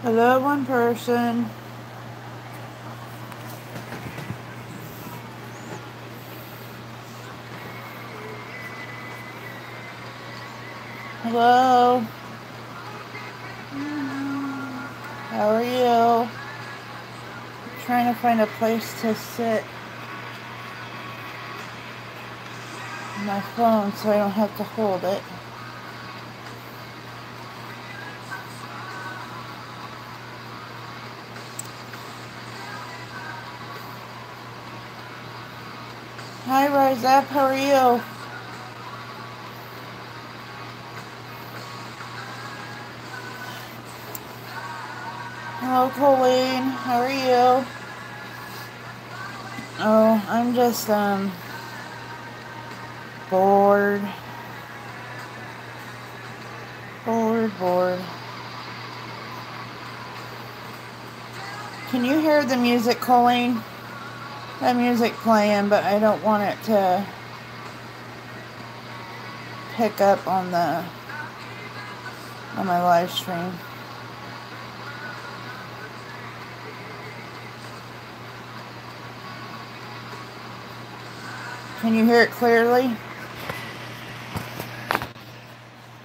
Hello, one person. Hello. How are you? I'm trying to find a place to sit my phone so I don't have to hold it. Hi, Rise Up. How are you? Hello, Colleen. How are you? Oh, I'm just, bored. Bored. Can you hear the music, Colleen? That music playing, but I don't want it to pick up on my live stream. Can you hear it clearly?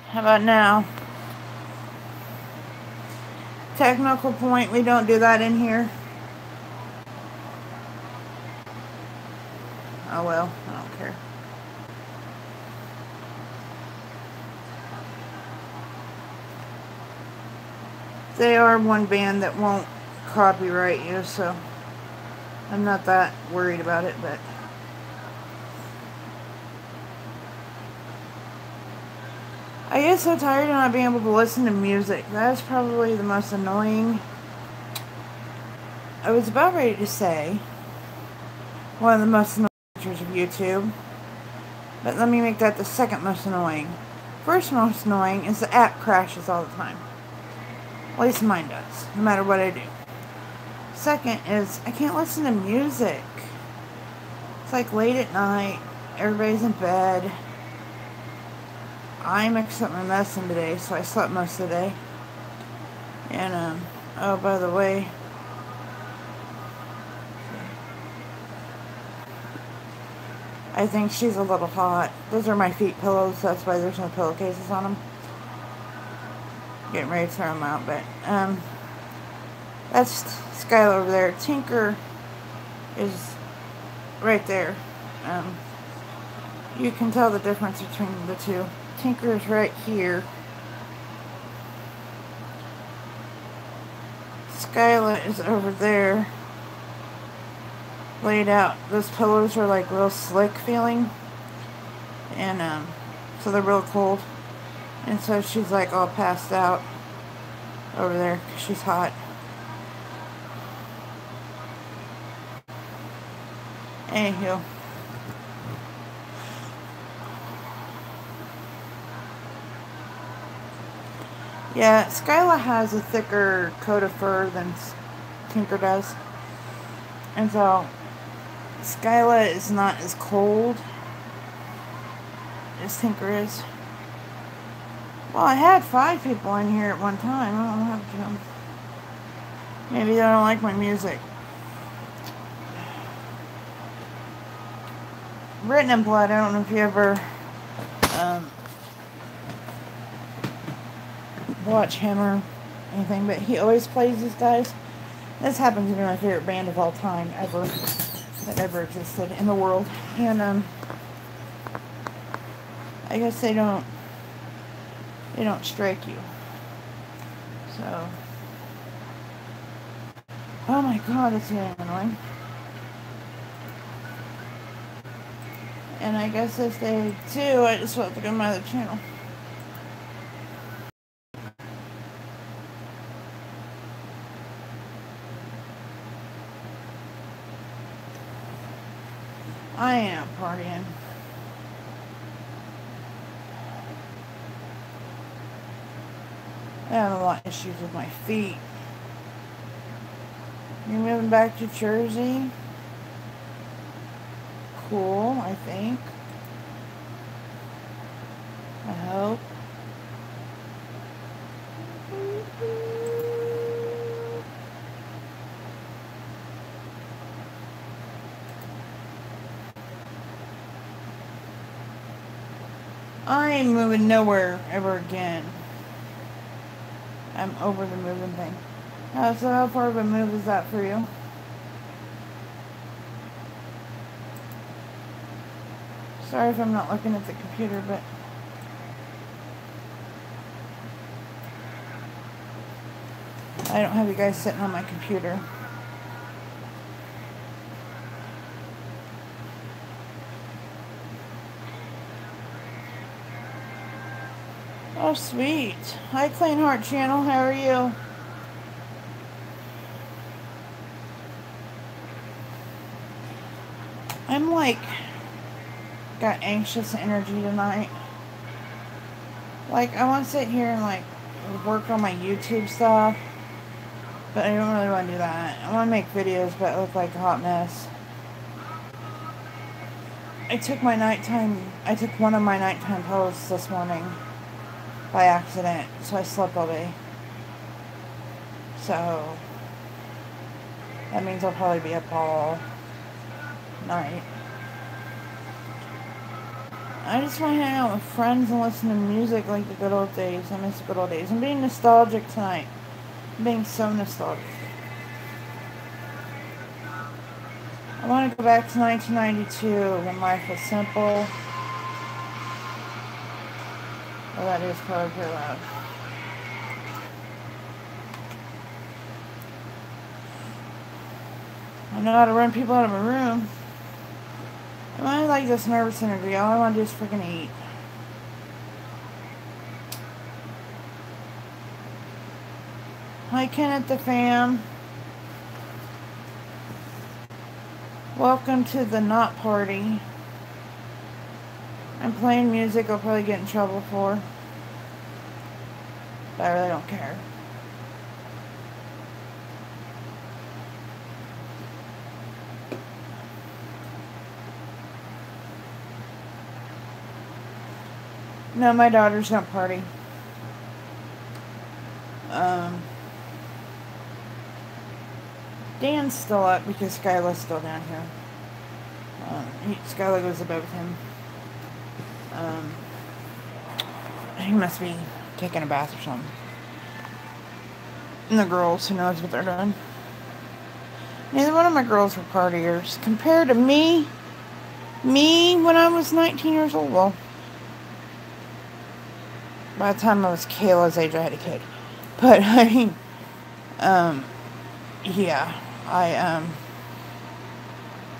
How about now? Technical point, we don't do that in here. Oh well, I don't care. They are one band that won't copyright you, so I'm not that worried about it, but I get so tired of not being able to listen to music. That's probably the most annoying. I was about ready to say one of the most annoying features of YouTube, but let me make that the second most annoying. First most annoying is the app crashes all the time. At least mine does, no matter what I do. Second is I can't listen to music. It's like late at night, everybody's in bed. I mixed up my medicine today, so I slept most of the day. And, oh, by the way, I think she's a little hot. Those are my feet pillows, that's why there's no pillowcases on them. Getting ready to throw them out, but, that's Skylar over there. Tinker is right there. You can tell the difference between the two. Tinker is right here. Skylar is over there, laid out. Those pillows are like real slick feeling, and so they're real cold. And so she's like all passed out over there because she's hot. Anywho. Yeah, Skyla has a thicker coat of fur than Tinker does. And so, Skyla is not as cold as Tinker is. Well, I had 5 people in here at one time. I don't know how to do. Maybe they don't like my music. Written in Blood, I don't know if you ever watch him or anything, but he always plays these guys. This happens to be my favorite band of all time ever that ever existed in the world. And I guess they don't strike you. So, oh my god, it's getting annoying. And I guess if they do, I just have to go to my other channel. I am partying. I have a lot of issues with my feet. You're moving back to Jersey? Cool, I think. I hope. I ain't moving nowhere ever again. I'm over the moving thing. So how far of a move is that for you? Sorry if I'm not looking at the computer, but I don't have you guys sitting on my computer. Oh, sweet. Hi, Clean Heart Channel. How are you? I'm like, got anxious energy tonight. Like, I want to sit here and like work on my YouTube stuff, but I don't really want to do that. I want to make videos, but it look like a hot mess. I took one of my nighttime pills this morning by accident, so I slept all day. So that means I'll probably be up all night. I just want to hang out with friends and listen to music like the good old days. I miss the good old days. I'm being nostalgic tonight. I'm being so nostalgic. I want to go back to 1992 when life was simple. Well, that is probably pretty loud. I know how to run people out of a room. I like this nervous energy. All I want to do is freaking eat. Hi, Kenneth the fam. Welcome to the Not Party. I'm playing music I'll probably get in trouble for. But I really don't care. No, my daughters don't party. Dan's still up because Skyla's still down here. Skyla goes above him. He must be taking a bath or something. And the girls, who knows what they're doing. Neither one of my girls were partiers. Compared to me when I was 19 years old, well, by the time I was Kayla's age, I had a kid. But, I mean, yeah,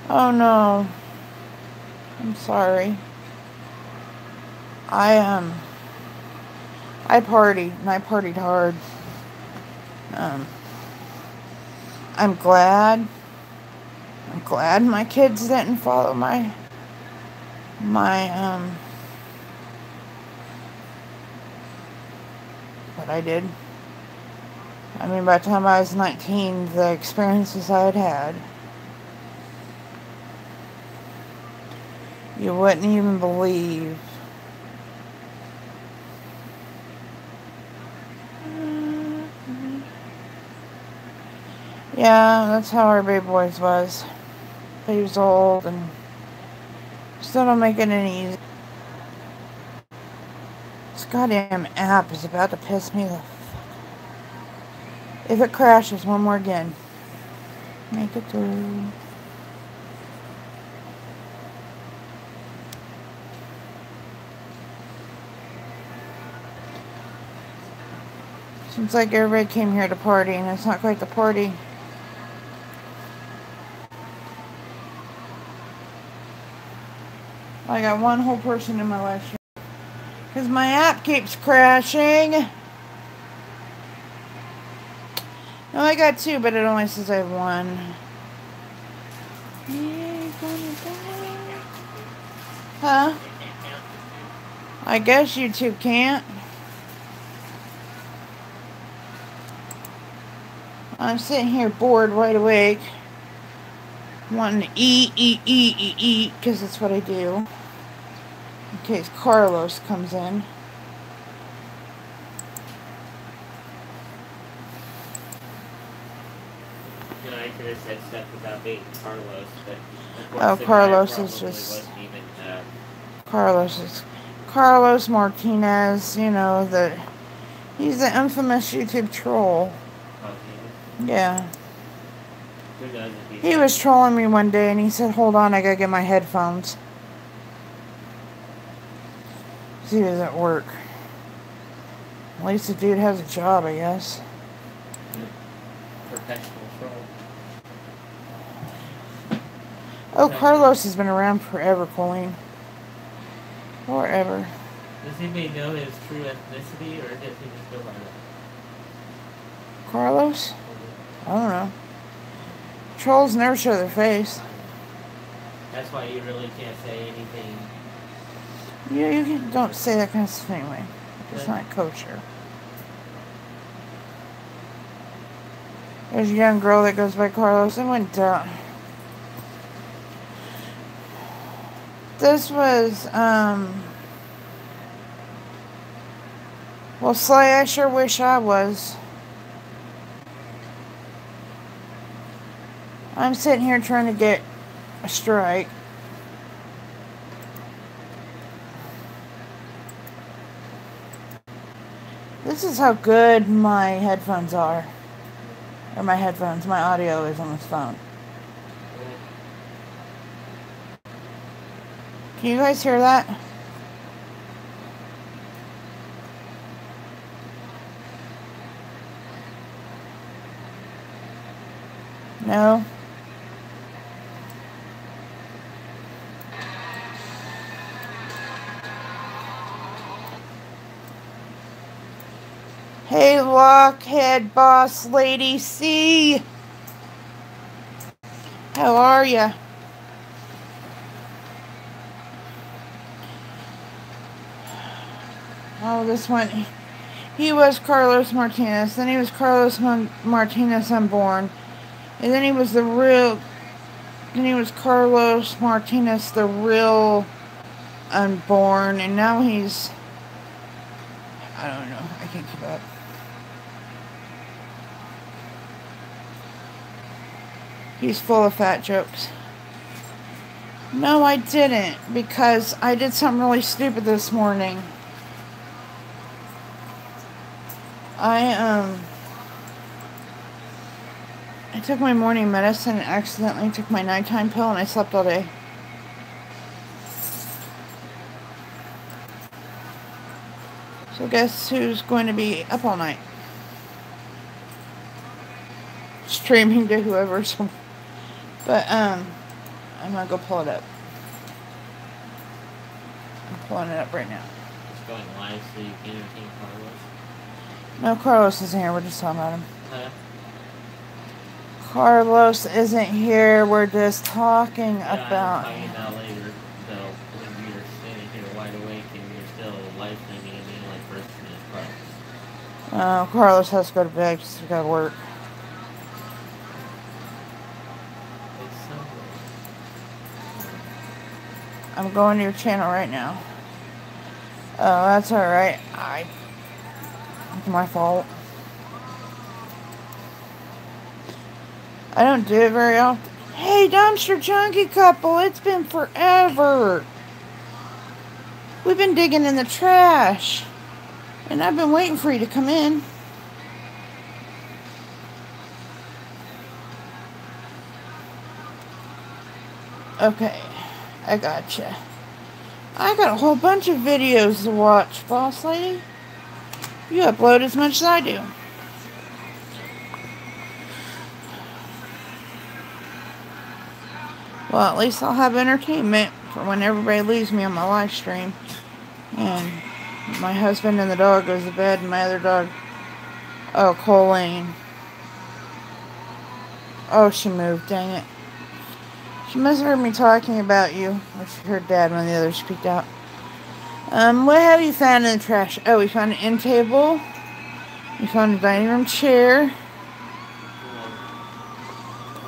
oh no, I'm sorry. I partied, and I partied hard. I'm glad my kids didn't follow my what I did. I mean, by the time I was 19, the experiences I had had, you wouldn't even believe. Yeah, that's how our baby boys was. He was old and still don't make it any easier. This goddamn app is about to piss me the fuck. If it crashes one more again, make it through. Seems like everybody came here to party, and it's not quite the party. I got one whole person in my life because my app keeps crashing. No, I got two, but it only says I have one. Yeah, gonna die. Huh? They can't count YouTube? I guess YouTube can't. I'm sitting here bored, wide awake, wanting to eat, because that's what I do. In case Carlos comes in. You know, I could have said stuff about being Carlos, but of course Oh, the Carlos guy is probably just... wasn't even Carlos Martinez, you know, he's the infamous YouTube troll. Yeah. Who knows if he's He was actually... trolling me one day and he said, hold on, I gotta get my headphones. He was at work. At least the dude has a job, I guess. Professional troll. Oh, Carlos has been around forever, Colleen. Forever. Does anybody know his true ethnicity, or does he just go by that? Carlos? I don't know. Trolls never show their face. That's why you really can't say anything. Yeah, you don't say that kind of stuff anyway. It's not kosher. There's a young girl that goes by Carlos. I went down. This was, well, Slay, I sure wish I was. I'm sitting here trying to get a strike. This is how good my headphones are. Or my audio is on this phone. Can you guys hear that? No? Hey, Lockhead Boss Lady C. How are ya? Oh, this one. He was Carlos Martinez. Then he was Carlos Martinez Unborn. And then he was Then he was Carlos Martinez, the real Unborn. And now he's... I don't know. I can't keep up. He's full of fat jokes. No, I didn't. Because I did something really stupid this morning. I took my morning medicine and accidentally took my nighttime pill and I slept all day. So guess who's going to be up all night? Streaming to whoever. But, I'm gonna go pull it up. I'm pulling it up right now. It's going live so you can entertain Carlos? No, Carlos isn't here. We're just talking about him. Huh? Carlos isn't here. We're just talking Yeah, about... I'm talking about later. So, when you're standing here wide awake and you're still live streaming and the only person is Carlos. Carlos has to go to bed because he's got to work. I'm going to your channel right now. Oh, that's alright. It's my fault. I don't do it very often. Hey, Dumpster Junkie Couple, it's been forever. We've been digging in the trash. And I've been waiting for you to come in. Okay, I gotcha. I got a whole bunch of videos to watch, boss lady. You upload as much as I do. Well, at least I'll have entertainment for when everybody leaves me on my live stream. And my husband and the dog goes to bed and my other dog... Oh, Colleen. Oh, she moved, dang it. She must have heard me talking about you, or she heard Dad when the others speaked out. What have you found in the trash? Oh, we found an end table. We found a dining room chair.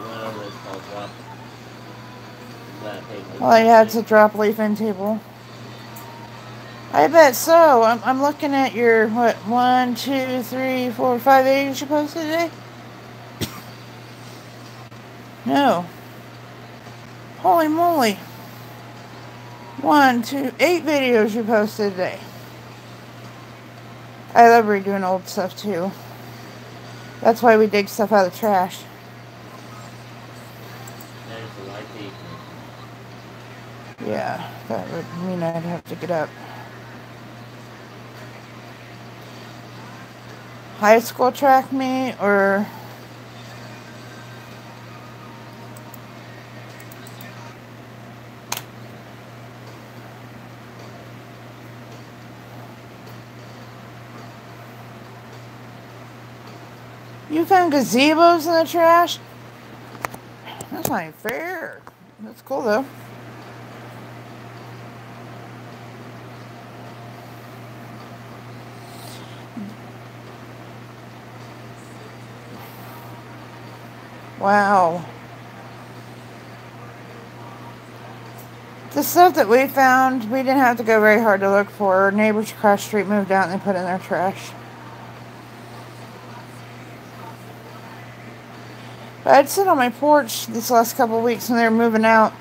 Whatever it's called, drop. Well, yeah, it's a drop leaf end table. I bet so. I'm looking at your, what, 1, 2, 3, 4, 5 videos you posted today? No. Holy moly. 1, 2, 8 videos you posted today. I love redoing old stuff too. That's why we dig stuff out of the trash. There's the white paper. Yeah, that would mean I'd have to get up. High school track meet or... You found gazebos in the trash? That's not even fair. That's cool though. Wow. The stuff that we found, we didn't have to go very hard to look for. Our neighbors across the street moved out and they put it in their trash. But I'd sit on my porch this last couple of weeks when they were moving out,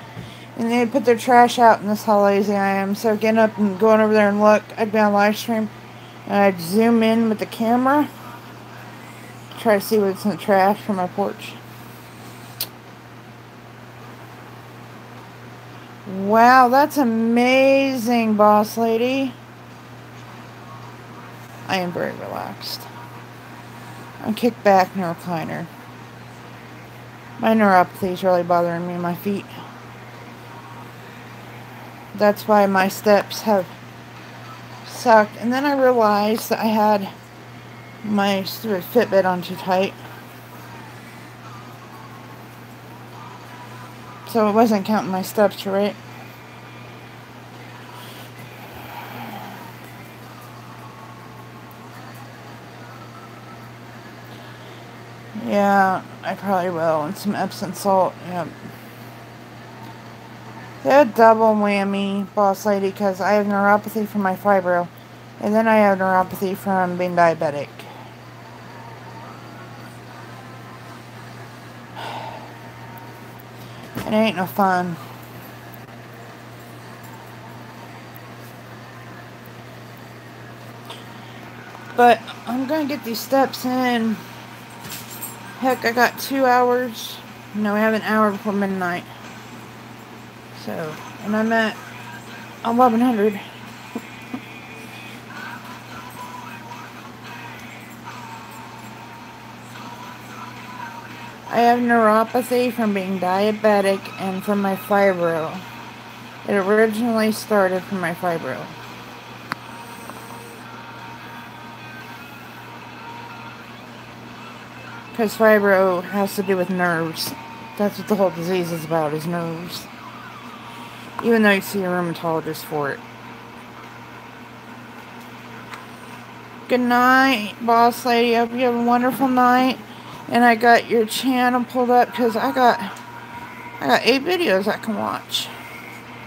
and they'd put their trash out, and this is how lazy I am. So getting up and going over there and look, I'd be on live stream, and I'd zoom in with the camera, try to see what's in the trash from my porch. Wow, that's amazing, boss lady. I am very relaxed. I'm kicked back in a recliner. My neuropathy is really bothering me in my feet. That's why my steps have sucked. And then I realized that I had my stupid Fitbit on too tight. So it wasn't counting my steps right. Yeah, I probably will. And some Epsom salt. Yep. They're a double whammy, boss lady, because I have neuropathy from my fibro. And then I have neuropathy from being diabetic. It ain't no fun. But I'm going to get these steps in. Heck, I got 2 hours. No, I have an hour before midnight. So, and I'm at 1100. I have neuropathy from being diabetic and from my fibro. It originally started from my fibro. Because fibro has to do with nerves. That's what the whole disease is about, is nerves. Even though you see a rheumatologist for it. Good night, boss lady. I hope you have a wonderful night. And I got your channel pulled up because I got 8 videos I can watch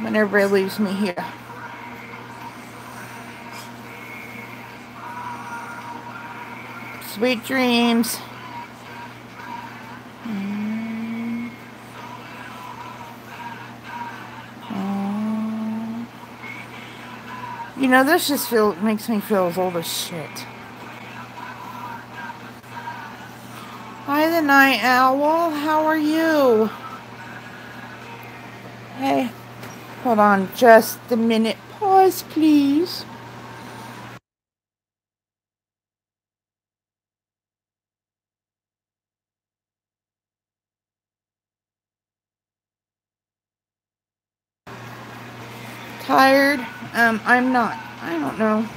when everybody leaves me here. Sweet dreams. You know, this just makes me feel as old as shit. Hi, the night owl. How are you? Hey, hold on just a minute. Pause, please. Tired? I'm not. I don't know.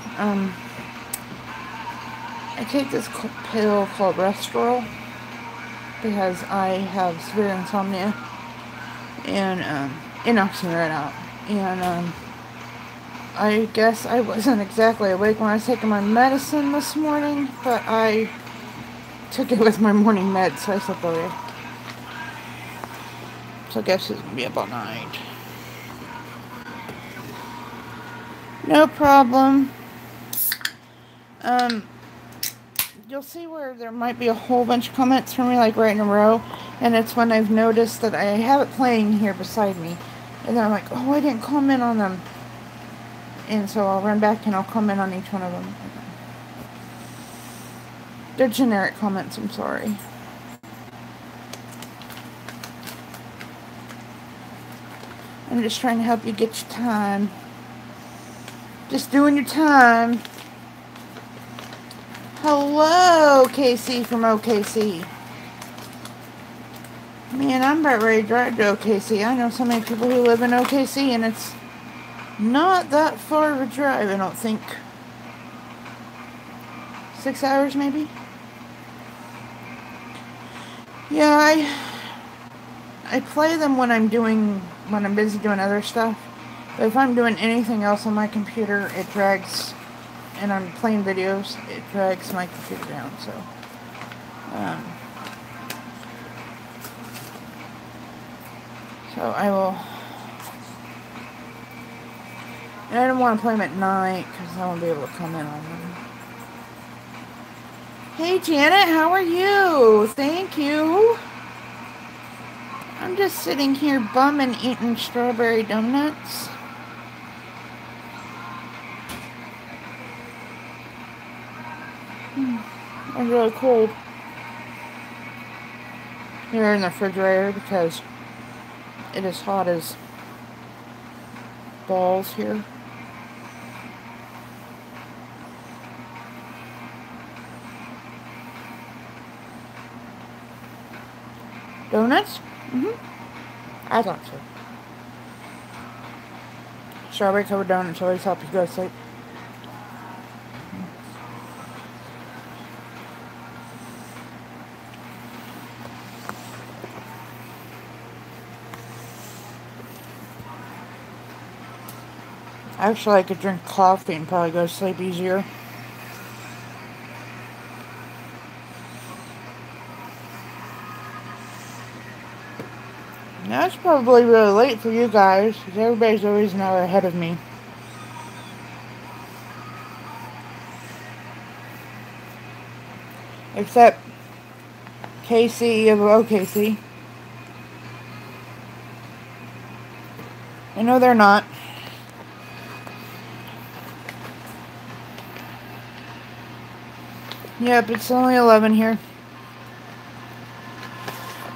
I take this pill called Restoril because I have severe insomnia. And, knocks me right out. And, I guess I wasn't exactly awake when I was taking my medicine this morning, but I took it with my morning meds, so I slept early. So I guess it's gonna be up all night. No problem. You'll see where there might be a whole bunch of comments from me, like right in a row, and it's when I've noticed that I have it playing here beside me, and then I'm like, oh, I didn't comment on them, and so I'll run back and I'll comment on each one of them. They're generic comments, I'm sorry. I'm just trying to help you get your time. Just doing your time. Hello, KC from OKC. Man, I'm about ready to drive to OKC. I know so many people who live in OKC, and it's not that far of a drive, I don't think. 6 hours, maybe? Yeah, I play them when I'm busy doing other stuff. But if I'm doing anything else on my computer, it drags, and I'm playing videos, it drags my computer down, so. So I will, and I don't want to play them at night, because I won't be able to comment on them. Hey Janet, how are you? Thank you. I'm just sitting here bumming eating strawberry donuts. I'm really cold. Here in the refrigerator because it is hot as balls here. Donuts? I thought so. Strawberry covered donuts always help you go to sleep. Actually, I could drink coffee and probably go to sleep easier. Now it's probably really late for you guys, because everybody's always an hour ahead of me. Except KC of OKC. I know they're not. Yep, it's only 11 here.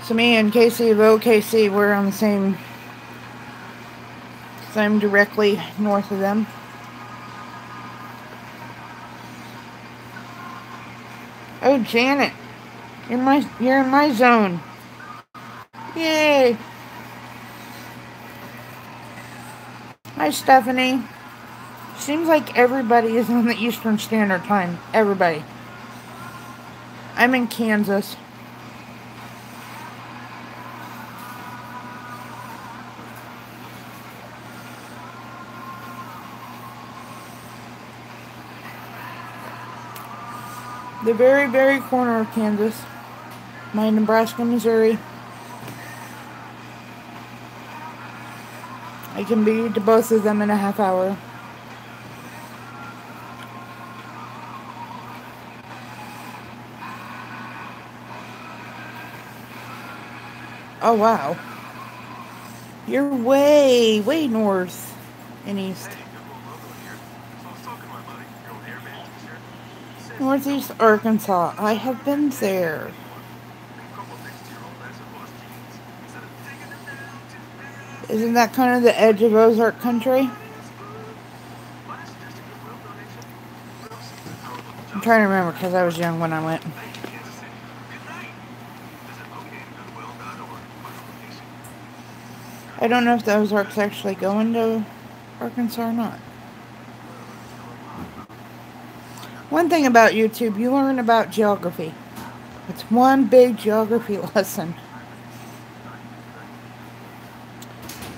So me and KC of OKC, we're on the same, because I'm directly north of them. Oh, Janet, you're in my zone. Yay! Hi, Stephanie. Seems like everybody is on the Eastern Standard Time. Everybody. I'm in Kansas. The very, very corner of Kansas. My Nebraska, Missouri. I can be to both of them in a half hour. Oh, wow. You're way, way north and east. Northeast Arkansas. I have been there. Isn't that kind of the edge of Ozark country? I'm trying to remember because I was young when I went. I don't know if the Ozarks actually go into Arkansas or not. One thing about YouTube, you learn about geography. It's one big geography lesson.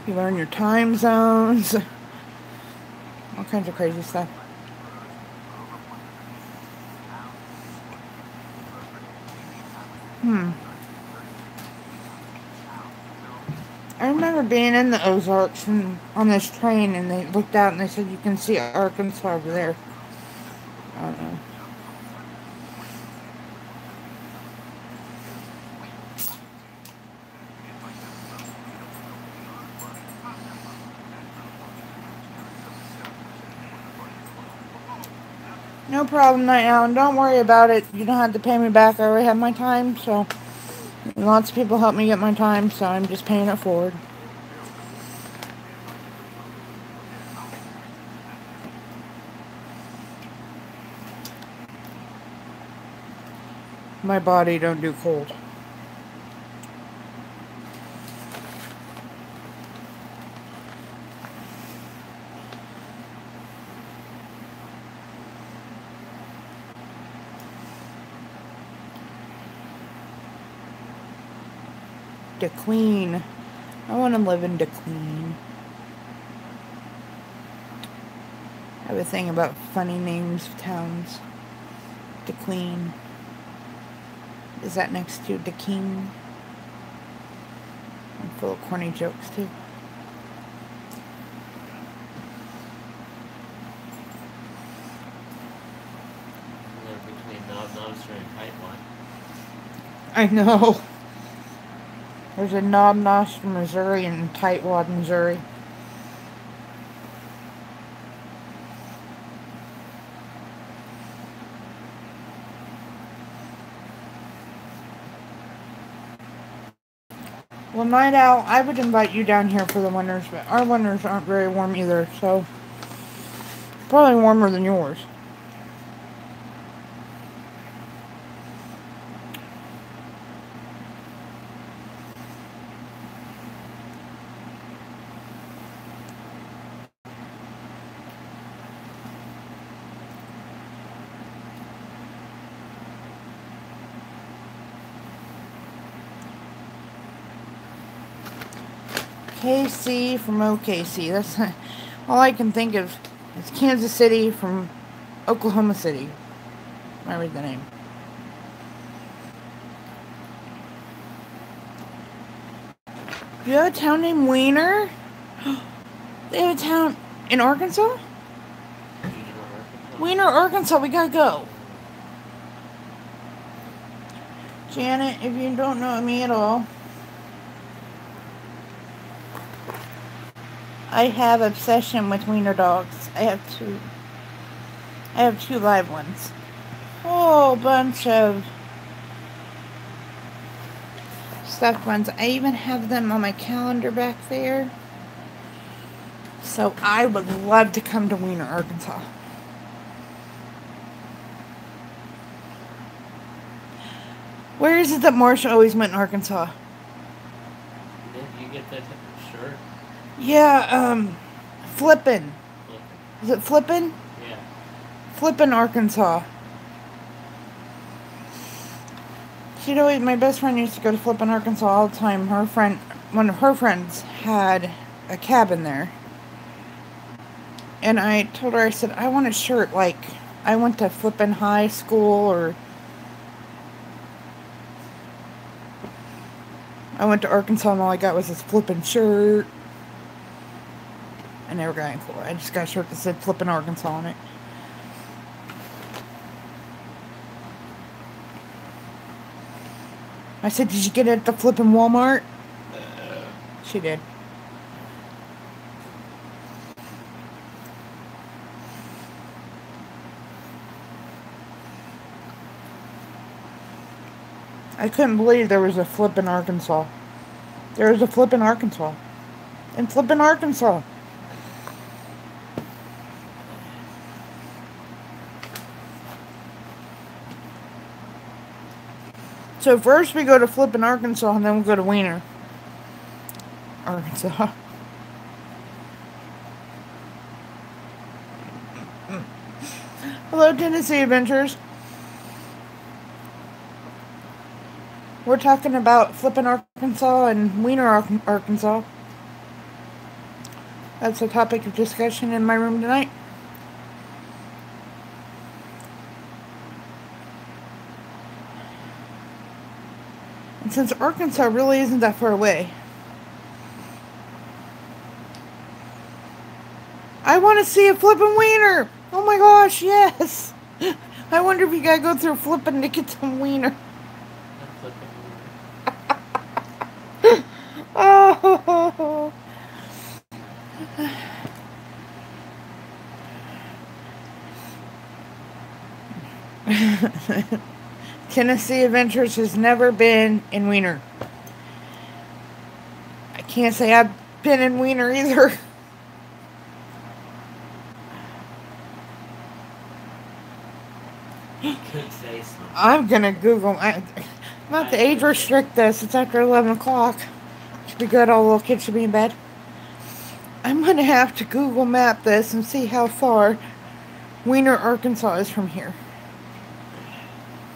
You learn your time zones. All kinds of crazy stuff. I remember being in the Ozarks and on this train, and they looked out and they said, you can see Arkansas over there. I don't know. No problem, Night Owl. Don't worry about it. You don't have to pay me back. I already have my time, so lots of people help me get my time, so I'm just paying it forward. My body don't do cold. DeQueen. I want to live in DeQueen. I have a thing about funny names of towns. DeQueen. Is that next to DeKing? I'm full of corny jokes too. Between Knob-Noster and Tightwad. I know. There's a Knob-Noster, Missouri, and Tightwad, Missouri. Well, Night Owl, I would invite you down here for the winters, but our winters aren't very warm either, so probably warmer than yours. KC from OKC. That's all I can think of. It's Kansas City from Oklahoma City. I read the name. You have a town named Wiener? They have a town in Arkansas? Wiener, Arkansas. We gotta go. Janet, if you don't know me at all, I have obsession with wiener dogs. I have two live ones. Whole bunch of stuffed ones. I even have them on my calendar back there. So I would love to come to Wiener, Arkansas. Where is it that Marsha always went in Arkansas? Did you get that shirt? Yeah, Flippin'. Is it Flippin'? Yeah. Flippin', Arkansas. She'd always, my best friend used to go to Flippin', Arkansas all the time. One of her friends had a cabin there. And I told her, I said, I want a shirt like I went to Flippin' High School, or I went to Arkansas and all I got was this Flippin' shirt. I never got any for it. I just got a shirt that said Flippin' Arkansas on it. I said, did you get it at the Flippin' Walmart? She did. I couldn't believe there was a Flippin' Arkansas. There was a Flippin' Arkansas. In Flippin', Arkansas. So first we go to Flippin', Arkansas, and then we'll go to Wiener, Arkansas. Hello, Tennessee Adventures. We're talking about Flippin', Arkansas and Wiener, Arkansas. That's a topic of discussion in my room tonight. And since Arkansas really isn't that far away, I want to see a flippin' wiener. Oh my gosh, yes. I wonder if you gotta go through flipping to get some wiener. Oh. Tennessee Adventures has never been in Wiener. I can't say I've been in Wiener either. Could say so. I'm gonna Google. I'm about to age restrict this. It's after 11 o'clock. Should be good. All the little kids should be in bed. I'm gonna have to Google map this and see how far Wiener, Arkansas is from here.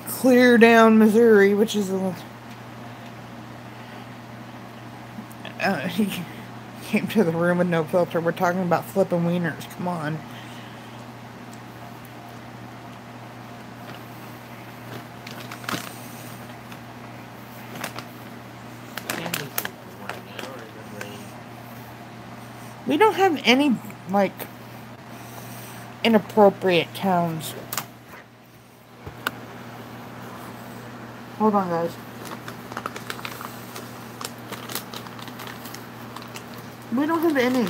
Clear Down, Missouri, which is a... he came to the room with no filter. We're talking about flipping wieners. Come on. We don't have any, like, inappropriate towns. Hold on, guys. We don't have any.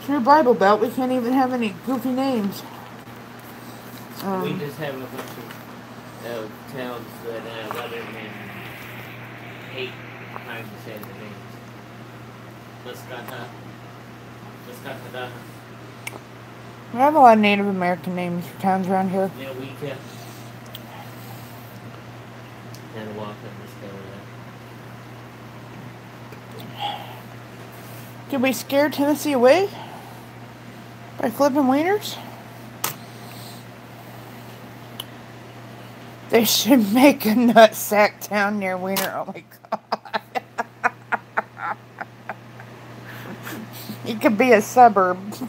True Bible Belt, we can't even have any goofy names. We just have a bunch of towns that other than 8 times the same names. Muscata. We have a lot of Native American names for towns around here. Newika. And Walker, Did we scare Tennessee away by flipping wieners? They should make a nutsack town near Wiener. Oh my god. It could be a suburb. Spelled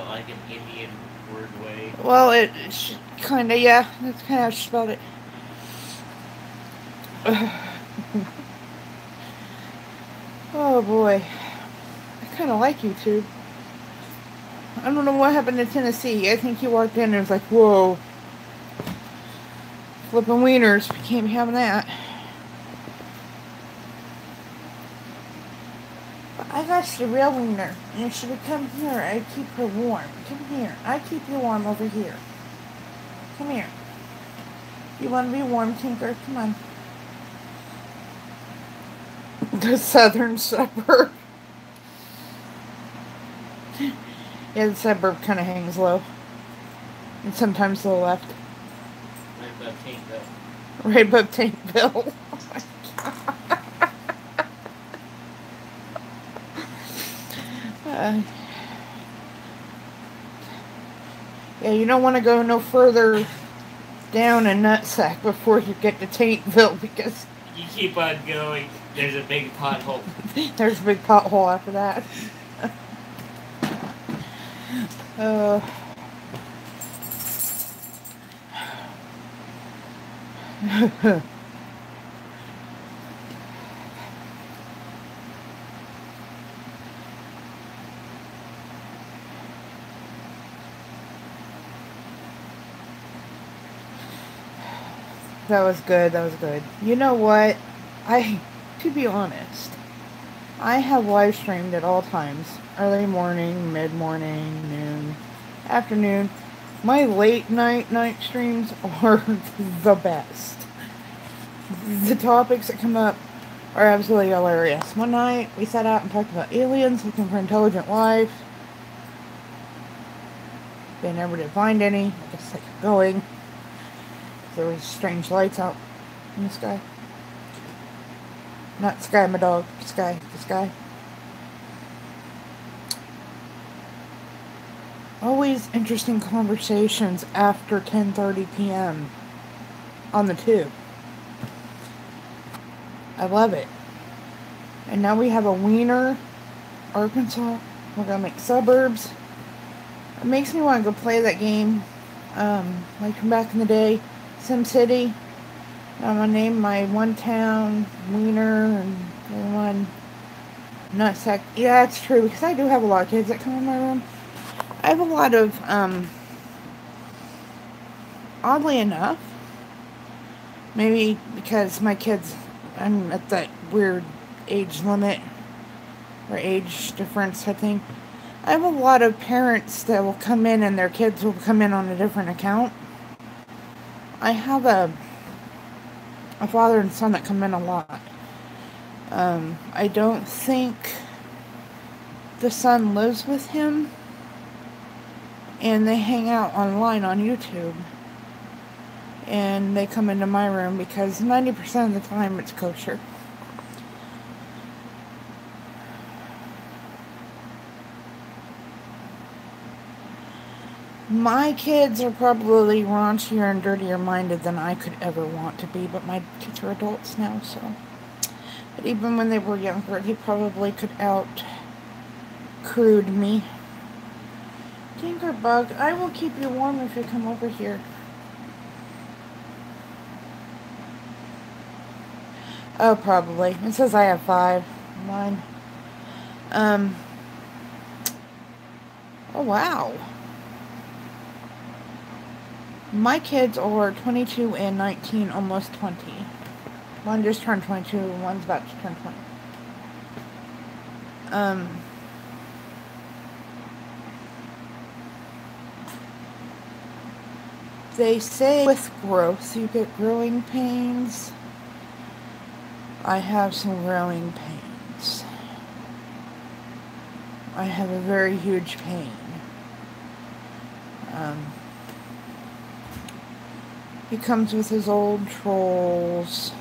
like an Indian word way. Well, it kind of, yeah. That's kind of how she spelled it. Oh boy. I kind of like YouTube. I don't know what happened to Tennessee. I think you walked in and it was like, whoa. Flipping wieners. We can't be having that. But I got the real wiener. And you should come here. I keep her warm. Come here. I keep you warm over here. Come here. You want to be warm, Tinker? Come on. The southern suburb. Yeah, the suburb kind of hangs low. And sometimes to the left. Right above Taintville. Right above Taintville. Oh my God. Yeah, you don't want to go no further down a nutsack before you get to Taintville because... You keep on going, there's a big pothole. There's a big pothole after that. That was good. That was good. You know what? To be honest, I have live streamed at all times. Early morning, mid-morning, noon, afternoon. My late night streams are the best. The topics that come up are absolutely hilarious. One night, we sat out and talked about aliens looking for intelligent life. They never did find any. I guess they kept going. There was strange lights out in the sky. Not sky, my dog. Sky. The sky. Always interesting conversations after 10:30 p.m. on the tube. I love it. And now we have a Wiener, Arkansas. We're going to make suburbs. It makes me want to go play that game. Like from back in the day, SimCity. I'm going to name my one town Wiener and the other one Nutsack. Yeah, that's true, because I do have a lot of kids that come in my room. I have a lot of, oddly enough, maybe because my kids, I'm at that weird age limit, or age difference, I think. I have a lot of parents that will come in and their kids will come in on a different account. I have a father and son that come in a lot. I don't think the son lives with him, and they hang out online on YouTube, and they come into my room because 90% of the time it's kosher. My kids are probably raunchier and dirtier minded than I could ever want to be, but my kids are adults now, so. But even when they were younger, he probably could out-crude me. Tinkerbug, I will keep you warm if you come over here. Oh, probably. It says I have 5. Mine. Oh, wow. My kids are 22 and 19, almost 20. One just turned 22, one's about to turn 20. They say with growth, you get growing pains. I have some growing pains. I have a very huge pain. He comes with his old trolls.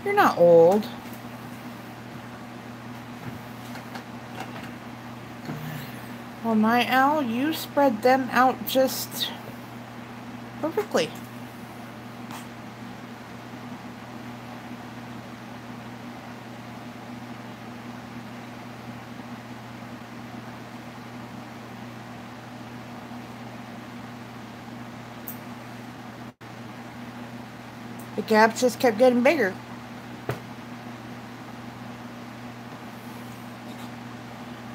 You're not old. Well, my owl, you spread them out just perfectly. The gaps just kept getting bigger.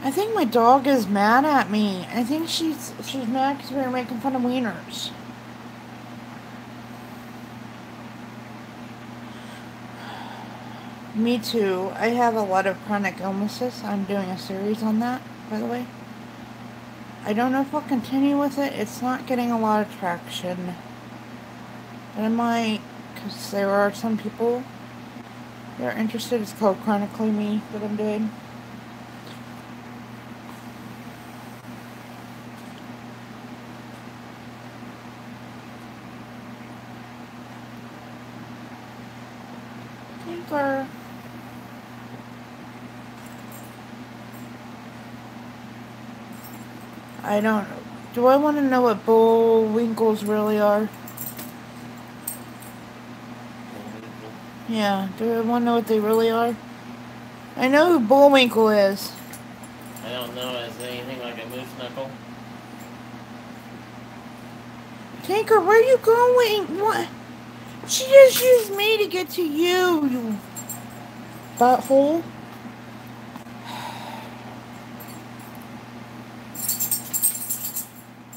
I think my dog is mad at me. I think she's mad because we were making fun of wieners. Me too. I have a lot of chronic illnesses. I'm doing a series on that, by the way. I don't know if I'll continue with it. It's not getting a lot of traction. But I might, because there are some people that are interested. It's called Chronically Me that I'm doing. Tinker. I don't know. Do I want to know what Bullwinkles really are? Yeah, do I want to know what they really are? I know who Bullwinkle is. I don't know. Is it anything like a moose knuckle? Tinker, where are you going? What? She just used me to get to you, you butthole.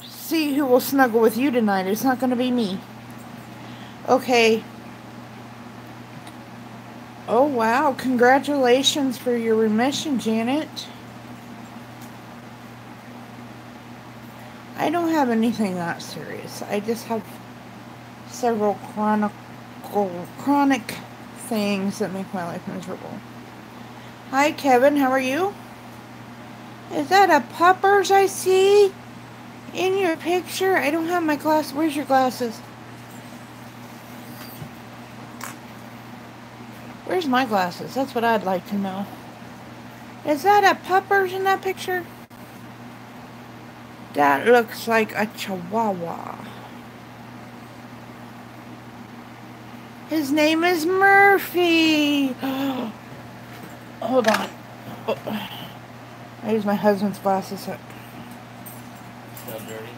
See who will snuggle with you tonight. It's not going to be me. Okay. Oh, wow. Congratulations for your remission, Janet. I don't have anything that serious. I just have several chronic things that make my life miserable. Hi, Kevin. How are you? Is that a puppers I see in your picture? I don't have my glasses. Where's your glasses? Where's my glasses? That's what I'd like to know. Is that a puppers in that picture? That looks like a chihuahua. His name is Murphy. Hold on. Oh. I use my husband's glasses. Still dirty?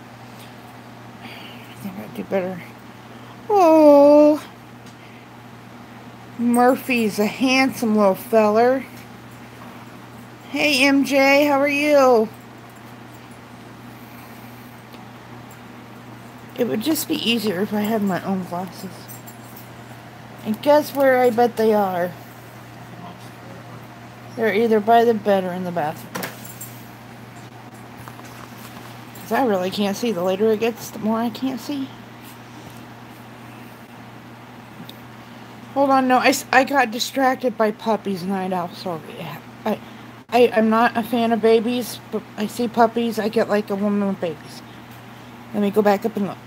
I think I'd do better. Oh. Murphy's a handsome little feller. Hey MJ, how are you? It would just be easier if I had my own glasses. And guess where I bet they are? They're either by the bed or in the bathroom. Because I really can't see. The later it gets, the more I can't see. Hold on, no, I got distracted by Puppies Night Out. Sorry. I'm not a fan of babies, but I see puppies, I get like a woman with babies. Let me go back up and look.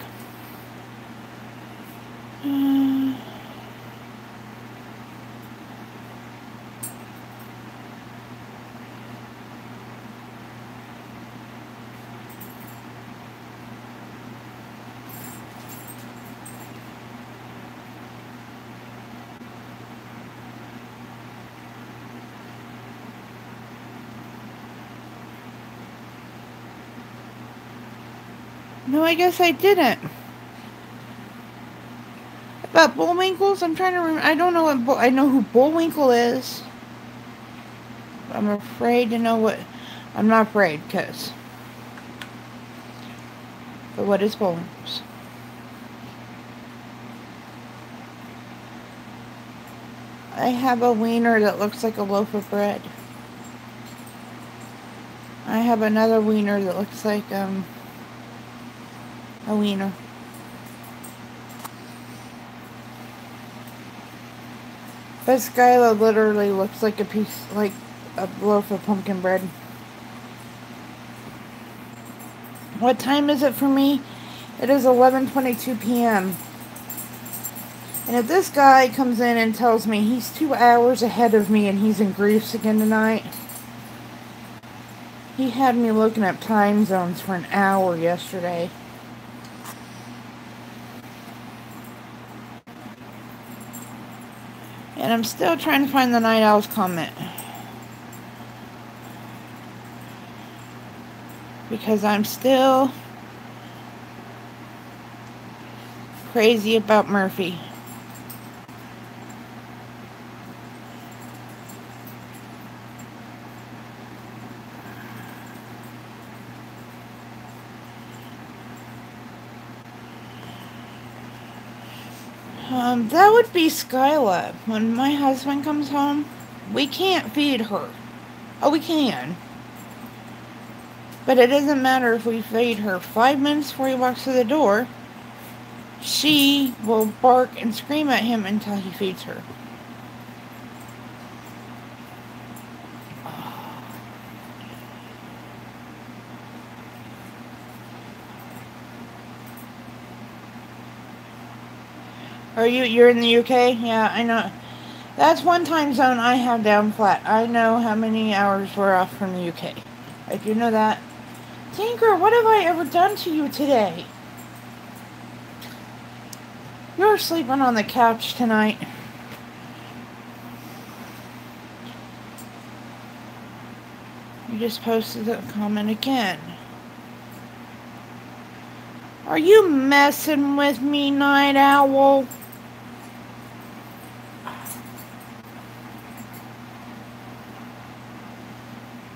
No, I guess I didn't. About Bullwinkles, I'm trying to remember. I don't know what I know who Bullwinkle is. I'm afraid to know what. I'm not afraid, because. But what is Bullwinkles? I have a wiener that looks like a loaf of bread. I have another wiener that looks like a wiener. But Skyla literally looks like a piece, like a loaf of pumpkin bread. What time is it for me? It is 11:22 p.m. And if this guy comes in and tells me he's 2 hours ahead of me and he's in Greece again tonight, he had me looking at time zones for an hour yesterday. And I'm still trying to find the Night Owl's comment. Because I'm still crazy about Murphy. That would be Skyla. When my husband comes home, we can't feed her. Oh, we can. But it doesn't matter if we feed her 5 minutes before he walks through the door. She will bark and scream at him until he feeds her. You're in the UK? Yeah, I know. That's one time zone I have down flat. I know how many hours we're off from the UK. I do know that. Tinker, what have I ever done to you today? You're sleeping on the couch tonight. You just posted a comment again. Are you messing with me, Night Owl?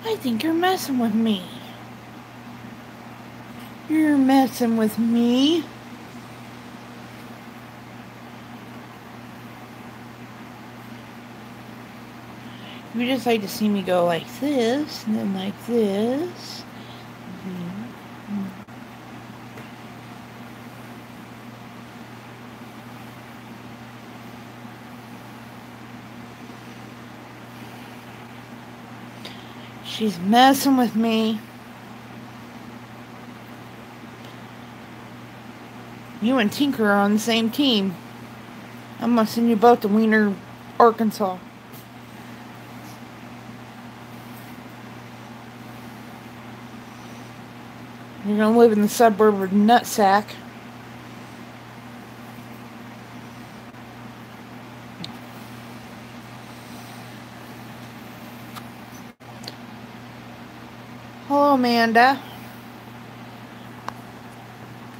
I think you're messing with me. You're messing with me. You just like to see me go like this, and then like this. She's messing with me. You and Tinker are on the same team. I'm gonna send you both to Wiener, Arkansas. You're gonna live in the suburb of Nutsack. Hello, Amanda.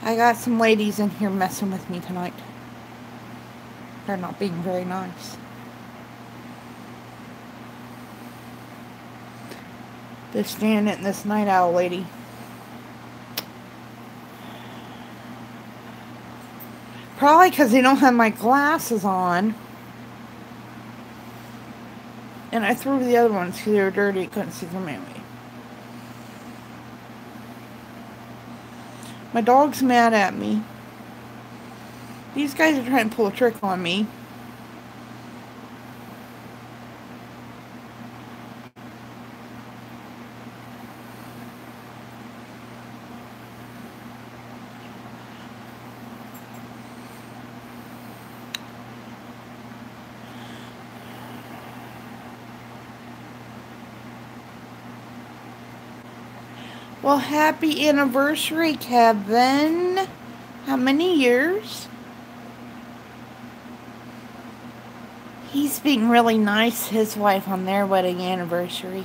I got some ladies in here messing with me tonight. They're not being very nice. This Janet and this Night Owl lady. Probably because they don't have my glasses on. And I threw the other ones because they were dirty. Couldn't see them anyway. My dog's mad at me. These guys are trying to pull a trick on me. Well, happy anniversary, Kevin. How many years? He's being really nice to his wife on their wedding anniversary.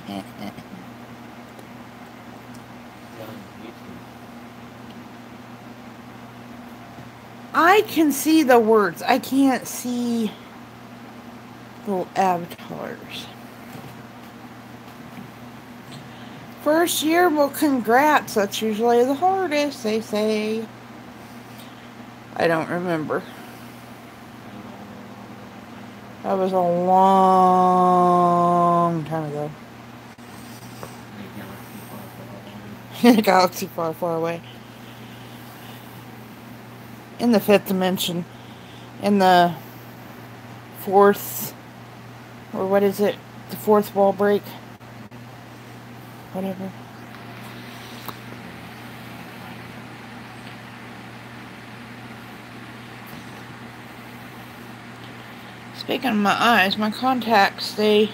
I can see the words. I can't see little avatars. First year, well, congrats. That's usually the hardest, they say. I don't remember. That was a long time ago. In a galaxy far, far away. In the fifth dimension. In the fourth, or what is it? The fourth wall break. Whatever. Speaking of my eyes, my contacts, they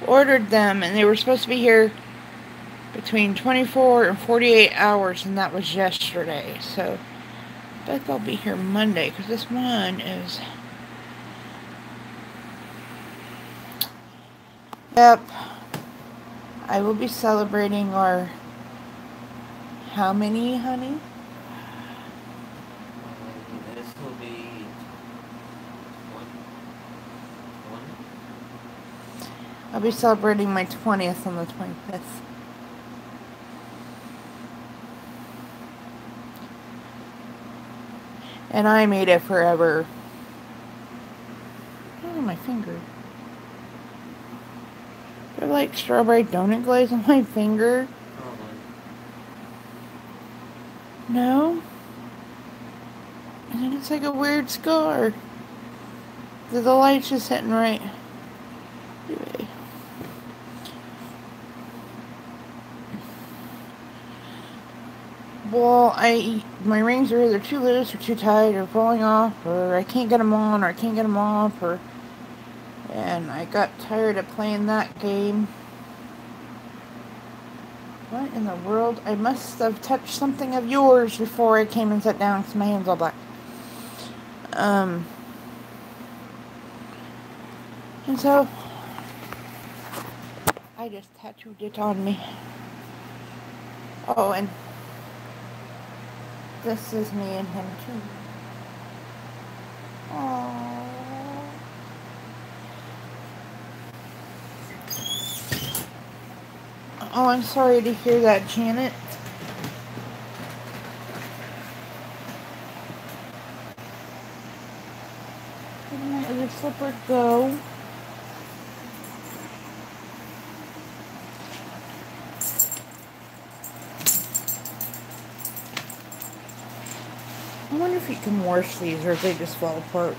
ordered them and they were supposed to be here between 24 and 48 hours, and that was yesterday. So I bet they'll be here Monday, because this one is... Yep. I will be celebrating our... How many, honey? This will be... one. I'll be celebrating my 20th on the 25th. And I made it forever. Oh, my finger. Do I like strawberry donut glaze on my finger? Probably. No? And it's like a weird scar. The light's just hitting right. Anyway. Well, my rings are either too loose or too tight or falling off, or I can't get them on, or I can't get them off, and I got tired of playing that game. What in the world? I must have touched something of yours before I came and sat down because my hand's all black. And so I just tattooed it on me. Oh, and this is me and him too. Aww. Oh, I'm sorry to hear that, Janet. I don't let your slipper go. I wonder if you can wash these or if they just fall apart.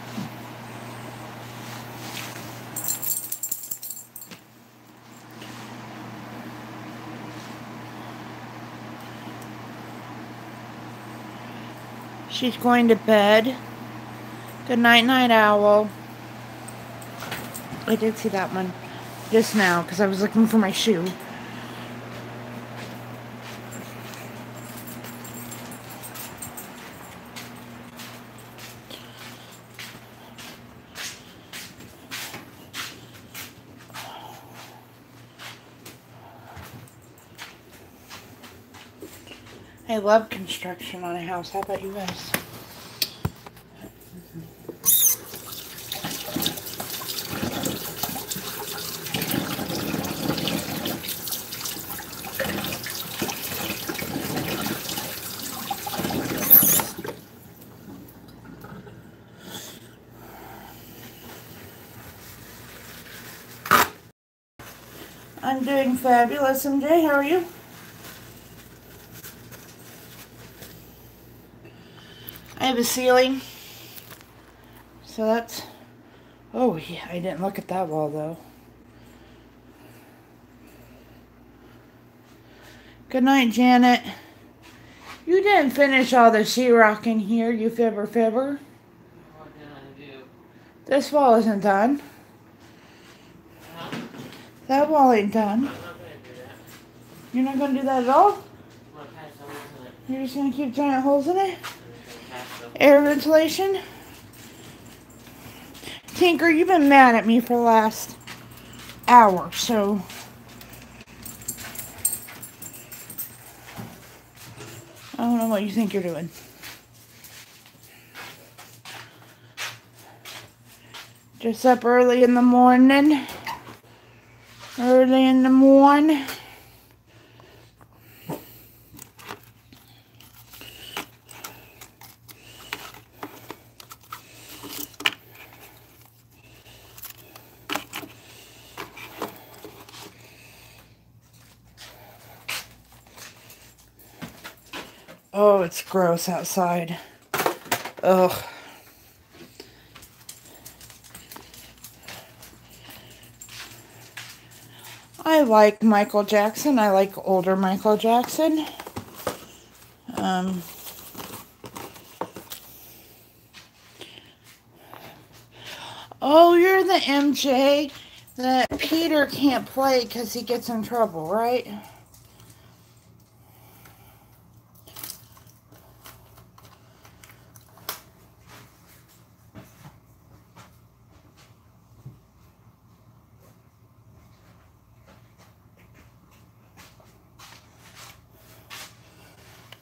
She's going to bed. Good night, Night Owl. I did see that one just now because I was looking for my shoe. I love construction on a house. How about you guys? I'm doing fabulous, MJ. How are you? I have a ceiling. So that's... Oh, yeah, I didn't look at that wall, though. Good night, Janet. You didn't finish all the sheetrock in here, you fibber. What did I do? This wall isn't done. Huh? That wall ain't done. I'm not gonna do that. You're not going to do that at all? I'm gonna patch some holes in it. You're just going to keep giant holes in it? I'm just gonna patch them. Air ventilation? Tinker, you've been mad at me for the last hour, so... I don't know what you think you're doing. Just up early in the morning. Early in the morning. Oh, it's gross outside. Ugh. I like Michael Jackson. I like older Michael Jackson. Oh, you're the MJ that Peter can't play because he gets in trouble, right?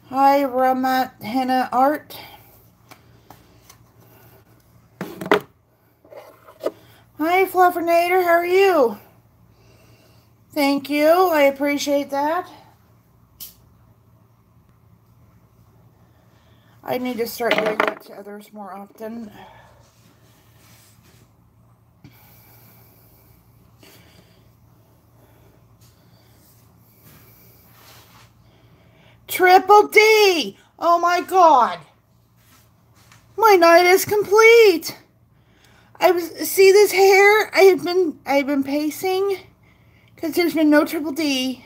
Hi, Ramat Henna Art. Hi, Fluffinator. How are you? Thank you. I appreciate that. I need to start doing that to others more often. Triple D! Oh my god! My night is complete! See this hair? I've been pacing because there's been no Triple D.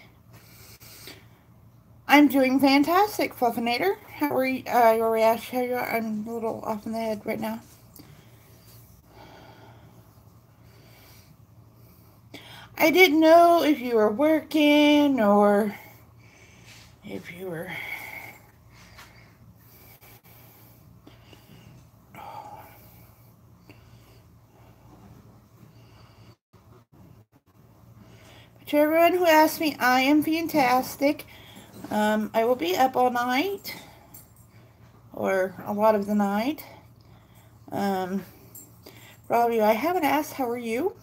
I'm doing fantastic, Fluffinator. How are you? Your reaction? How you are? I'm a little off in the head right now. I didn't know if you were working or if you were... But to everyone who asked me, I am fantastic. I will be up all night, or a lot of the night. For all of you I haven't asked, how are you?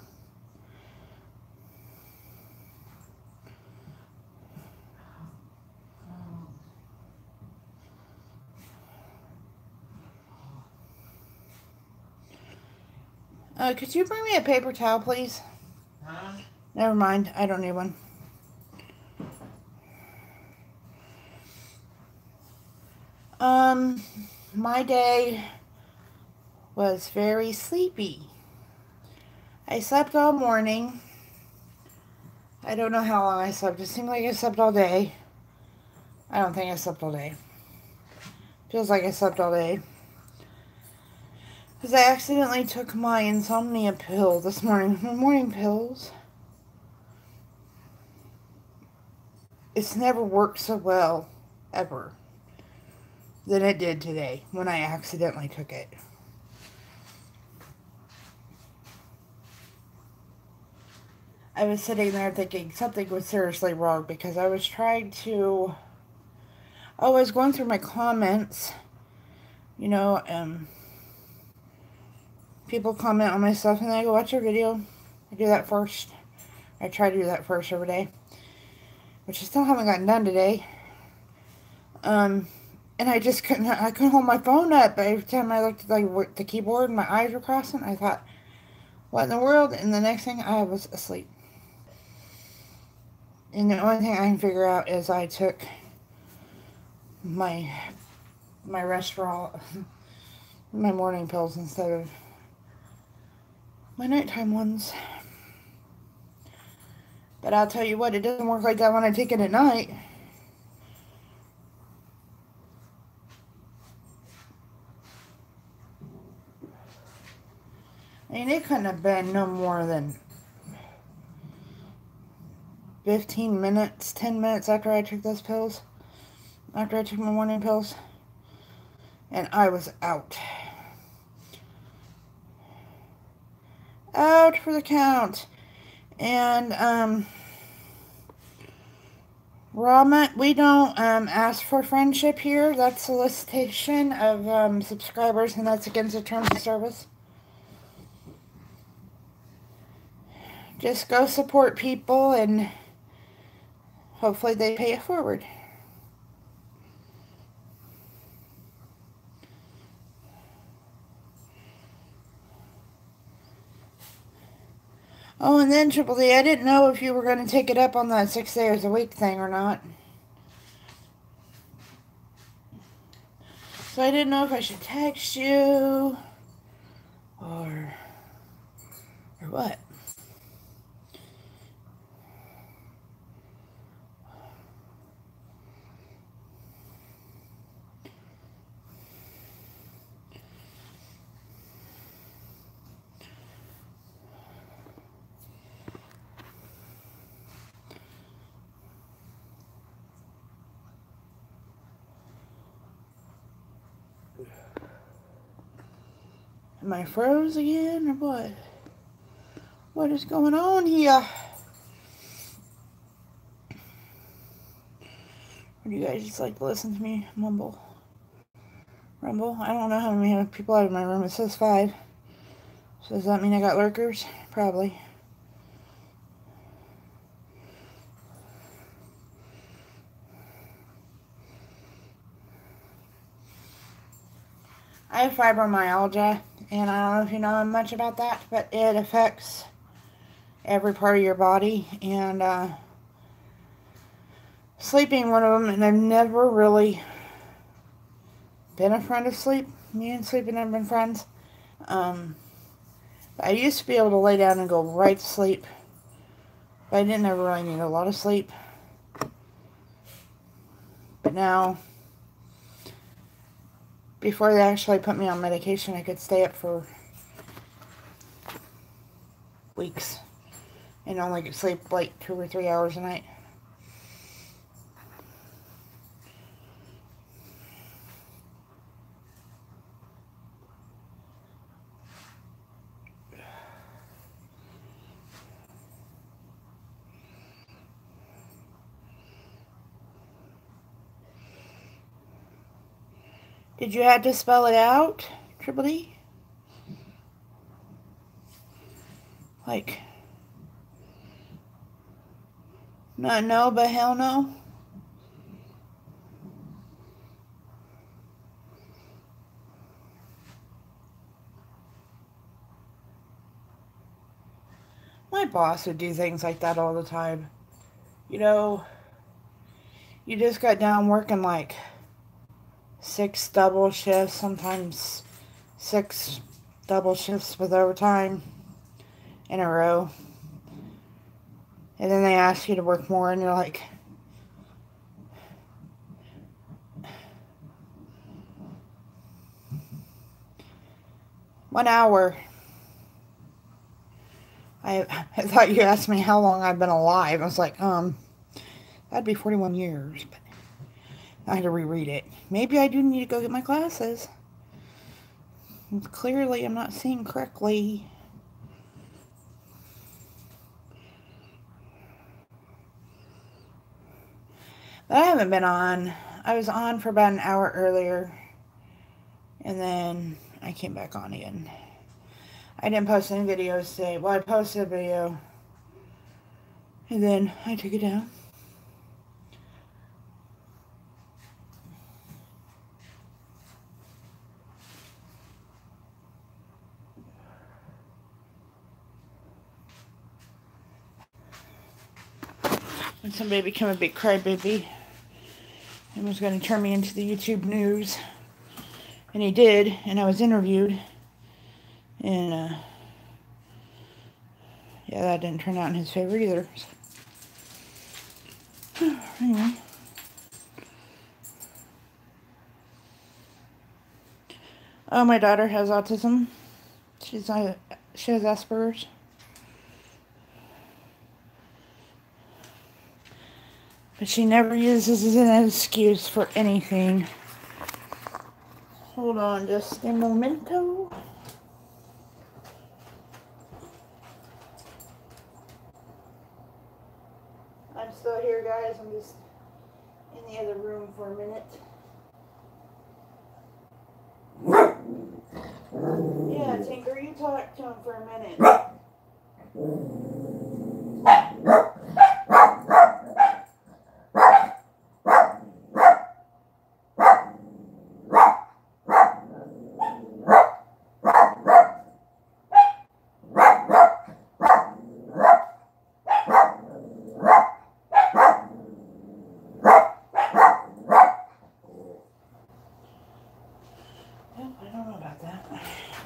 Could you bring me a paper towel, please? Huh? Never mind. I don't need one. My day was very sleepy. I slept all morning. I don't know how long I slept. It seemed like I slept all day. I don't think I slept all day. Feels like I slept all day. Because I accidentally took my insomnia pill this morning. My morning pills. It's never worked so well, ever, than it did today when I accidentally took it. I was sitting there thinking something was seriously wrong because I was I was going through my comments, you know, people comment on my stuff and they go, watch your video. I do that first. I try to do that first every day, which I still haven't gotten done today. And I just couldn't hold my phone up. Every time I looked at the keyboard, my eyes were crossing. I thought, what in the world? And the next thing, I was asleep. And the only thing I can figure out is I took my Restorol, my morning pills instead of my nighttime ones. But I'll tell you what, it doesn't work like that when I take it at night. I mean, it couldn't have been no more than 15 minutes, 10 minutes after I took those pills. After I took my morning pills. And I was out. Out for the count. And, Rama, we don't, ask for friendship here. That's solicitation of, subscribers, and that's against the terms of service. Just go support people, and hopefully they pay it forward. Oh, and then Triple D, I didn't know if you were going to take it up on that 6 days a week thing or not. So I didn't know if I should text you or what. Am I froze again or what? What is going on here? Or do you guys just like to listen to me rumble? I don't know how many people out of my room. It says 5. So does that mean I got lurkers? Probably. I have fibromyalgia, and I don't know if you know much about that, but it affects every part of your body, and sleeping one of them, and I've never really been a friend of sleep. Me and sleep have never been friends. I used to be able to lay down and go right to sleep, but I didn't ever really need a lot of sleep. But now, before they actually put me on medication, I could stay up for weeks and only sleep like 2 or 3 hours a night. Did you have to spell it out, Triple D? Like, not no, but hell no? My boss would do things like that all the time. You know, you just got down working like 6 double shifts, sometimes 6 double shifts with overtime in a row. And then they ask you to work more, and you're like, "1 hour." I thought you asked me how long I've been alive. I was like, that'd be 41 years, but I had to reread it. Maybe I do need to go get my glasses. Clearly, I'm not seeing correctly. But I haven't been on I was on for about an hour earlier, and then I came back on again. I didn't post any videos today. Well, I posted a video, and then I took it down. And somebody became a big crybaby and was going to turn me into the YouTube news. And he did, and I was interviewed. And, yeah, that didn't turn out in his favor either. So, anyway. Oh, my daughter has autism. She has Asperger's. But she never uses it as an excuse for anything. Hold on just a momento. I'm still here, guys. I'm just in the other room for a minute. Yeah, Tinker, you talk to him for a minute.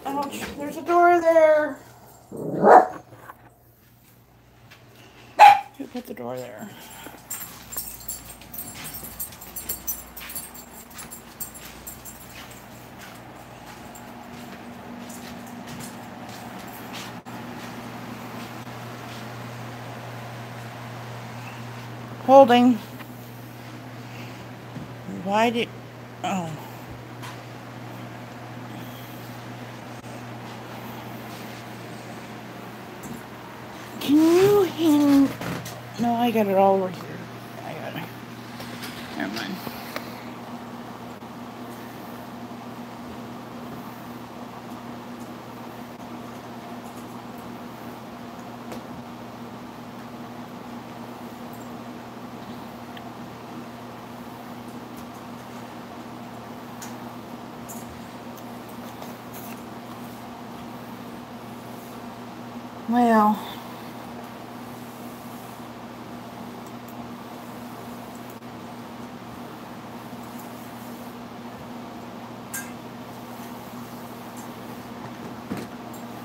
Ouch, there's a door there. Who put the door there? Holding. Why did... Oh. Can you hand... No, I got it all over here. I got it. Never mind. Well...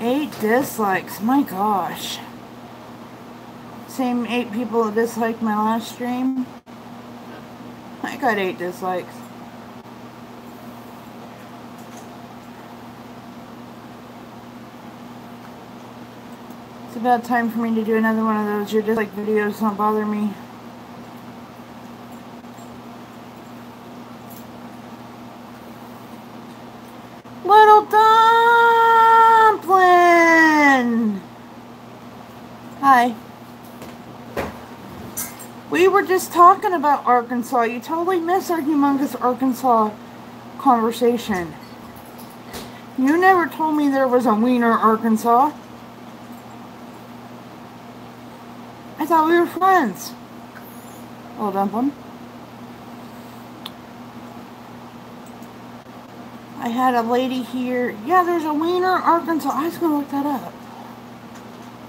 Eight dislikes, my gosh. Same 8 people that disliked my last stream. I got 8 dislikes. It's about time for me to do another one of those your dislike videos, don't bother me. Little Dumpling! Hi. We were just talking about Arkansas. You totally missed our humongous Arkansas conversation. You never told me there was a Wiener, Arkansas. I thought we were friends. Little Dumpling. I had a lady here. Yeah, there's a Wiener, Arkansas. I was going to look that up.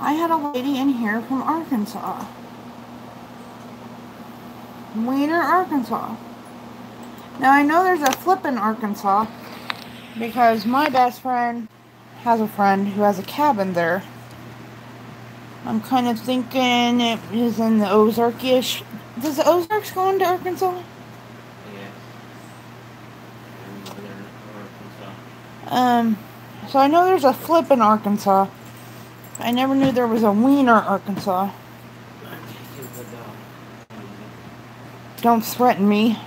I had a lady in here from Arkansas. Wiener, Arkansas. Now, I know there's a Flippin, Arkansas, because my best friend has a friend who has a cabin there. I'm kind of thinking it is in the Ozark-ish. Does the Ozarks go into Arkansas? So I know there's a Flippin, Arkansas. I never knew there was a Wiener, Arkansas. Don't threaten me.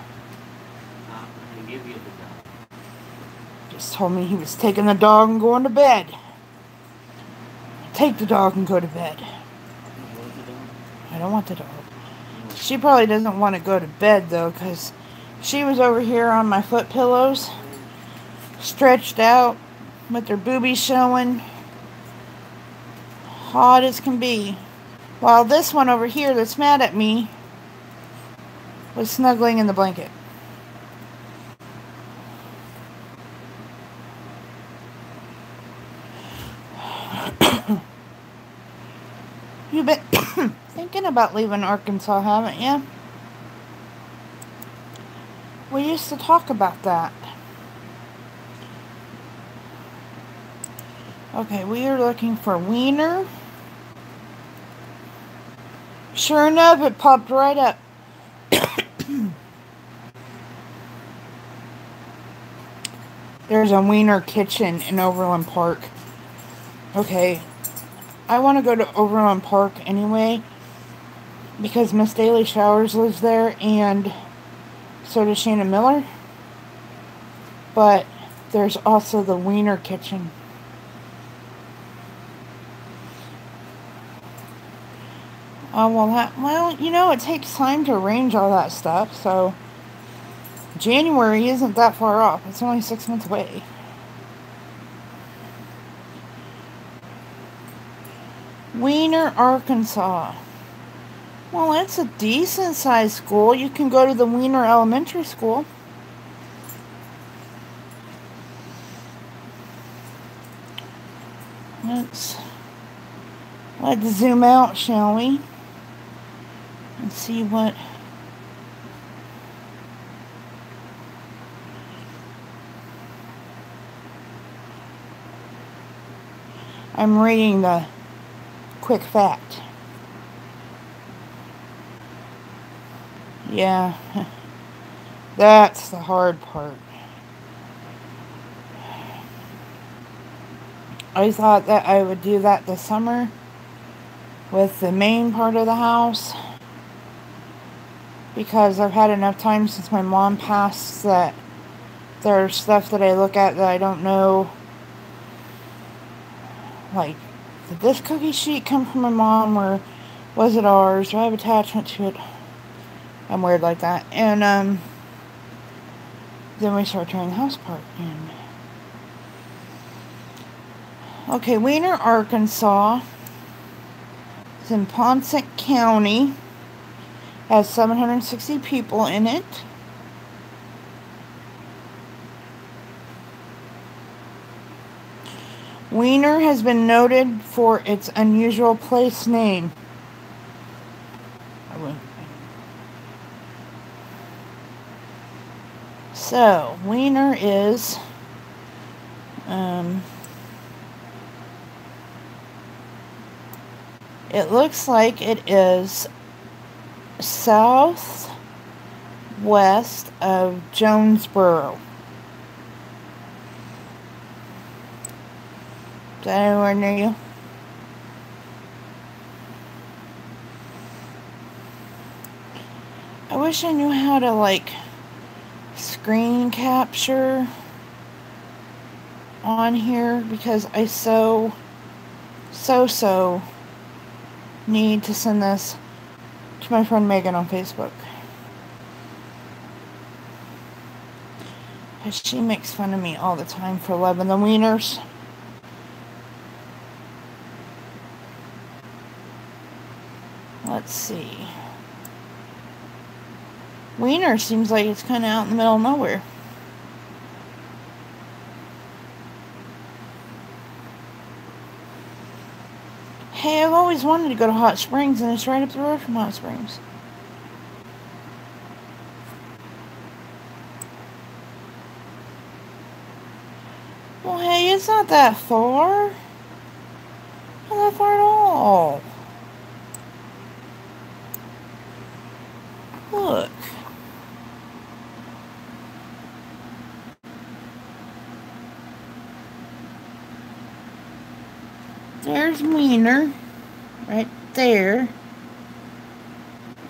Just told me he was taking the dog and going to bed. Take the dog and go to bed. I don't want the dog. She probably doesn't want to go to bed, though, because She was over here on my foot pillows, stretched out with her boobies showing, hot as can be. While this one over here that's mad at me was snuggling in the blanket. You've been thinking about leaving Arkansas, haven't you? We used to talk about that. Okay, we are looking for Wiener. Sure enough, it popped right up. There's a Wiener Kitchen in Overland Park. Okay, I want to go to Overland Park anyway because Miss Daily Showers lives there and so does Shannon Miller. But there's also the Wiener Kitchen. Oh, well, you know, it takes time to arrange all that stuff, so January isn't that far off. It's only 6 months away. Wiener, Arkansas. Well, it's a decent sized school. You can go to the Wiener Elementary School. Let's zoom out, shall we? And see what... I'm reading the quick fact. Yeah, that's the hard part. I thought that I would do that this summer with the main part of the house because I've had enough time since my mom passed that there's stuff that I look at that I don't know. Like, did this cookie sheet come from my mom or was it ours? Do I have attachment to it? I'm weird like that. And then we start tearing the house apart. And okay, Wiener, Arkansas. It's in Ponce County. Has 760 people in it. Wiener has been noted for its unusual place name. So, Wiener is it looks like it is southwest of Jonesboro. Is that anywhere near you? I wish I knew how to, like, screen capture on here because I so need to send this to my friend Megan on Facebook. Because she makes fun of me all the time for loving the wieners. Let's see. Wiener seems like it's kind of out in the middle of nowhere. Hey, I've always wanted to go to Hot Springs, and it's right up the road from Hot Springs. Well, hey, it's not that far. Not that far at all. Look. There's Wiener, right there.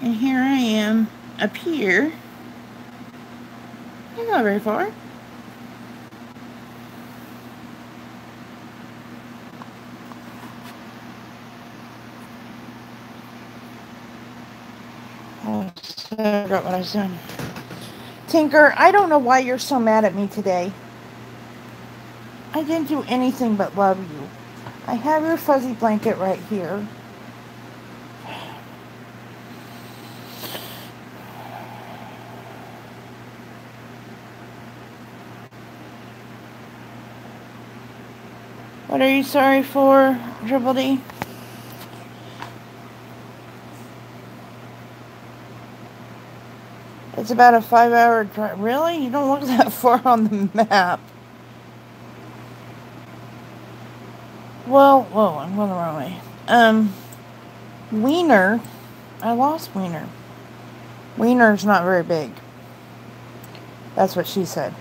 And here I am, up here. It's not very far. Oh, I forgot what I was doing. Tinker, I don't know why you're so mad at me today. I didn't do anything but love you. I have your fuzzy blanket right here. What are you sorry for, Triple D? It's about a 5-hour drive. Really? You don't look that far on the map. Well, whoa, I'm going the wrong way. Wiener. I lost Wiener. Wiener's not very big. That's what she said.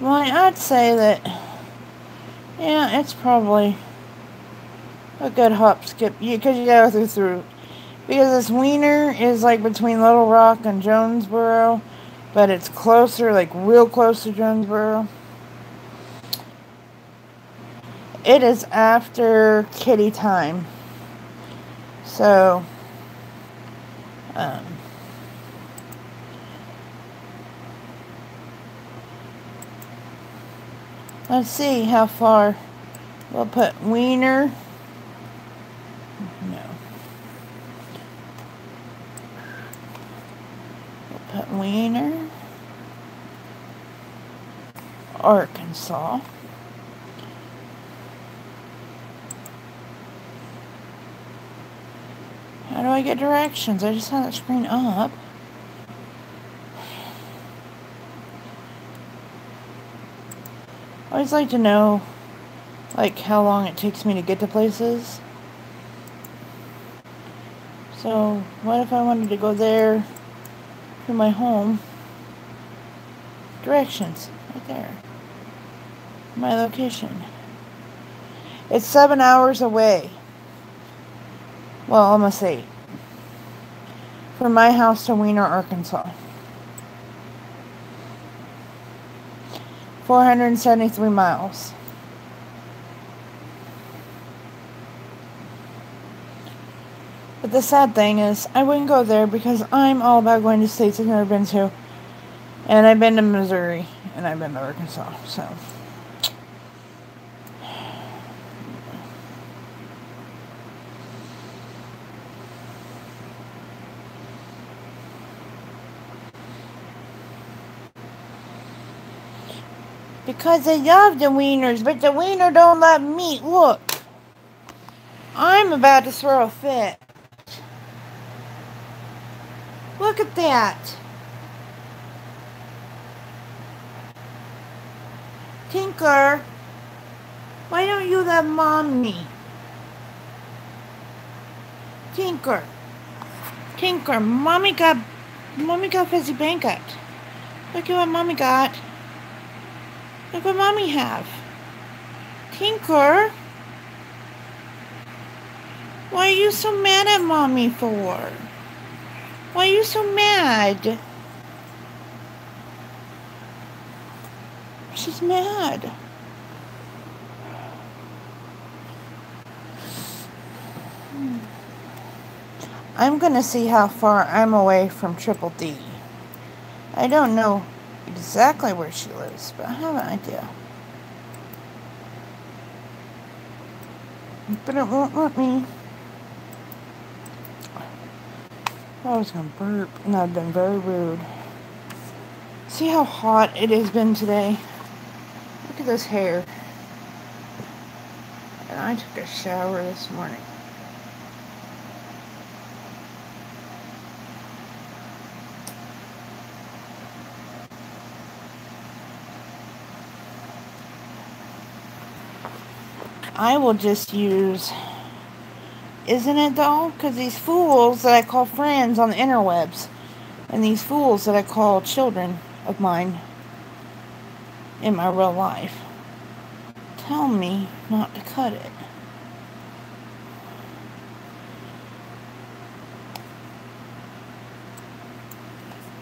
Well, I'd say that, yeah, it's probably a good hop skip, because you gotta go through, because this Wiener is like between Little Rock and Jonesboro, but it's closer, like real close to Jonesboro. It is after kitty time, so, let's see how far. We'll put Wiener. No. We'll put Wiener. Arkansas. How do I get directions? I just had that screen up. I always like to know, like, how long it takes me to get to places. So, what if I wanted to go there to my home? Directions, right there. My location. It's 7 hours away. Well, almost 8. From my house to Wiener, Arkansas. 473 miles. But the sad thing is, I wouldn't go there because I'm all about going to states I've never been to. And I've been to Missouri, and I've been to Arkansas, so. Because I love the Wieners, but the Wiener don't let me. Look. I'm about to throw a fit. Look at that. Tinker, why don't you let Mommy? Tinker. Tinker, Mommy got fizzy blanket. Look at what Mommy got. Look what Mommy have. Tinker, why are you so mad at Mommy for? Why are you so mad? She's mad. I'm gonna see how far I'm away from Triple D. I don't know exactly where she lives, but I have an idea. But it won't let me. I was gonna burp, and I've been very rude. See how hot it has been today? Look at this hair. And I took a shower this morning. I will just use, isn't it though? Because these fools that I call friends on the interwebs, and these fools that I call children of mine in my real life, tell me not to cut it.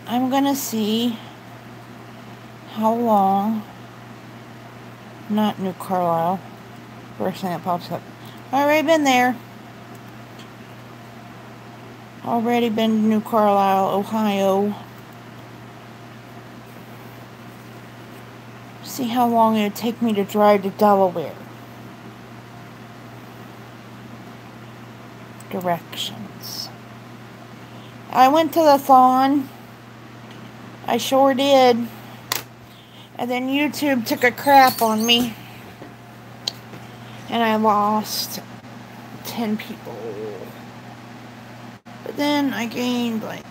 I'm gonna see how long, not New Carlisle, first thing that pops up. Already been there. Already been to New Carlisle, Ohio. See how long it would take me to drive to Delaware. Directions. I went to the Thon. I sure did. And then YouTube took a crap on me. And I lost 10 people. But then I gained, like,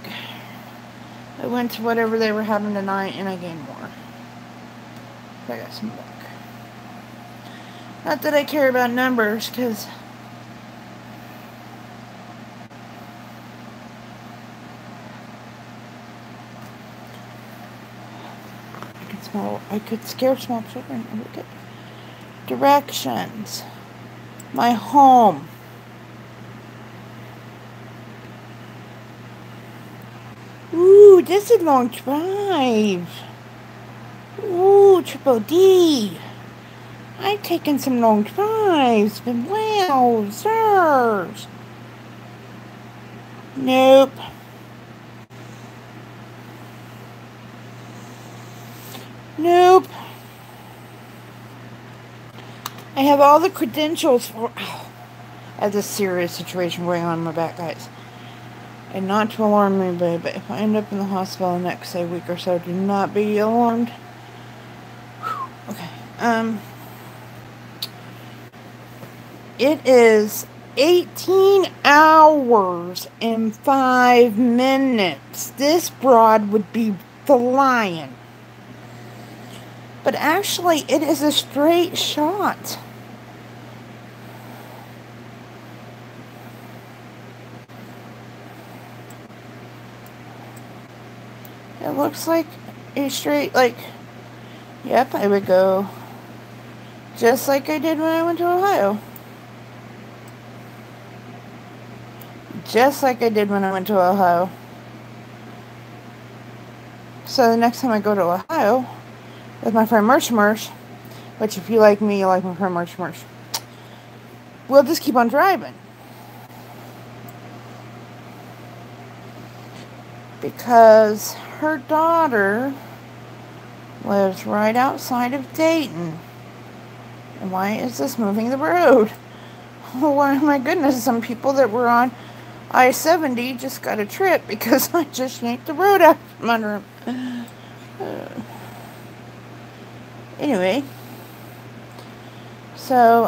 I went to whatever they were having tonight and I gained more. So I got some back. Not that I care about numbers, because I could scare small children. Look at directions. My home. Ooh, this is a long drive. Ooh, Triple D. I've taken some long drives, but wow, sirs. Nope. Nope. I have all the credentials for... Oh, I have this serious situation going on in my back, guys. And not to alarm anybody, but if I end up in the hospital the next, say, week or so, do not be alarmed. Whew. Okay. It is 18 hours and 5 minutes. This broad would be flying. But actually, it is a straight shot. It looks like a straight, like, yep, I would go just like I did when I went to Ohio. Just like I did when I went to Ohio. So the next time I go to Ohio with my friend Mersh, which if you like me, you like my friend Mersh, we'll just keep on driving. Because her daughter lives right outside of Dayton. And why is this moving the road? Oh my goodness, some people that were on I-70 just got a trip because I just yanked the road out from under them. Anyway, so,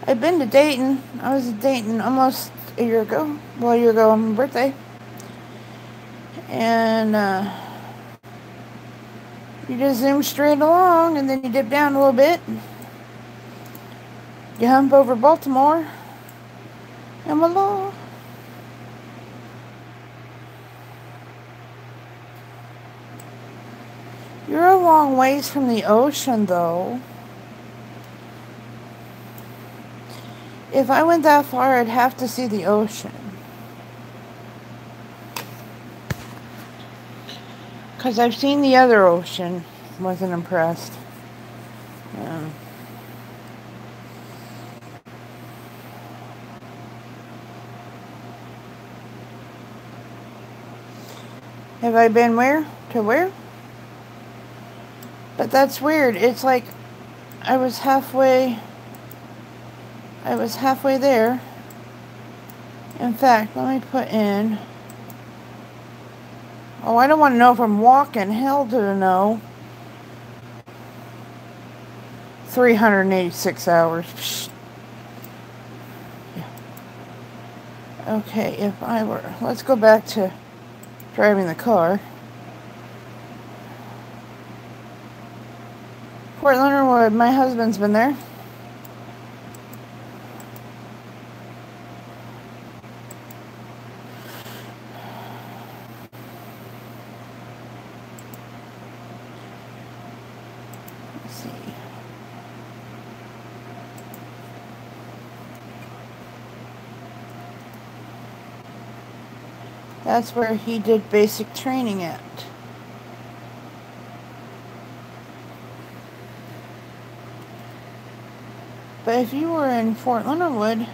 I've been to Dayton. I was in Dayton almost a year ago. Well, a year ago on my birthday. And, you just zoom straight along, and then you dip down a little bit. You hump over Baltimore. And voila. You're a long ways from the ocean, though. If I went that far, I'd have to see the ocean. Because I've seen the other ocean. Wasn't impressed. Have I been where? To where? But that's weird. It's like I was halfway there. In fact, let me put in... Oh, I don't want to know if I'm walking. Hell to know. 386 hours. Psst. Okay, if I were... Let's go back to driving the car. Fort Leonard Wood. My husband's been there. Let's see. That's where he did basic training at. But if you were in Fort Leonard Wood,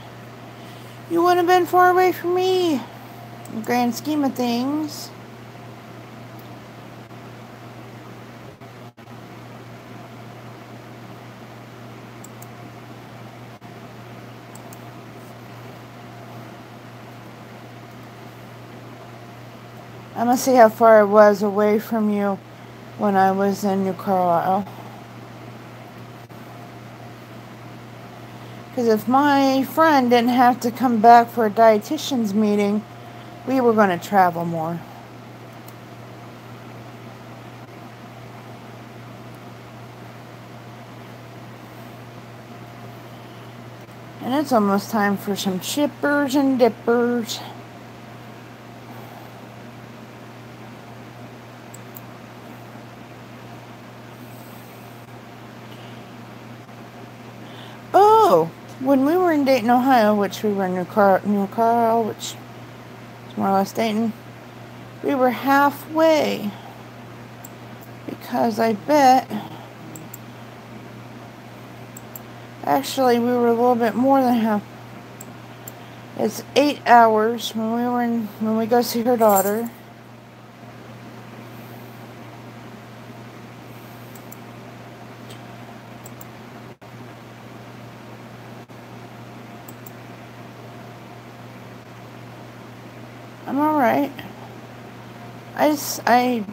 you wouldn't have been far away from me. In the grand scheme of things. I'm going to see how far I was away from you when I was in New Carlisle. Because if my friend didn't have to come back for a dietitian's meeting, we were going to travel more. And it's almost time for some chippers and dippers. Oh, when we were in Dayton, Ohio, which we were in New Carlisle, which is more or less Dayton, we were halfway. Because I bet, actually we were a little bit more than half. It's 8 hours when we go see her daughter. I'm alright. I'm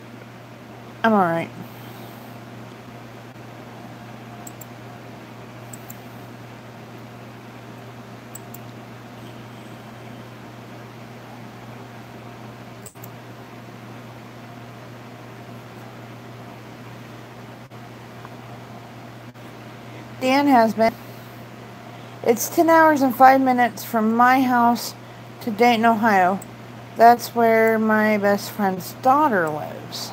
alright. Dan has been. It's 10 hours and 5 minutes from my house to Dayton, Ohio. That's where my best friend's daughter lives.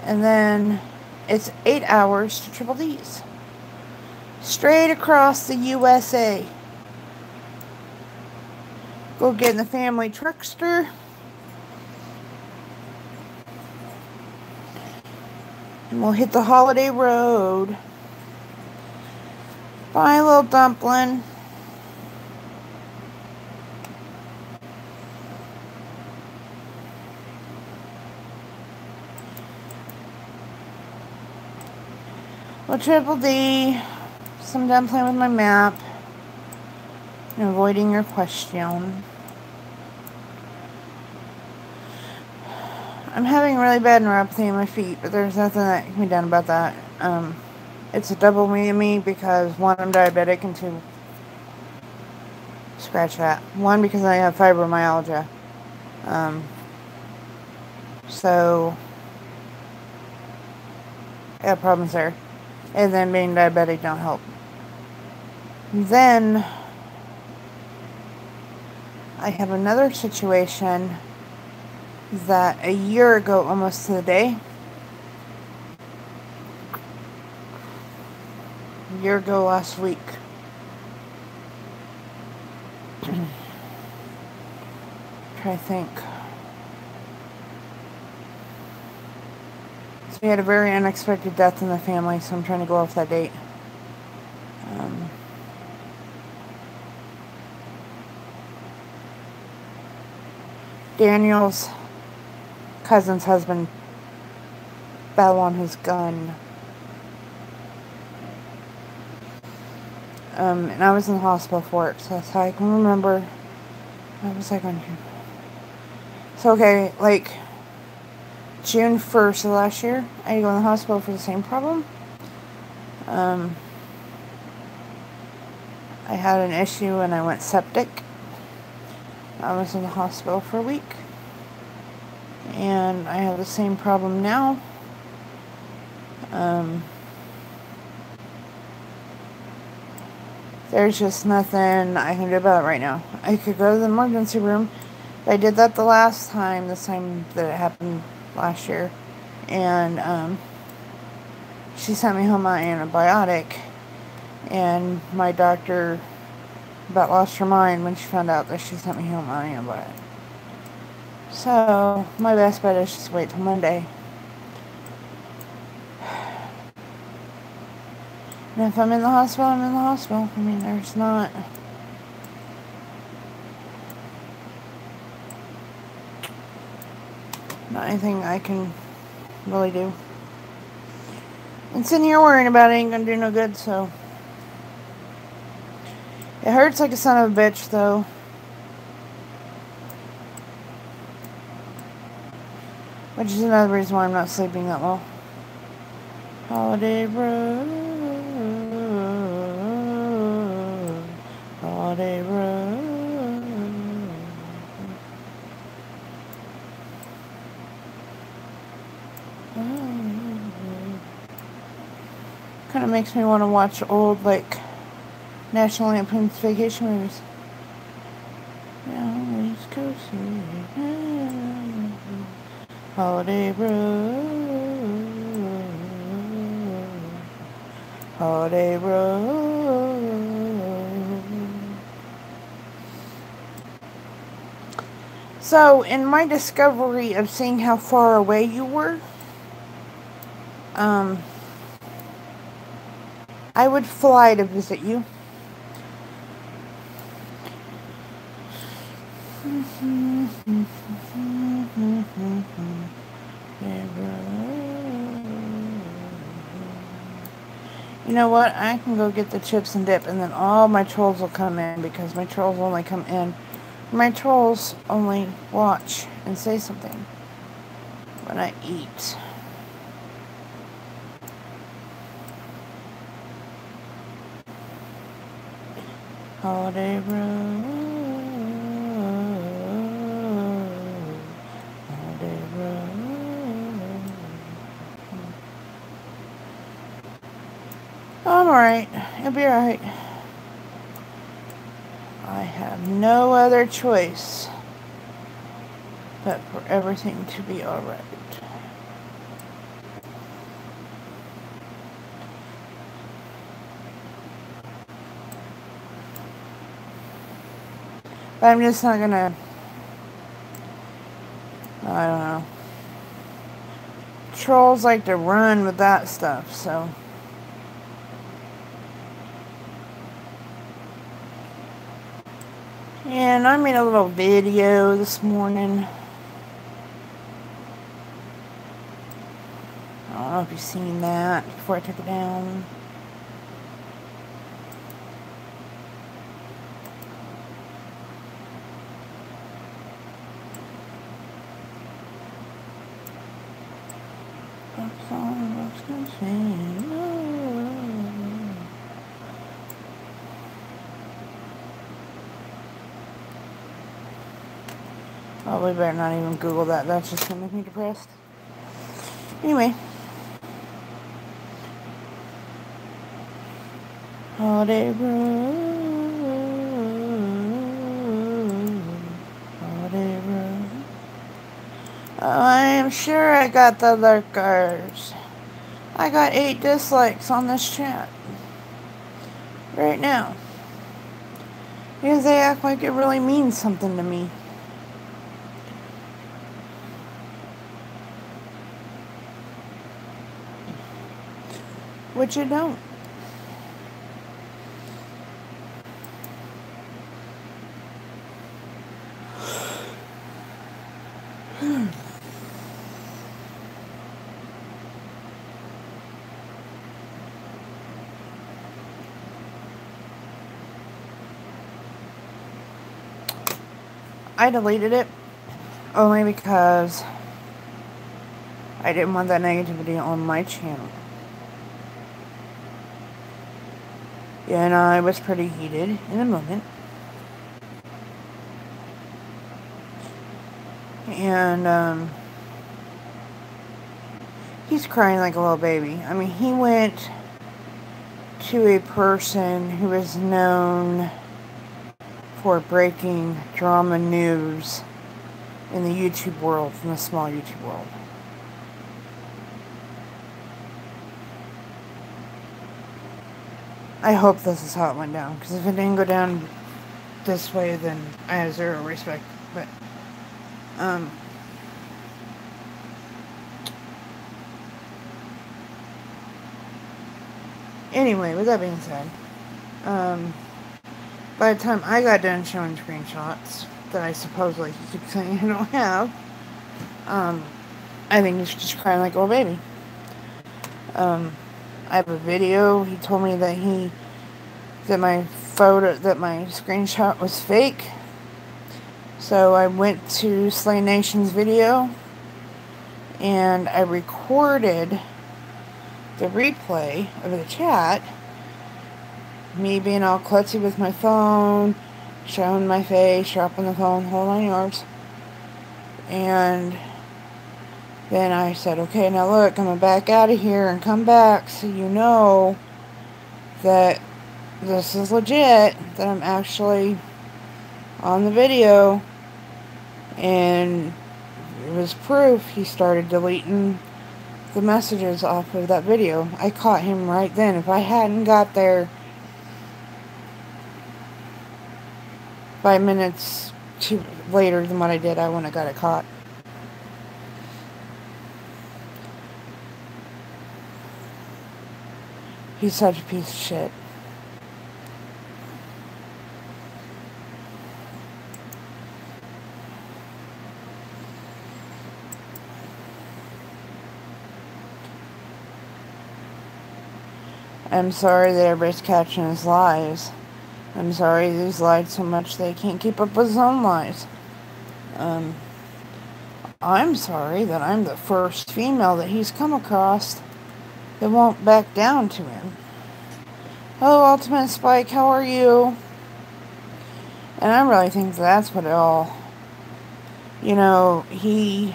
And then it's 8 hours to Triple D's. Straight across the USA. Go get in the family truckster. And we'll hit the holiday road. Bye, little dumpling. Well, Triple D, so I'm done playing with my map and avoiding your question. I'm having really bad neuropathy in my feet, but there's nothing that can be done about that. It's a double whammy because one, I'm diabetic, and two, scratch that. One, because I have fibromyalgia. So I have problems there. And then being diabetic don't help. Then I have another situation that a year ago, almost to the day, a year ago last week, try to think. So we had a very unexpected death in the family, so I'm trying to go off that date. Daniel's cousin's husband fell on his gun. And I was in the hospital for it, so that's how I can remember. What was I going to do? So, okay, like June 1st of last year, I had to go in the hospital for the same problem. I had an issue and I went septic. I was in the hospital for a week. And I have the same problem now. There's just nothing I can do about it right now. I could go to the emergency room. I did that the last time, this time that it happened last year. And she sent me home on antibiotic. And my doctor about lost her mind when she found out that she sent me home on antibiotic. So my best bet is just wait till Monday. And if I'm in the hospital, I'm in the hospital. I mean, there's not anything I can really do. And sitting here worrying about it ain't gonna do no good, so. It hurts like a son of a bitch, though. Which is another reason why I'm not sleeping that well. Holiday road. Holiday road. Kind of makes me want to watch old, like, National Lampoon's Vacation movies. East Coast. Holiday road. Holiday road. So, in my discovery of seeing how far away you were, I would fly to visit you. You know what? I can go get the chips and dip, and then all my trolls will come in, because my trolls only come in. My trolls only watch and say something when I eat. Holiday road. Holiday road. I'm alright. It'll be alright. I have no other choice but for everything to be alright. But I'm just not gonna, I don't know. Trolls like to run with that stuff, so. And I made a little video this morning. I don't know if you've seen that before I took it down. Oh, we better not even Google that. That's just gonna make me depressed. Anyway. Holiday road. Holiday road. Oh, I am sure I got the lurkers. I got 8 dislikes on this chat. Right now. Because they act like it really means something to me. Which you don't. I deleted it only because I didn't want that negativity on my channel. Yeah, and I was pretty heated in the moment. And, he's crying like a little baby. I mean, he went to a person who is known for breaking drama news in the YouTube world, in the small YouTube world. I hope this is how it went down, because if it didn't go down this way, then I have zero respect. But, Anyway, with that being said, by the time I got done showing screenshots that I supposedly keep saying I don't have, I think he's just crying like a little baby. I have a video. He told me that my screenshot was fake. So I went to Slay Nation's video and I recorded the replay of the chat. Me being all klutzy with my phone, showing my face, dropping the phone, whole 9 yards. And then I said, okay, now look, I'm going to back out of here and come back so you know that this is legit, that I'm actually on the video. And it was proof. He started deleting the messages off of that video. I caught him right then. If I hadn't got there 5 minutes later than what I did, I wouldn't have got it caught. He's such a piece of shit. I'm sorry that everybody's catching his lies. I'm sorry he's lied so much that he can't keep up with his own lies. I'm sorry that I'm the first female that he's come across that won't back down to him. Hello, Ultimate Spike, how are you? And I really think that's what it all... You know, he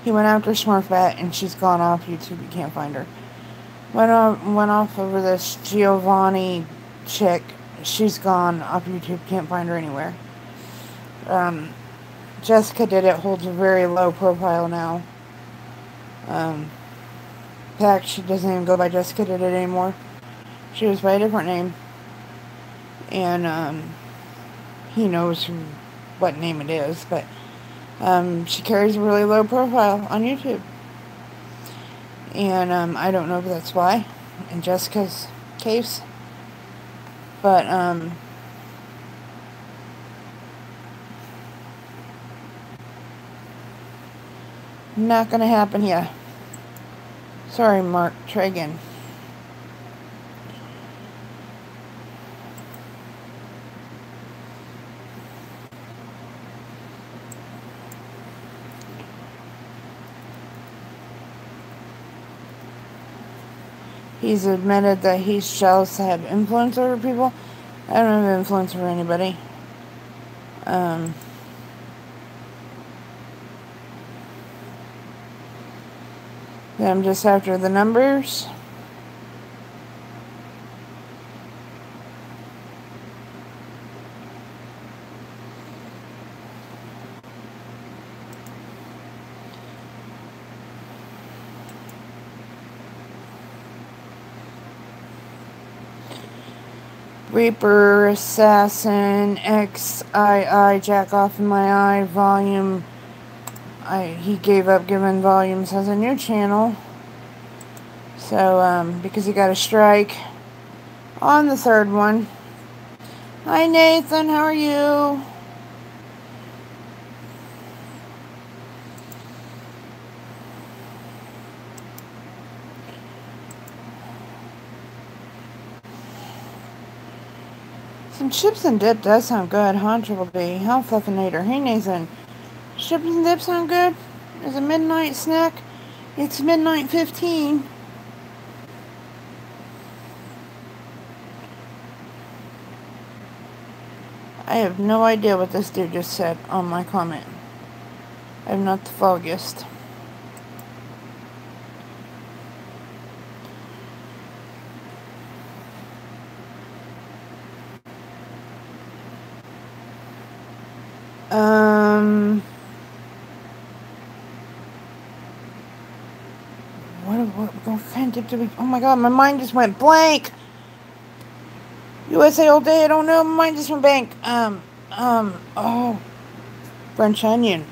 went after Smurfette and she's gone off YouTube, you can't find her. Went off over this Giovanni chick. She's gone off YouTube. Can't find her anywhere. Jessica Did It holds a very low profile now. In fact, she doesn't even go by Jessica Did It anymore. She goes by a different name. And he knows what name it is, but she carries a really low profile on YouTube. And I don't know if that's why, in Jessica's case, but not gonna happen here. Sorry, Mark Tragan. He's admitted that he's jealous to have influence over people. I don't have influence over anybody. I'm just after the numbers. Reaper, Assassin, XII, Jack Off in My Eye, Volume. He gave up giving volumes as a new channel. So, because he got a strike on the third one. Hi Nathan, how are you? Some chips and dip does sound good, huh, Triple B? How Fluffinator. Hey, Nathan. Chips and dip sound good? As a midnight snack? It's midnight 15. I have no idea what this dude just said on my comment. I'm not the foggiest. What kind of dip did we... Oh my god, my mind just went blank! USA all day, I don't know, my mind just went blank. Oh. French onion.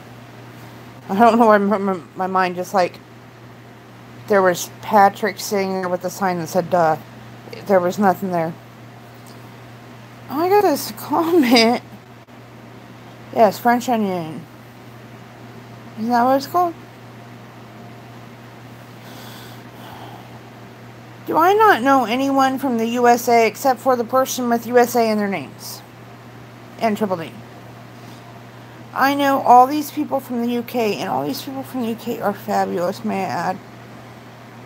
I don't know why my mind just like... there was Patrick sitting there with a sign that said, duh. There was nothing there. Oh, I got this comment. Yes, French onion. Isn't that what it's called? Do I not know anyone from the USA except for the person with USA in their names? And Triple D. I know all these people from the UK, and all these people from the UK are fabulous, may I add.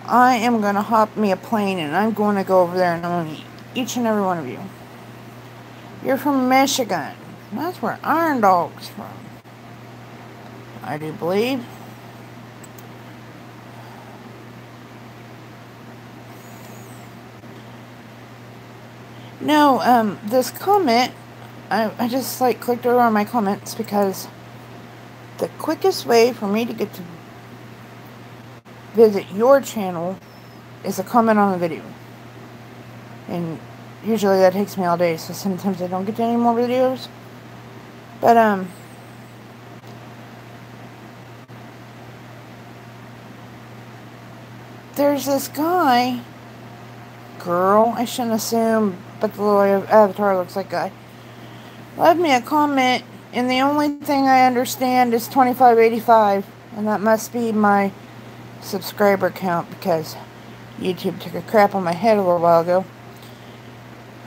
I am going to hop me a plane, and I'm going to go over there, and I'm going to meet each and every one of you. You're from Michigan. That's where Iron Dog's from. I do believe. No, this comment, I just clicked over on my comments because the quickest way for me to get to visit your channel is a comment on the video. And usually that takes me all day, so sometimes I don't get to any more videos. But, there's this guy, girl, I shouldn't assume, but the little avatar looks like a guy, left me a comment, and the only thing I understand is 2585, and that must be my subscriber count, because YouTube took a crap on my head a little while ago.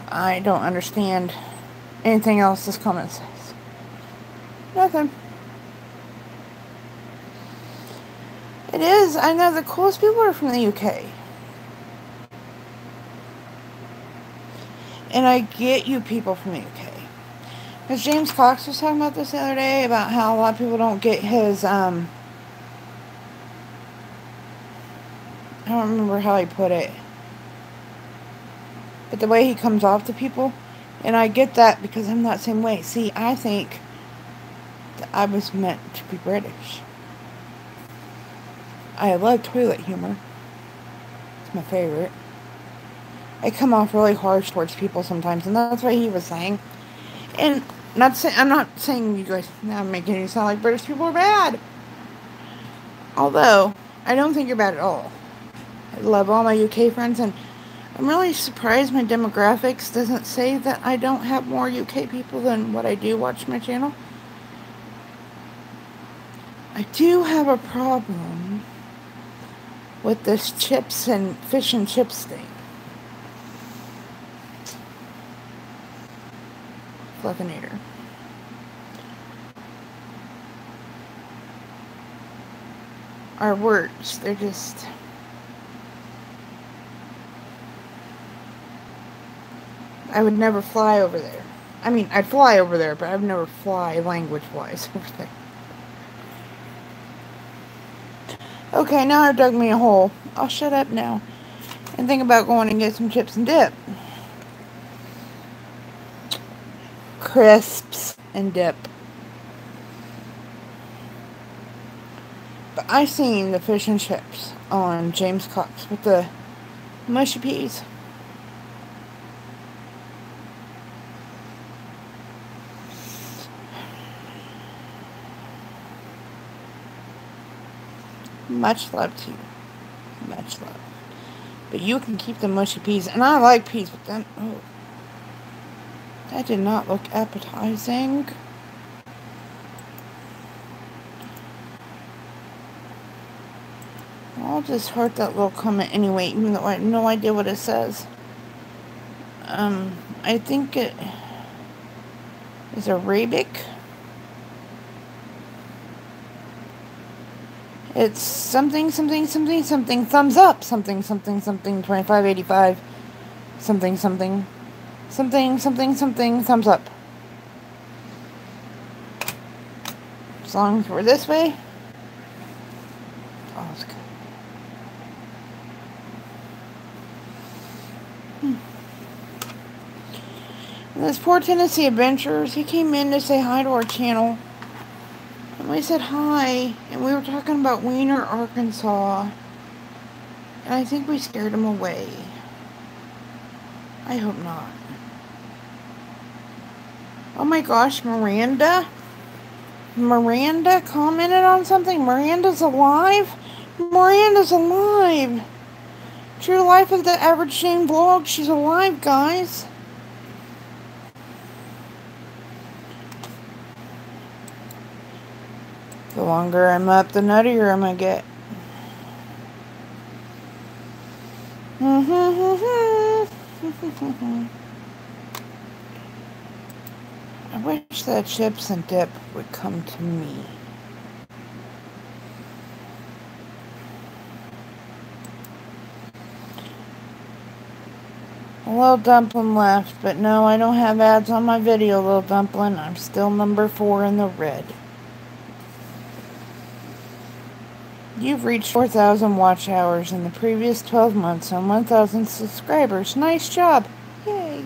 I don't understand anything else this comment says. Nothing. It is. I know the coolest people are from the UK. And I get you people from the UK. Because James Cox was talking about this the other day, about how a lot of people don't get his, I don't remember how he put it, but the way he comes off to people, and I get that because I'm that same way. See, I think that I was meant to be British. I love toilet humor. It's my favorite. I come off really harsh towards people sometimes, and that's what he was saying. And I'm not saying you guys now making you sound like British people are bad. Although, I don't think you're bad at all. I love all my UK friends, and I'm really surprised my demographics doesn't say that I don't have more UK people than what I do watch my channel. I do have a problem with this chips and fish and chips thing. Fluffinator. Our words, they're just... I would never fly over there. I mean, I'd fly over there, but I'd never fly language-wise over there. Okay, now I've dug me a hole. I'll shut up now and think about going and get some chips and dip. Crisps and dip. But I seen the fish and chips on James Cox with the mushy peas. Much love to you. Much love. But you can keep the mushy peas. And I like peas with them. Oh. That did not look appetizing. I'll just heart that little comment anyway, even though I have no idea what it says. I think it is Arabic. It's something, something, something, something, thumbs up, something, something, something, 2585, something, something, something, something, something, thumbs up. As long as we're this way, all's good. And this poor Tennessee Adventurers, he came in to say hi to our channel. And we said hi, and we were talking about Wiener, Arkansas, and I think we scared him away. I hope not. Oh my gosh, Miranda? Miranda commented on something? Miranda's alive? Miranda's alive. True life of the average Shane vlog. She's alive, guys. The longer I'm up, the nuttier I'm gonna get. I wish that chips and dip would come to me. A little dumpling left, but no, I don't have ads on my video, little dumpling. I'm still number 4 in the red. You've reached 4,000 watch hours in the previous 12 months on 1,000 subscribers. Nice job. Yay.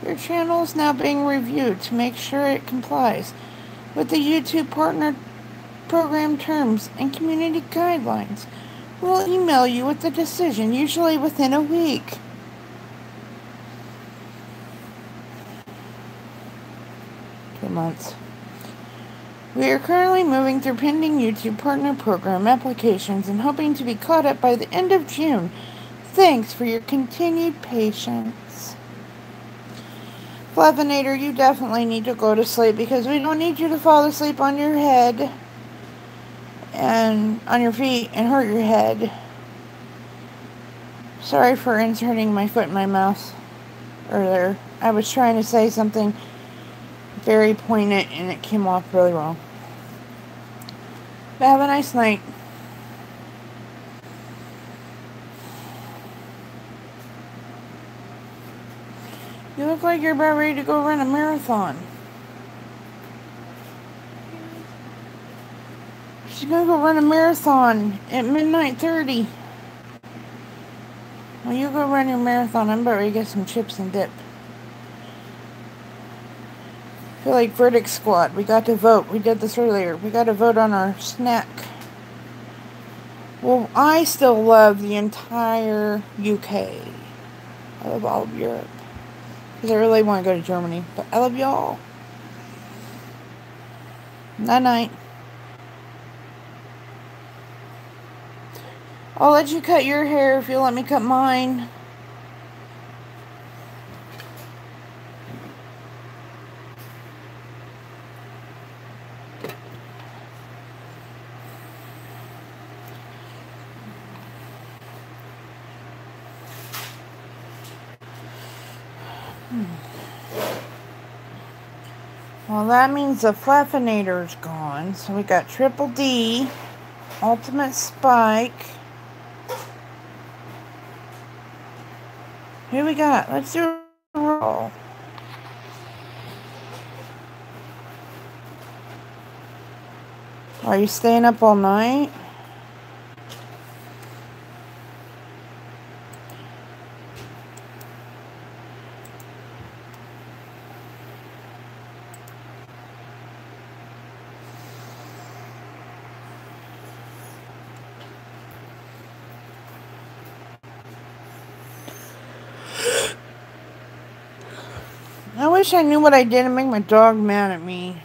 Your channel is now being reviewed to make sure it complies with the YouTube Partner Program terms and community guidelines. We'll email you with the decision, usually within a week. Months. We are currently moving through pending YouTube Partner Program applications and hoping to be caught up by the end of June. Thanks for your continued patience. Flavinator, you definitely need to go to sleep because we don't need you to fall asleep on your head and on your feet and hurt your head. Sorry for inserting my foot in my mouth earlier. I was trying to say something very poignant and it came off really wrong. But have a nice night. You look like you're about ready to go run a marathon. She's gonna go run a marathon at midnight 30. Well, you go run your marathon. I'm about ready to get some chips and dip. I feel like Verdict Squad. We got to vote. We did this earlier. We got to vote on our snack. Well, I still love the entire UK. I love all of Europe. Because I really want to go to Germany. But I love y'all. Night-night. I'll let you cut your hair if you'll let me cut mine. Well, that means the Flaffinator's gone. So we got Triple D, Ultimate Spike. Who we got? Let's do a roll. Are you staying up all night? I wish I knew what I did to make my dog mad at me.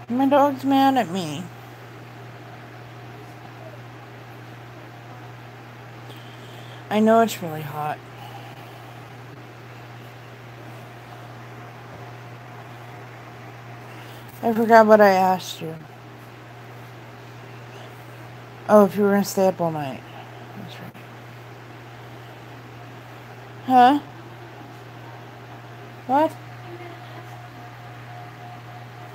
My dog's mad at me. I know it's really hot. I forgot what I asked you. Oh, if you were going to stay up all night. That's right. Huh? What?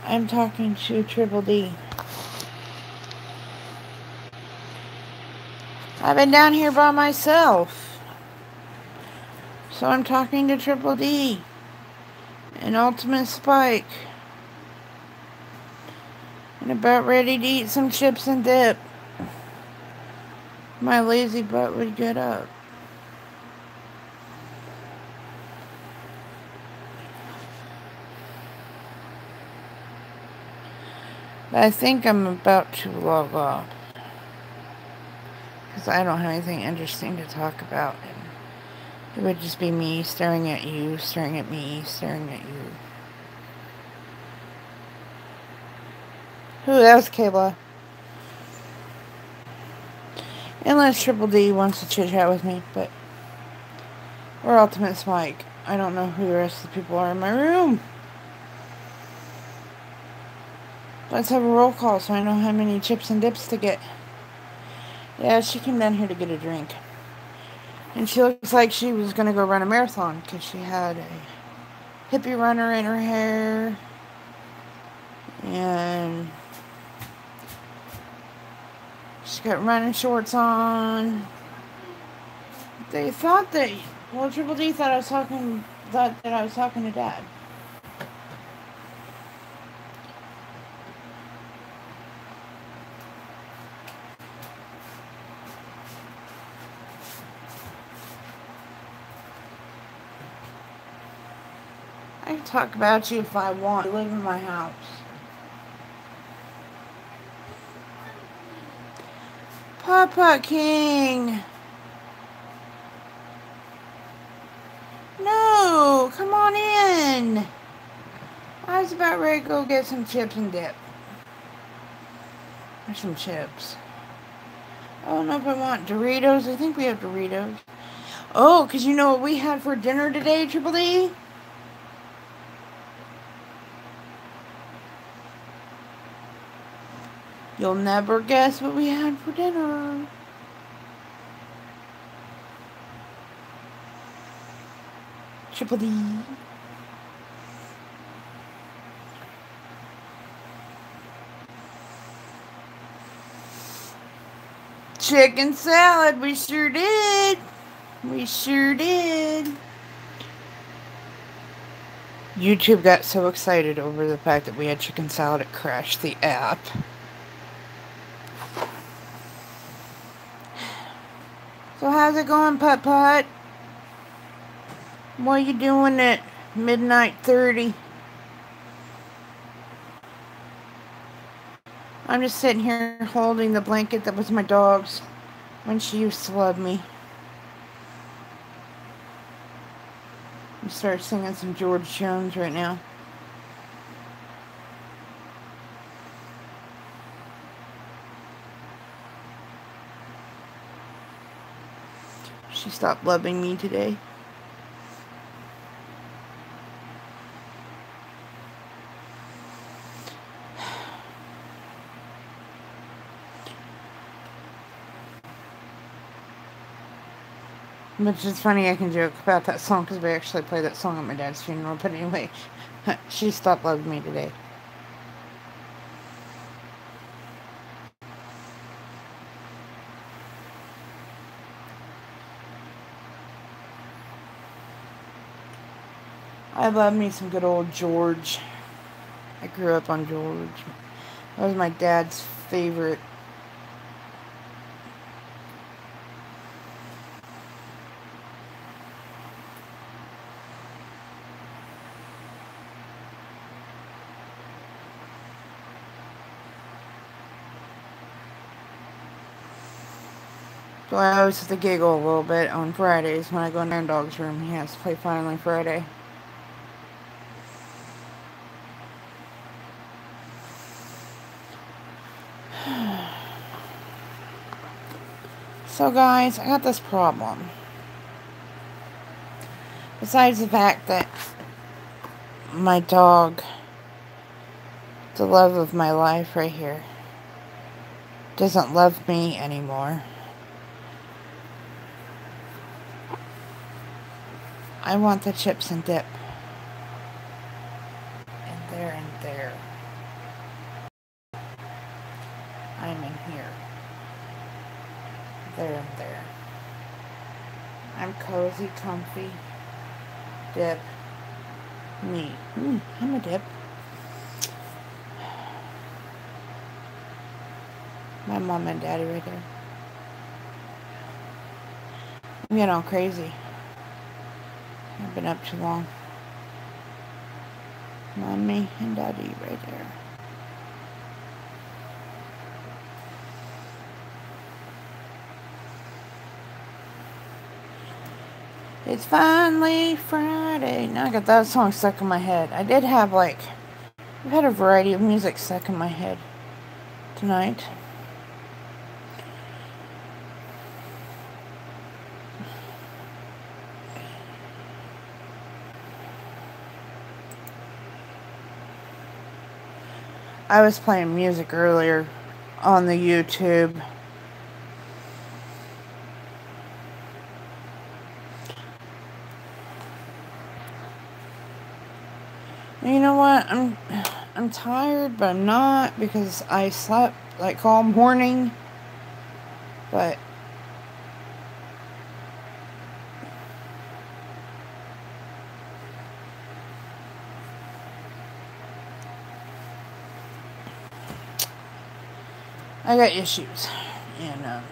I'm talking to Triple D. I've been down here by myself. So I'm talking to Triple D. And Ultimate Spike. And about ready to eat some chips and dip. My lazy butt would get up. But I think I'm about to log off. Because I don't have anything interesting to talk about. And It would just be me staring at you, staring at me, staring at you. Ooh, that was Kayla. Unless Triple D wants to chit chat with me, but... Or Ultimate Smike. I don't know who the rest of the people are in my room. Let's have a roll call so I know how many chips and dips to get. Yeah, she came down here to get a drink. And she looks like she was going to go run a marathon because she had a hippie runner in her hair. And she's got running shorts on. They thought that, well, Triple D thought that I was talking to Dad. I can talk about you if I want. You live in my house. Papa King. No, come on in. I was about ready to go get some chips and dip. Or some chips. I don't know if I want Doritos. I think we have Doritos. Oh, because you know what we had for dinner today, Triple D? You'll never guess what we had for dinner. Triple D. Chicken salad, we sure did. We sure did. YouTube got so excited over the fact that we had chicken salad it crashed the app. So how's it going, Putt Putt? What are you doing at midnight 30? I'm just sitting here holding the blanket that was my dog's when she used to love me. I'm start singing some George Jones right now. She stopped loving me today. Which is funny, I can joke about that song because we actually played that song at my dad's funeral. But anyway, she stopped loving me today. I love me some good old George. I grew up on George. That was my dad's favorite. So I always have to giggle a little bit on Fridays when I go in Iron Dog's room. He has to play Finally Friday. So guys, I got this problem. Besides the fact that my dog, the love of my life right here, doesn't love me anymore. I want the chips and dip. And there and there. I'm in here. There and there. I'm cozy, comfy. Dip. Me. I'm a dip. My mom and daddy right there. I'm getting all crazy. I've been up too long. Mommy and daddy right there. It's finally Friday. Now I got that song stuck in my head. I did have I've had a variety of music stuck in my head tonight. I was playing music earlier on the YouTube. You know what? I'm tired, but I'm not because I slept like all morning. But I got issues, and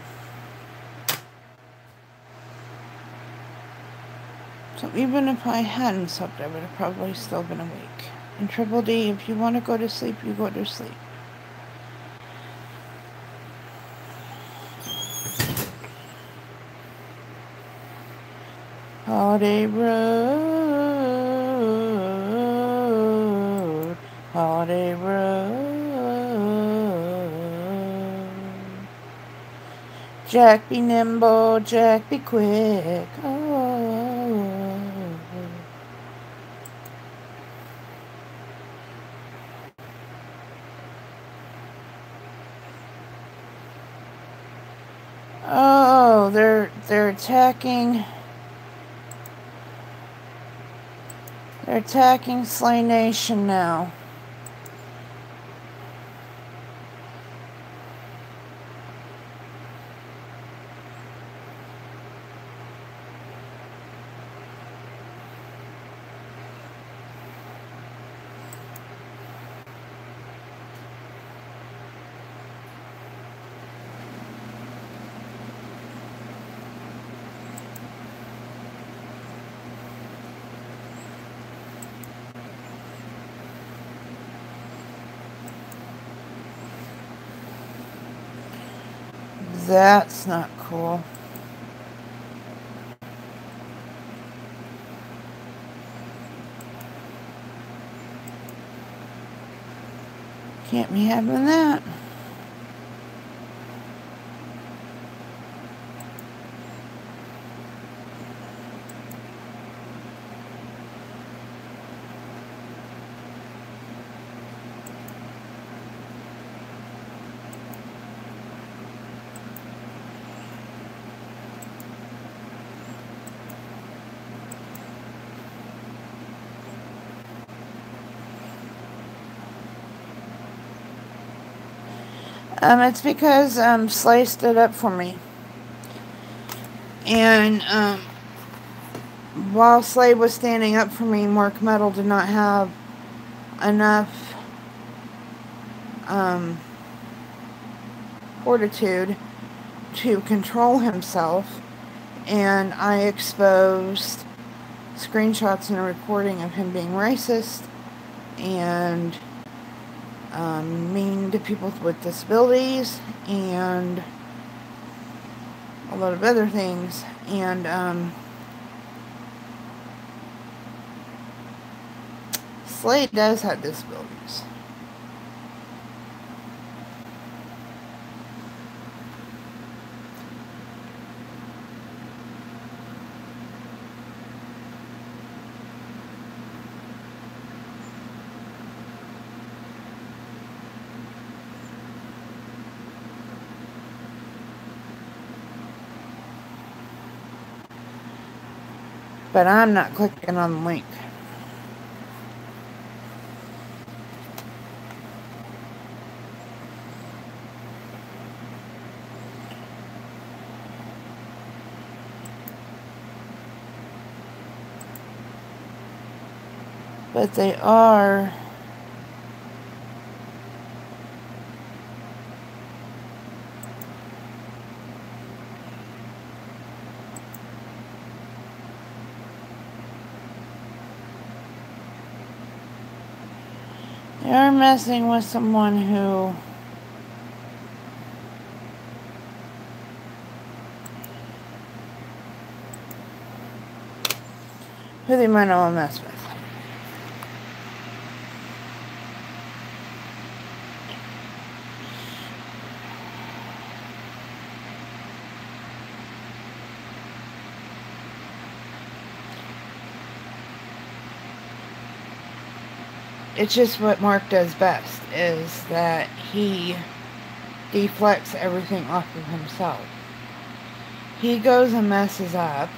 so even if I hadn't slept, I would have probably still been awake. And Triple D, if you want to go to sleep, you go to sleep. Holiday Road, Holiday Road. Jack be nimble, Jack be quick. Oh, they're attacking. They're attacking Slay Nation now. That's not cool. Can't be having that. It's because Slay stood up for me. And while Slay was standing up for me, Mark Metal did not have enough fortitude to control himself, and I exposed screenshots and a recording of him being racist and mean to people with disabilities and a lot of other things, and Slade does have disabilities. But I'm not clicking on the link. But they are messing with someone who who they might all mess with. It's just what Mark does best, is that he deflects everything off of himself. He goes and messes up,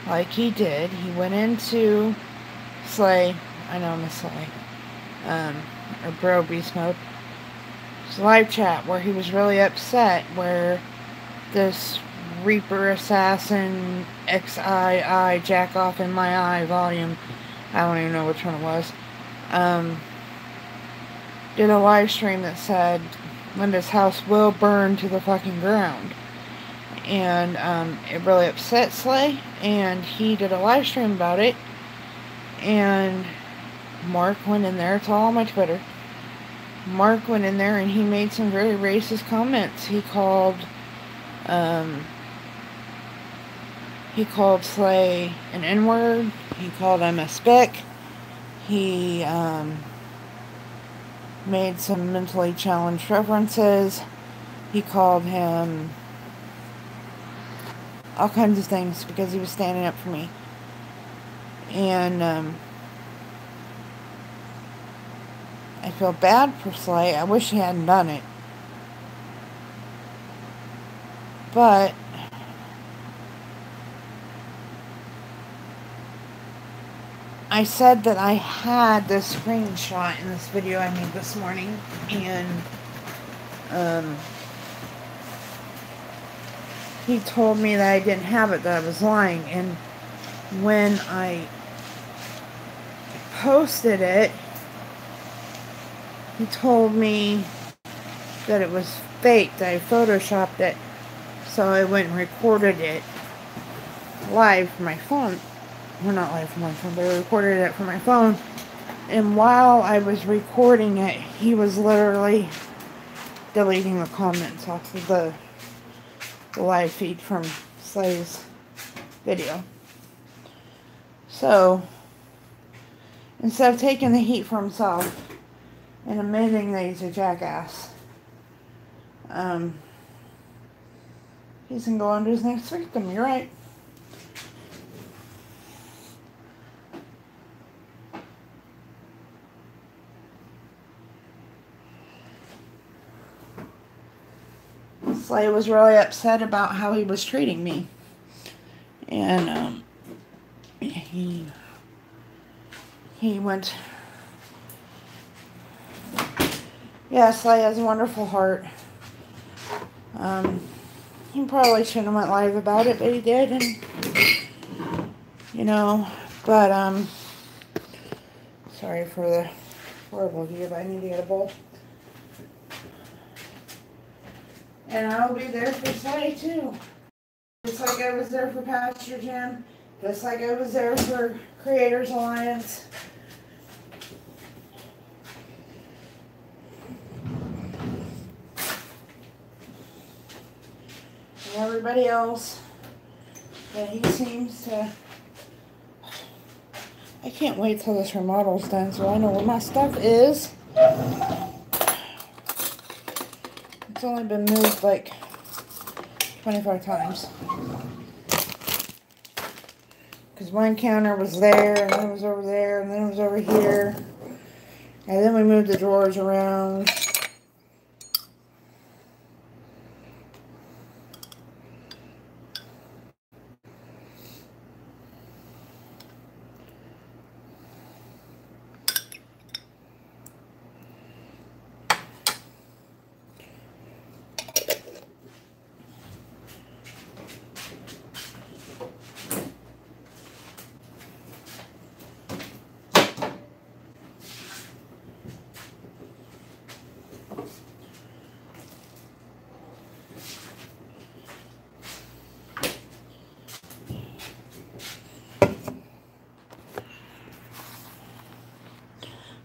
like he did. He went into Slay, I know Miss Slay, or Bro Beast Mode, his live chat, where he was really upset, where this Reaper Assassin XII Jack Off in My Eye volume, I don't even know which one it was, did a live stream that said Linda's house will burn to the fucking ground. And it really upset Slay, and he did a live stream about it. And Mark went in there, it's all on my Twitter. Mark went in there and he made some very racist comments. He called Slay an N-word. He called him a spick. He made some mentally challenged references. He called him all kinds of things because he was standing up for me. And I feel bad for Slay. I wish he hadn't done it. But I said that I had this screenshot in this video I made this morning, and he told me that I didn't have it, that I was lying. And when I posted it, he told me that it was fake, that I photoshopped it, so I went and recorded it live from my phone. Well, not live from my phone, but I recorded it from my phone. And while I was recording it, he was literally deleting the comments off of the live feed from Slay's video. So, instead of taking the heat for himself and admitting that he's a jackass, he's gonna go on to his next victim. You're right. Slay was really upset about how he was treating me. And he went, yeah, Slay has a wonderful heart. He probably shouldn't have went live about it, but he did, and you know, but sorry for the horrible view, but I need to get a bowl. And I'll be there for Slay too. Just like I was there for Pastor Jim. Just like I was there for Creators Alliance. And everybody else that he seems to... I can't wait till this remodel's done so I know where my stuff is. It's only been moved like 25 times. Because one counter was there, and then it was over there, and then it was over here. And then we moved the drawers around.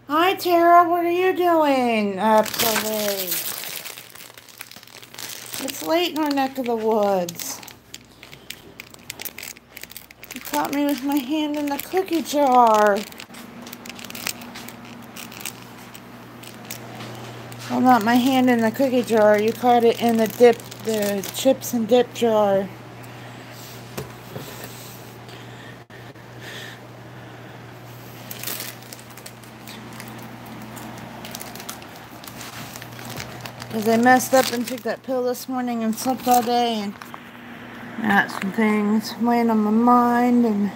Hi, Tara. What are you doing up so late? It's late in our neck of the woods. It's caught me with my hand in the cookie jar. Well, not my hand in the cookie jar. You caught it in the chips and dip jar. Because I messed up and took that pill this morning and slept all day, and got some things weighing on my mind, and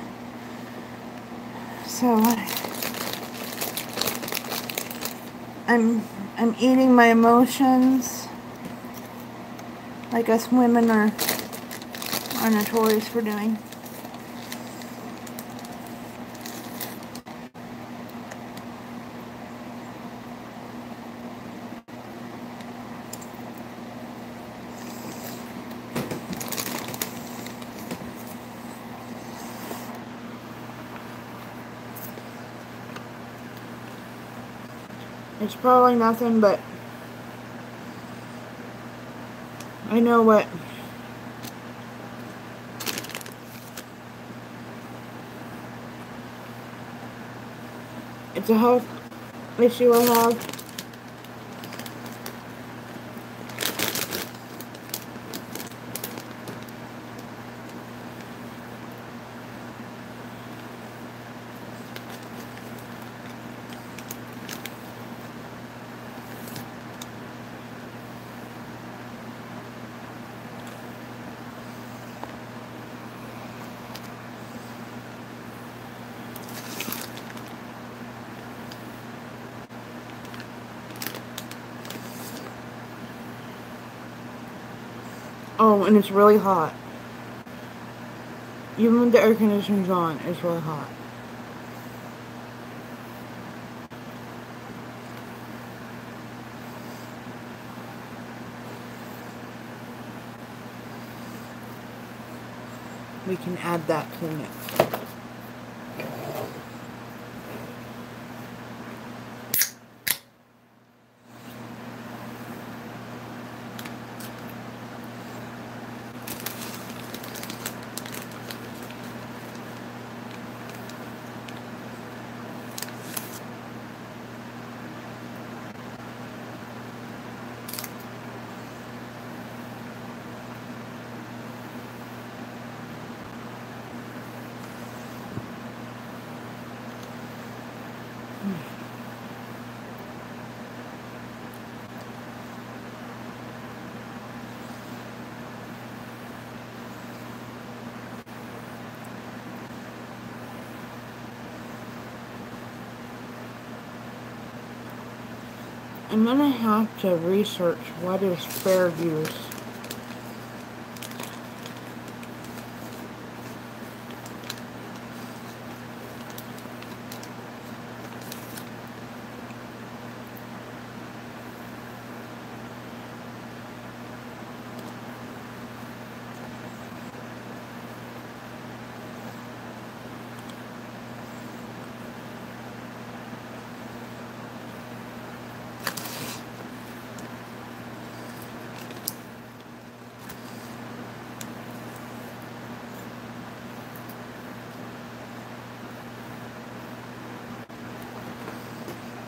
so I'm eating my emotions like us women are notorious for doing. It's probably nothing, but I know what it's a health issue I have. Oh, and it's really hot. Even when the air conditioner's on, it's really hot. We can add that to the mix. I'm gonna have to research what is fair use.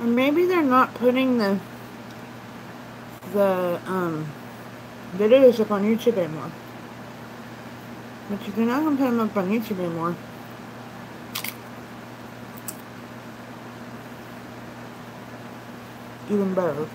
Or maybe they're not putting the videos up on YouTube anymore. But if they're not gonna put them up on YouTube anymore, even better.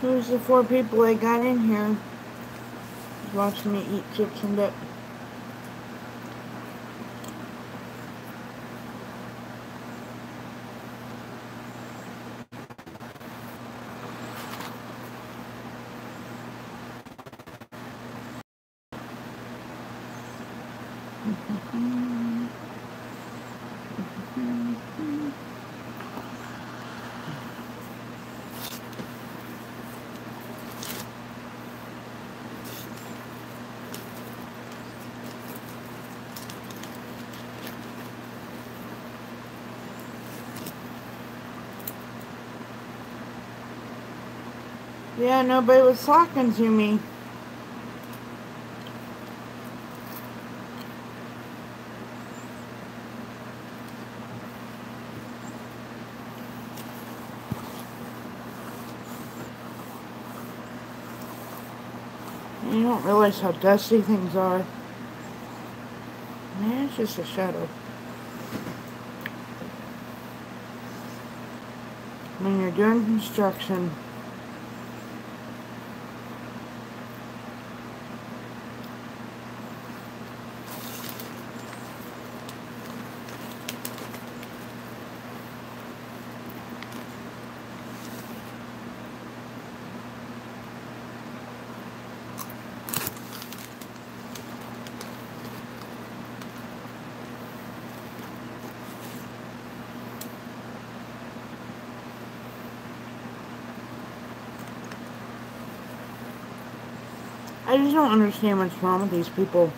There's the 4 people I got in here watching me eat chips and dip. Yeah, nobody was talking to me. You don't realize how dusty things are. Man, it's just a shadow. When you're doing construction, I just don't understand what's wrong with these people.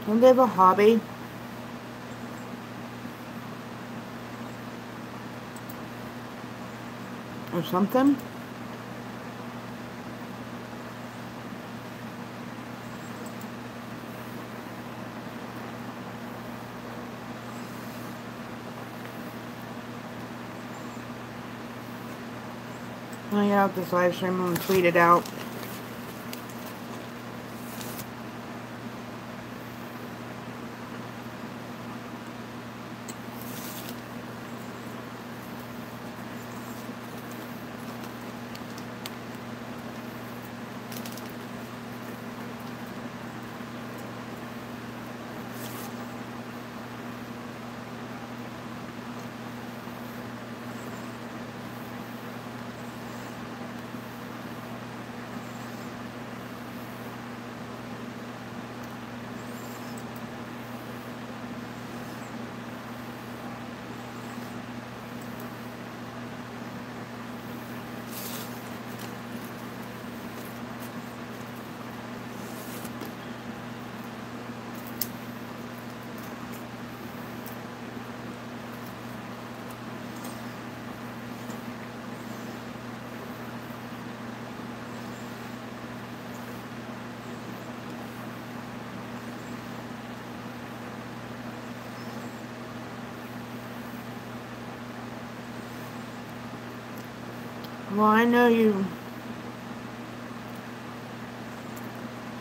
Don't they have a hobby? Or something? I get out this live stream and tweet it out. Well, I know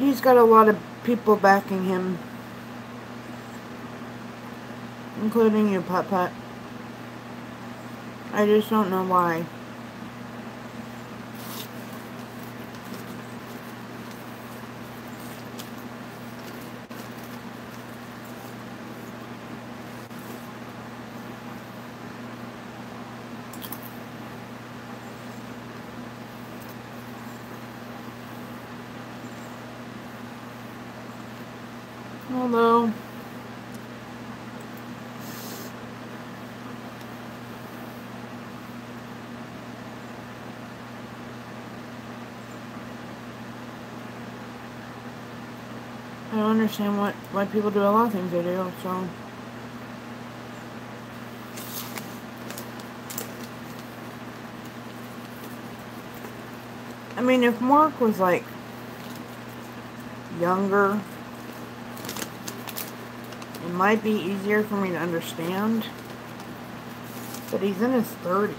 he's got a lot of people backing him, including you, Putt-Putt. I just don't know why. Although, I don't understand why people do a lot of things they do, so. I mean, if Mark was, like, younger, it might be easier for me to understand, but he's in his 30s.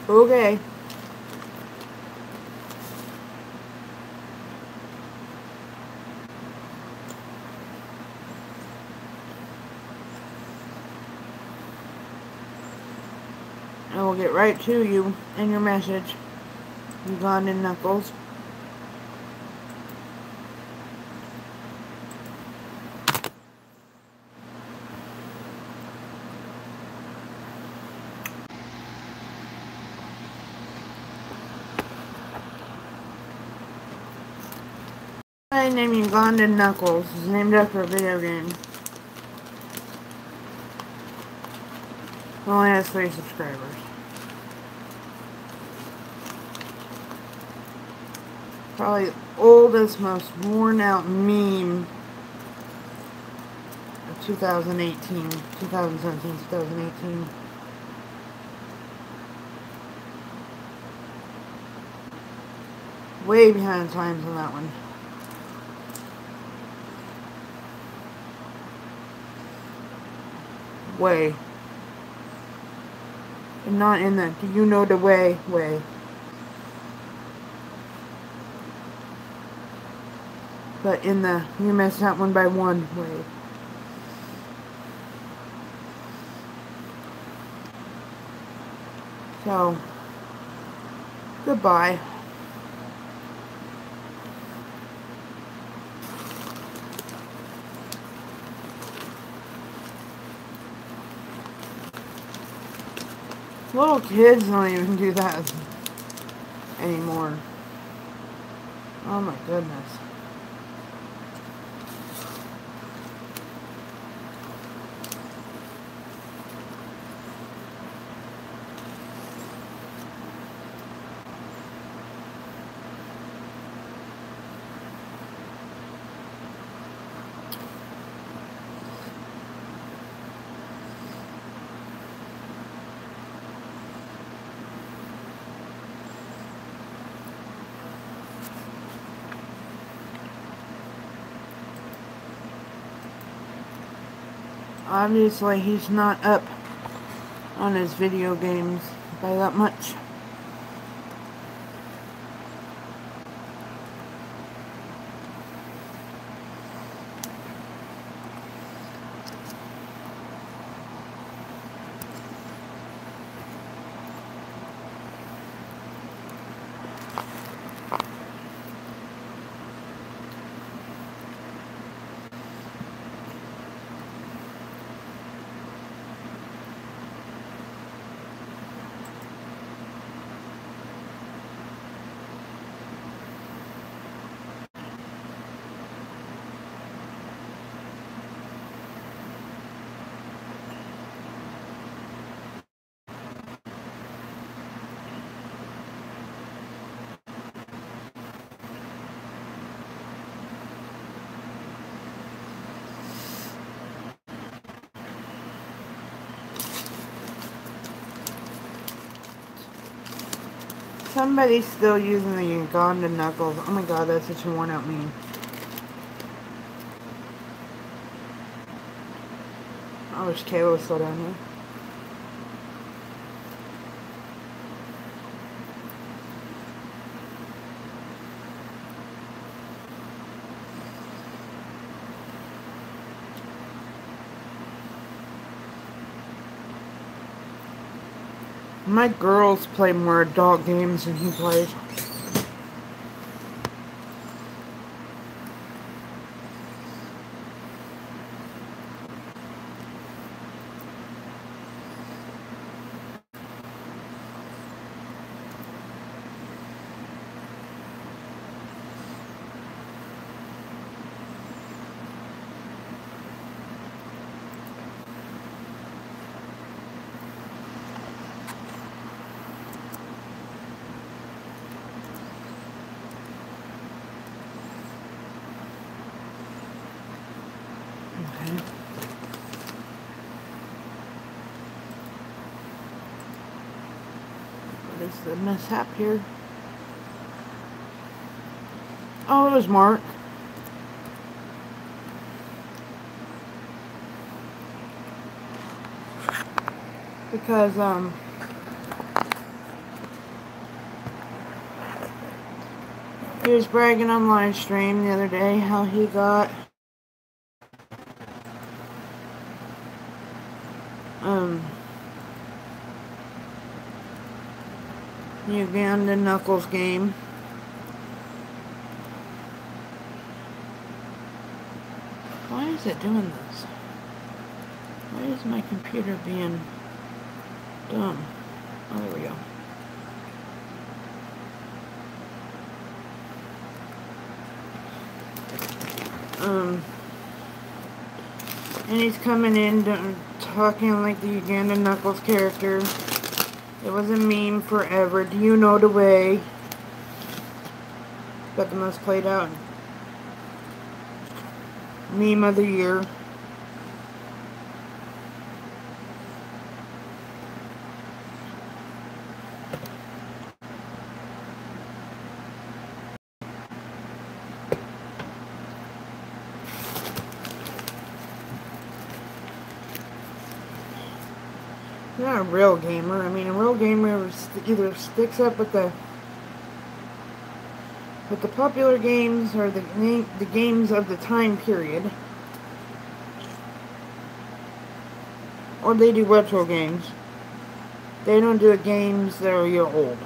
Okay. I will get right to you and your message, Ugandan Knuckles. I named Ugandan Knuckles. It's named after a video game. It only has 3 subscribers. Probably the oldest, most worn out meme of 2018, 2017, 2018. Way behind times on that one. Way. And not in the do you know the way. But in the you messed out one by one way. So, goodbye. Little kids don't even do that anymore. Oh my goodness. Obviously, he's not up on his video games by that much. Somebody's still using the Uganda knuckles. Oh my god, that's such a worn out meme. I wish Kayla was still down here. My girls play more adult games than he plays. Okay. What is the mishap here? Oh, it was Mark. Because, he was bragging on live stream the other day how he got, Uganda Knuckles game. Why is it doing this? Why is my computer being dumb? Oh, there we go. And he's coming in talking like the Uganda Knuckles character. It was a meme forever. Do you know the way? Got the most played out meme of the year. You're not a real gamer. I mean, a real gamer either sticks up with the popular games or the games of the time period, or they do retro games. They don't do games that are a year old.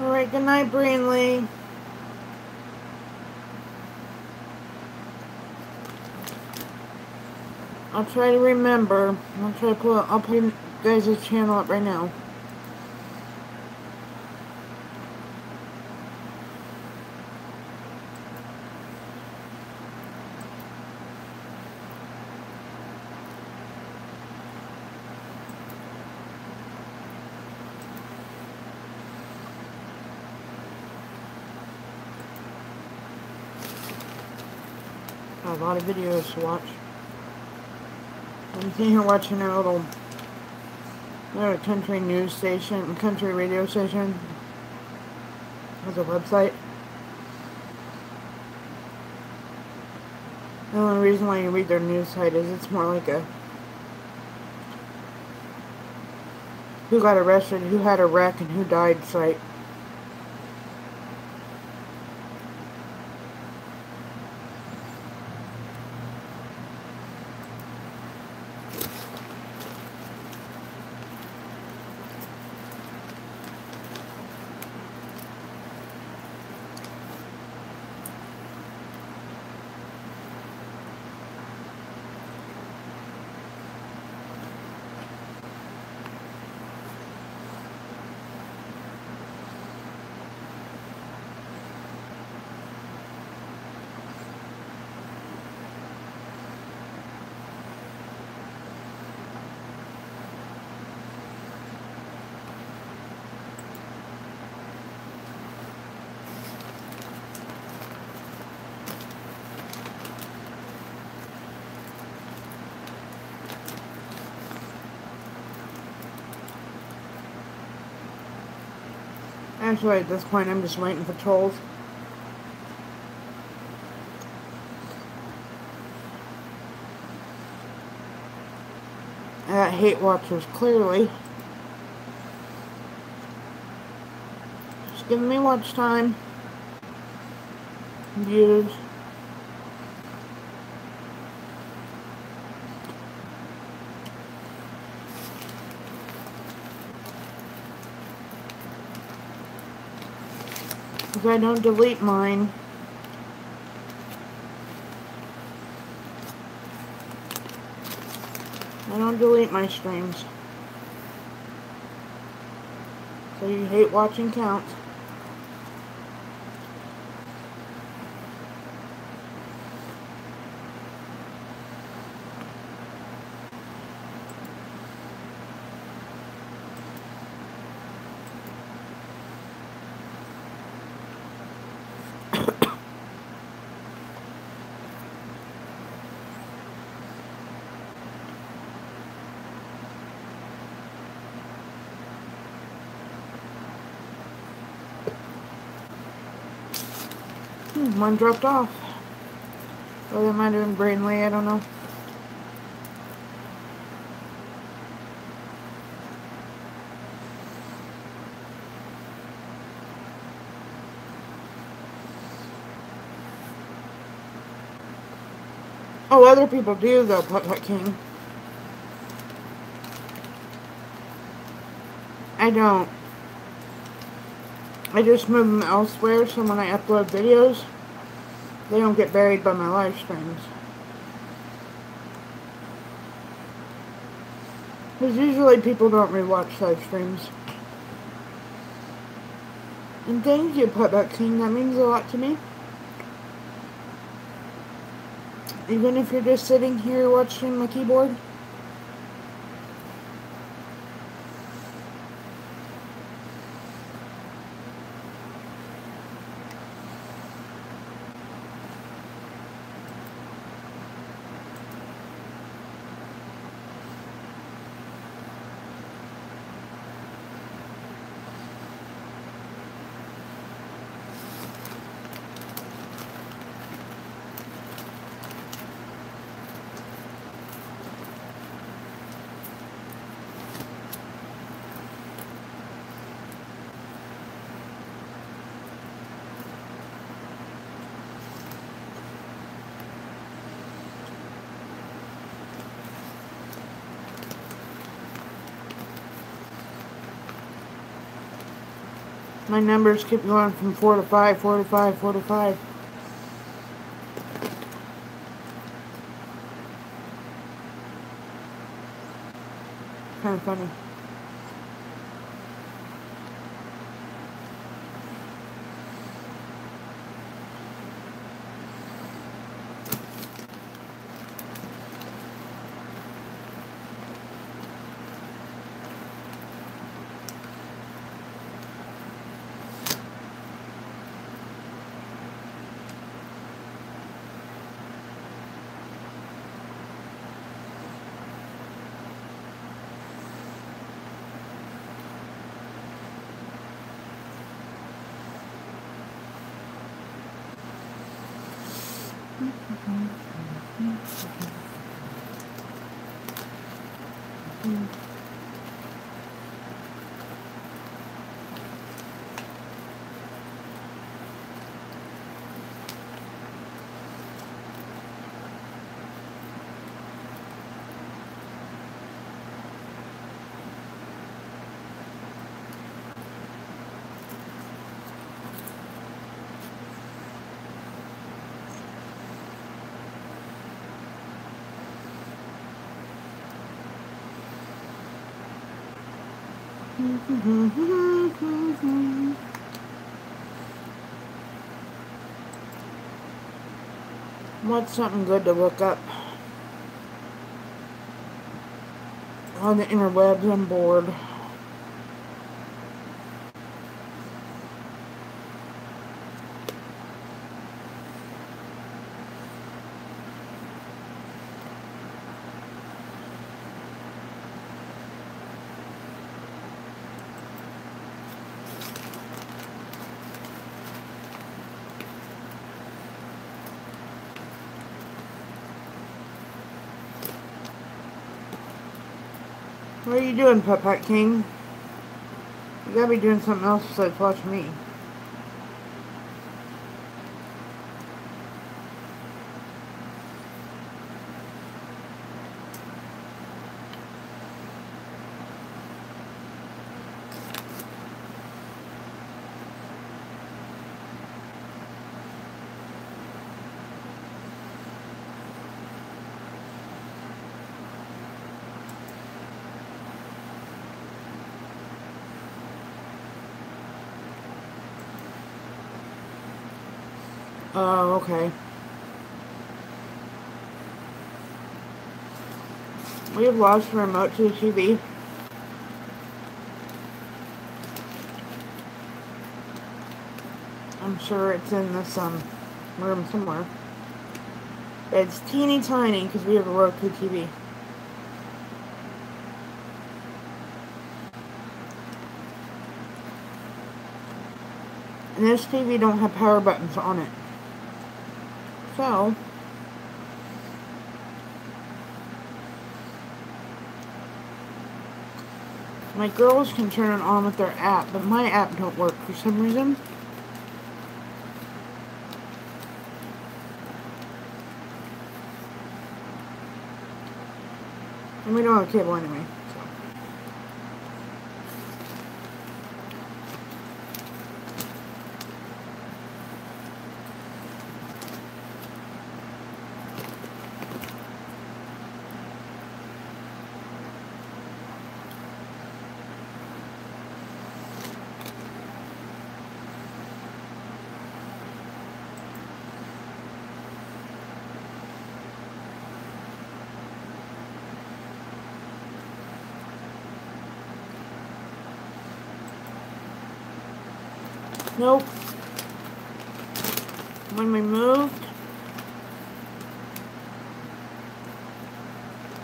Alright, good night, Breenley. I'll try to remember. I'll put you guys' channel up right now. a lot of videos to watch. I'm sitting here watching a little country news station, country radio station. Has a website. The only reason why you read their news site is it's more like a who got arrested, who had a wreck, and who died site. Actually, at this point, I'm just waiting for trolls. I got hate watchers, clearly. Just giving me watch time. Views. If I don't delete mine, I don't delete my streams. So you hate watching counts. One dropped off. Or they might have been Brainley, I don't know. Oh, other people do though, Putt Putt King. I don't. I just move them elsewhere so when I upload videos, they don't get buried by my live streams. Because usually people don't rewatch live streams. And thank you, Putt Putt King. That means a lot to me. Even if you're just sitting here watching my keyboard. My numbers keep going from 4 to 5, 4 to 5, 4 to 5. Kind of funny. What's something good to look up on the interwebs? I'm bored. What are you doing, Puppet King? You gotta be doing something else besides watch me. Oh, okay. We have lost the remote to the TV. I'm sure it's in this room somewhere. It's teeny tiny because we have a Roku TV. And this TV don't have power buttons on it. So, my girls can turn it on with their app, but my app don't work for some reason. And we don't have cable anyway. Nope. When we moved,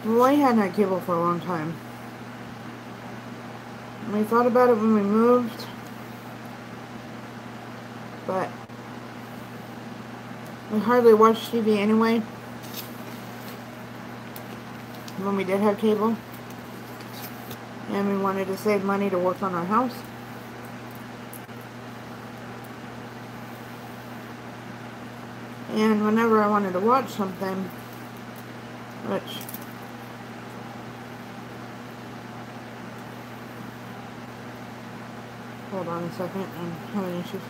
Roy hadn't had cable for a long time. And we thought about it when we moved, but we hardly watched TV anyway when we did have cable. And we wanted to save money to work on our house. And whenever I wanted to watch something, which hold on a second, I'm having issues.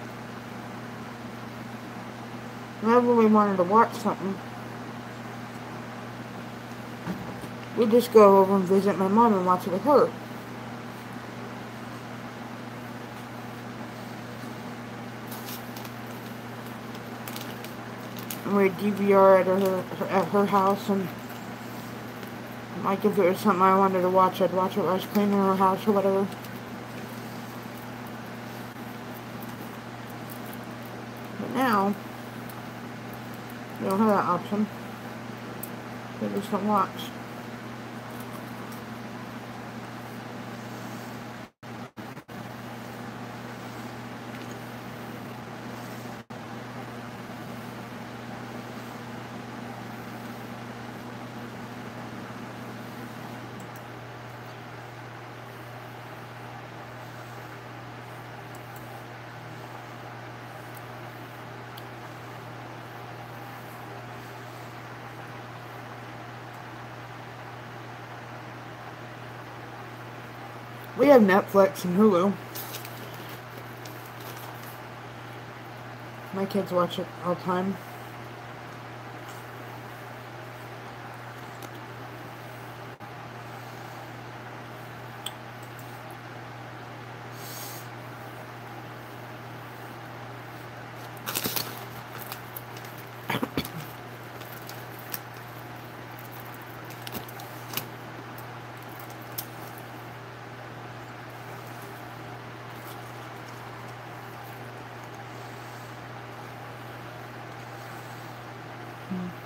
Whenever we wanted to watch something, we'd just go over and visit my mom and watch it with her. And we'd DVR at her house, and like if there was something I wanted to watch, I'd watch it while I was cleaning her house or whatever. But now, we don't have that option. We just don't watch. We have Netflix and Hulu. My kids watch it all the time.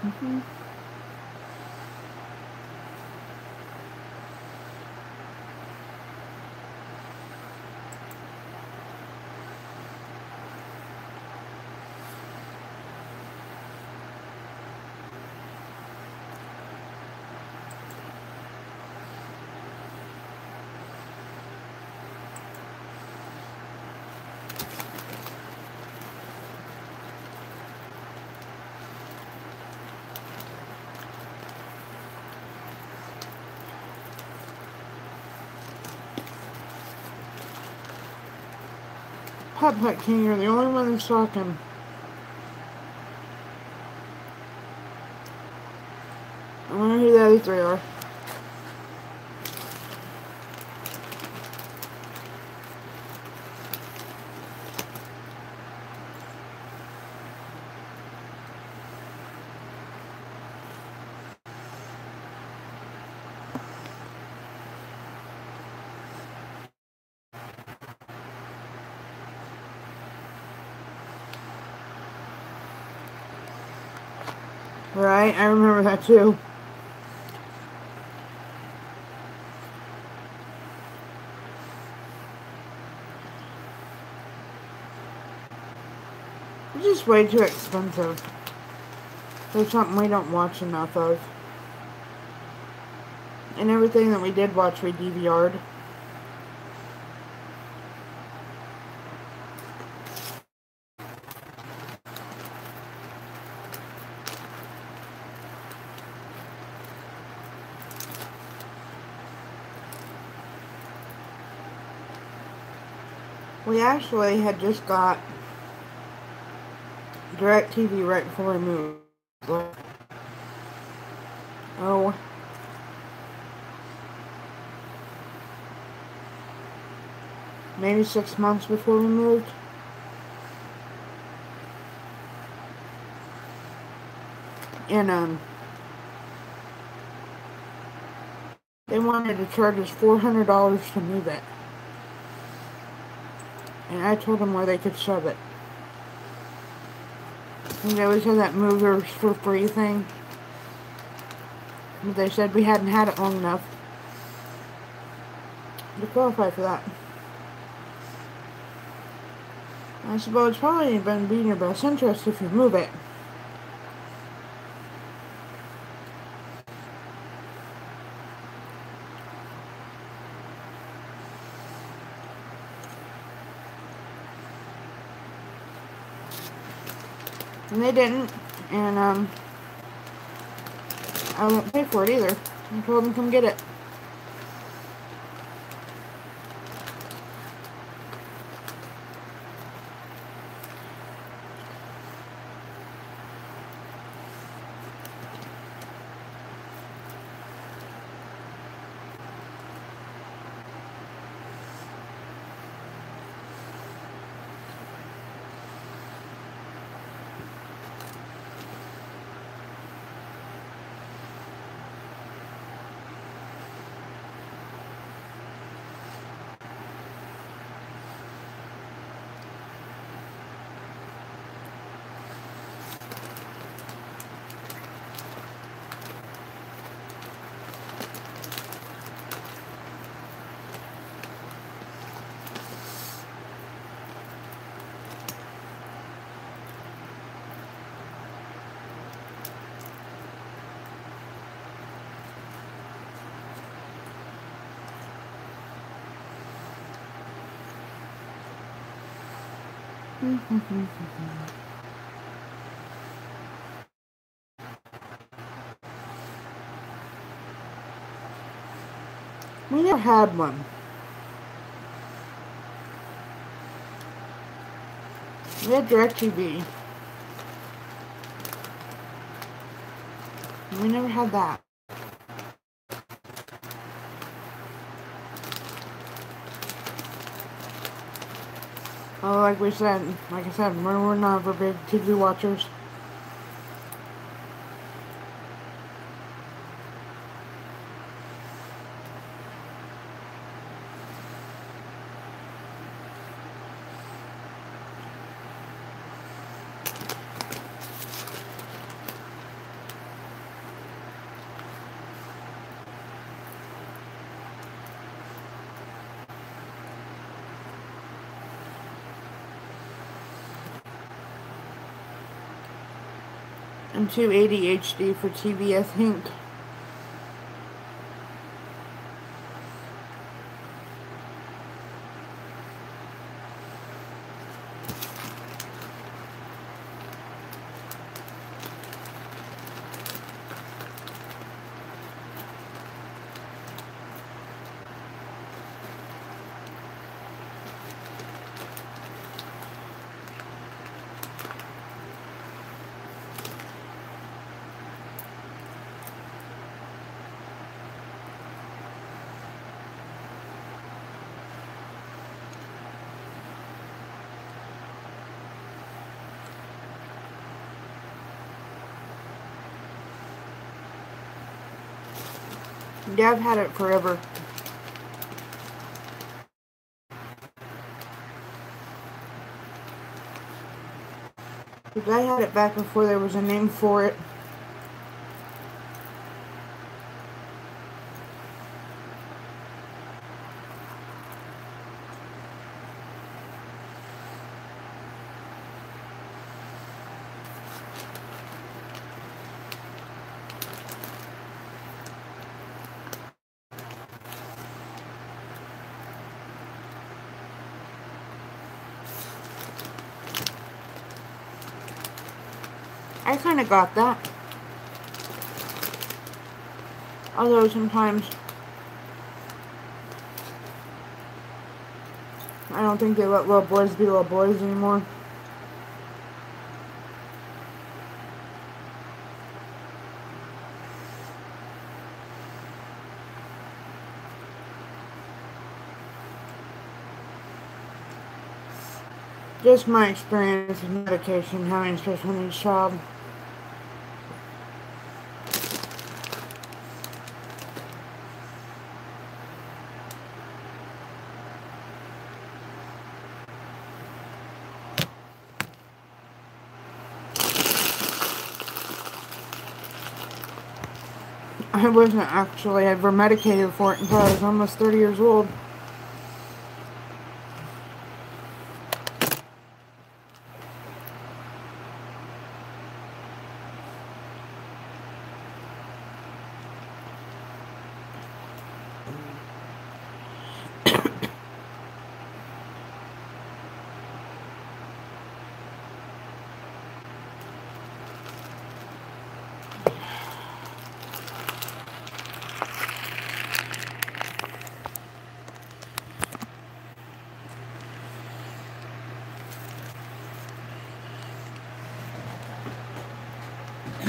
Mm-hmm. Putt King, you're the only one that's talking. I wonder who the other three are. Right, I remember that too. It's just way too expensive. There's something we don't watch enough of. And everything that we did watch, we DVR'd. We actually had just got DirecTV right before we moved. Oh. Maybe 6 months before we moved. And, they wanted to charge us $400 to move it. And I told them where they could shove it. And they always had that movers for free thing. But they said we hadn't had it long enough to qualify for that. I suppose it's probably been in your best interest if you move it. And they didn't, and I won't pay for it either. I told them come get it. We never had one. We had DirecTV. We never had that. Oh, like I said, we're not for big TV watchers. I'm too ADHD for TV, I think. Yeah, I've had it forever. Because I had it back before there was a name for it. I kind of got that. Although sometimes I don't think they let little boys be little boys anymore. Just my experience with medication, having a special needs child. I wasn't actually ever medicated for it until I was almost 30 years old.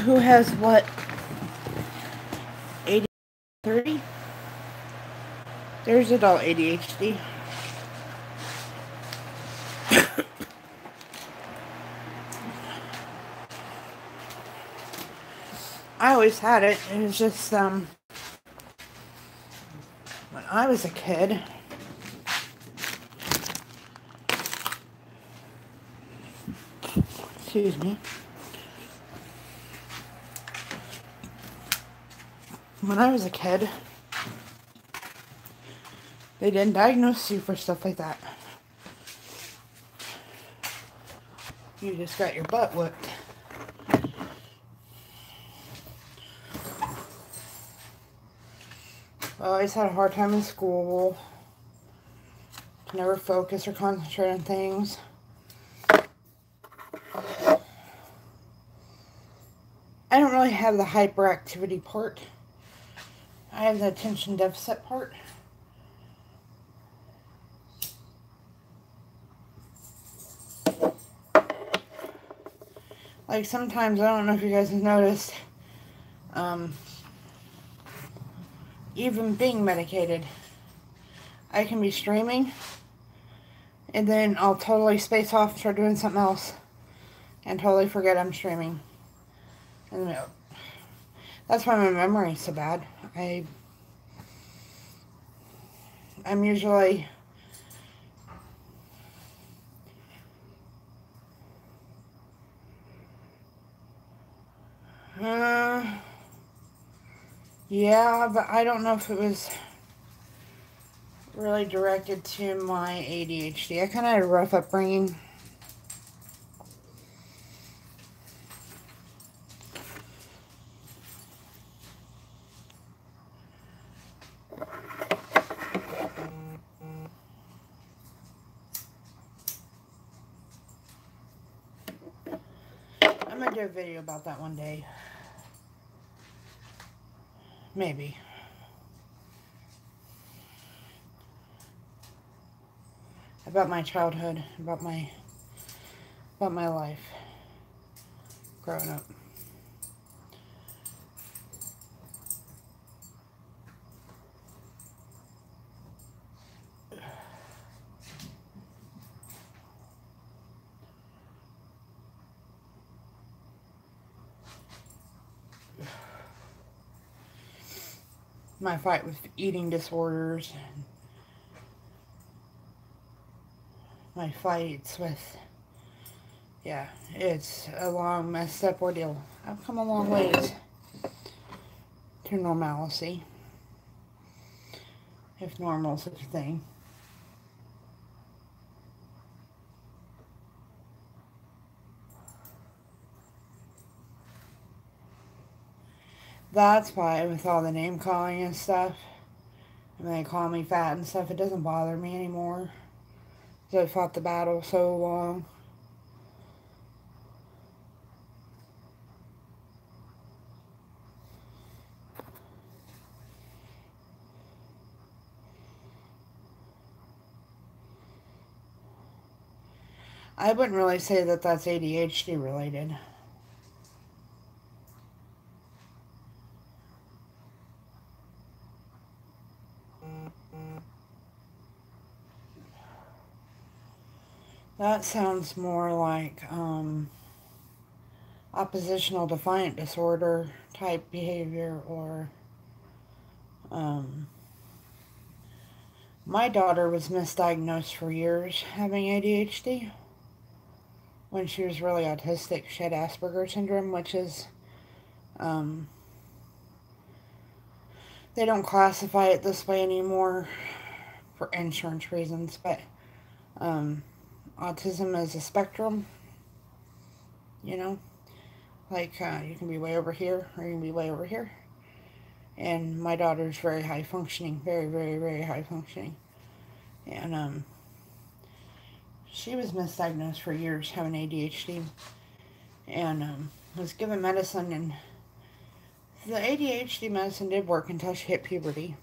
Who has what? 80/30? There's adult ADHD. I always had it. It was just when I was a kid. Excuse me. When I was a kid, they didn't diagnose you for stuff like that. You just got your butt whipped. I always had a hard time in school. Never focus or concentrate on things. I don't really have the hyperactivity part. I have the attention deficit part. Like sometimes, I don't know if you guys have noticed, even being medicated, I can be streaming and then I'll totally space off and start doing something else and totally forget I'm streaming. And that's why my memory's so bad. I'm usually yeah, but I don't know if it was really directed to my ADHD. I kind of had a rough upbringing. I'm going to do a video about that one day. Maybe. About my childhood, about my life growing up. My fight with eating disorders, my fights with, yeah, it's a long, messed up ordeal. I've come a long ways to normalcy, if normal is such a thing. That's why with all the name calling and stuff, and they call me fat and stuff, it doesn't bother me anymore. Because I fought the battle so long. I wouldn't really say that that's ADHD related. That sounds more like oppositional defiant disorder type behavior, or my daughter was misdiagnosed for years having ADHD when she was really autistic. She had Asperger's syndrome, which is they don't classify it this way anymore for insurance reasons, but autism is a spectrum, you know, like you can be way over here or you can be way over here. And my daughter's very high functioning, very, very, very high functioning. And she was misdiagnosed for years having ADHD, and was given medicine, and the ADHD medicine did work until she hit puberty.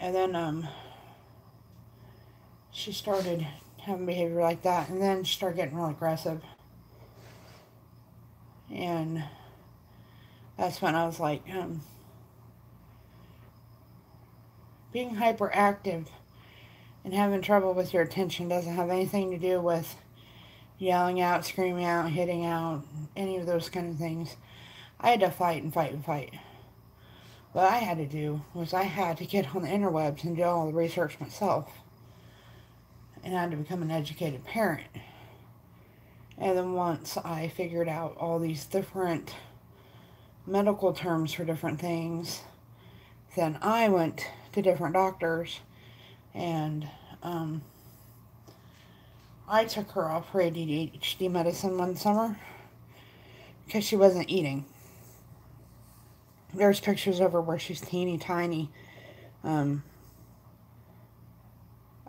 And then she started having behavior like that, and then she started getting real aggressive. And that's when I was like, being hyperactive and having trouble with your attention doesn't have anything to do with yelling out, screaming out, hitting out, any of those kind of things. I had to fight and fight and fight. What I had to do was I had to get on the interwebs and do all the research myself. And I had to become an educated parent. And then once I figured out all these different medical terms for different things, then I went to different doctors, and I took her off her ADHD medicine one summer because she wasn't eating. There's pictures of her where she's teeny tiny.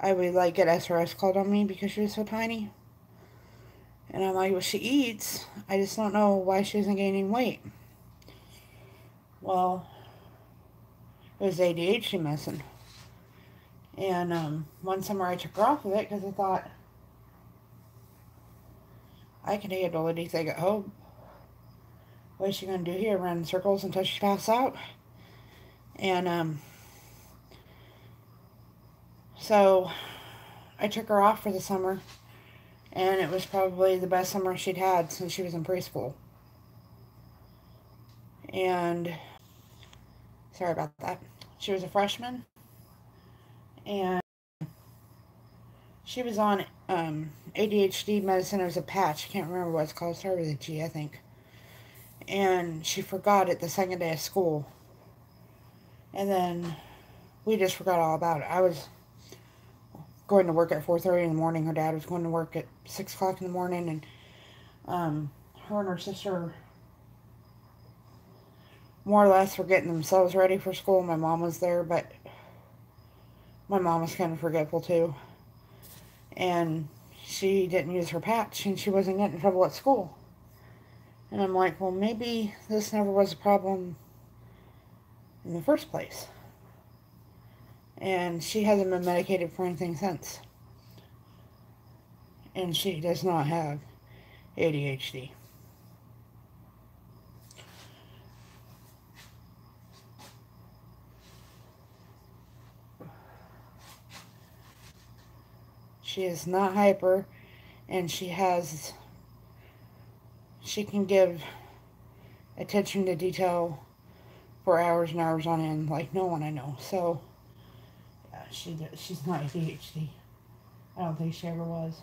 I would like get SRS called on me because she was so tiny. And I'm like, well, she eats. I just don't know why she isn't gaining weight. Well, it was ADHD medicine. And one summer I took her off of it because I thought I can handle anything at home. What is she going to do here? Run in circles until she passes out? And, so I took her off for the summer, and it was probably the best summer she'd had since she was in preschool. And, sorry about that. She was a freshman, and she was on ADHD medicine. It was a patch. I can't remember what it's called. It started with a G, I think. And she forgot it the second day of school. And then we just forgot all about it. I was going to work at 4:30 in the morning. Her dad was going to work at 6 o'clock in the morning. And her and her sister more or less were getting themselves ready for school. My mom was there, but my mom was kind of forgetful too. And she didn't use her patch, and she wasn't getting in trouble at school. And I'm like, well, maybe this never was a problem in the first place. And she hasn't been medicated for anything since. And she does not have ADHD. She is not hyper, and she can give attention to detail for hours and hours on end like no one I know. So, yeah, she's not ADHD. I don't think she ever was.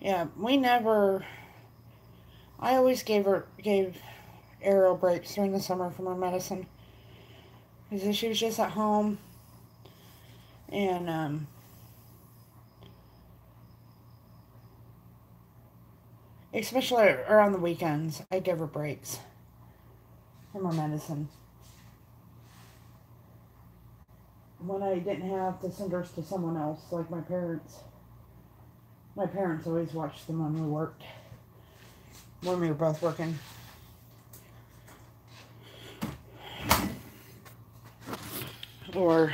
Yeah, I always gave Ariel breaks during the summer from her medicine. Because she was just at home, and especially around the weekends, I give her breaks from her medicine. When I didn't have to send her to someone else, like my parents always watched them when we were both working. Or,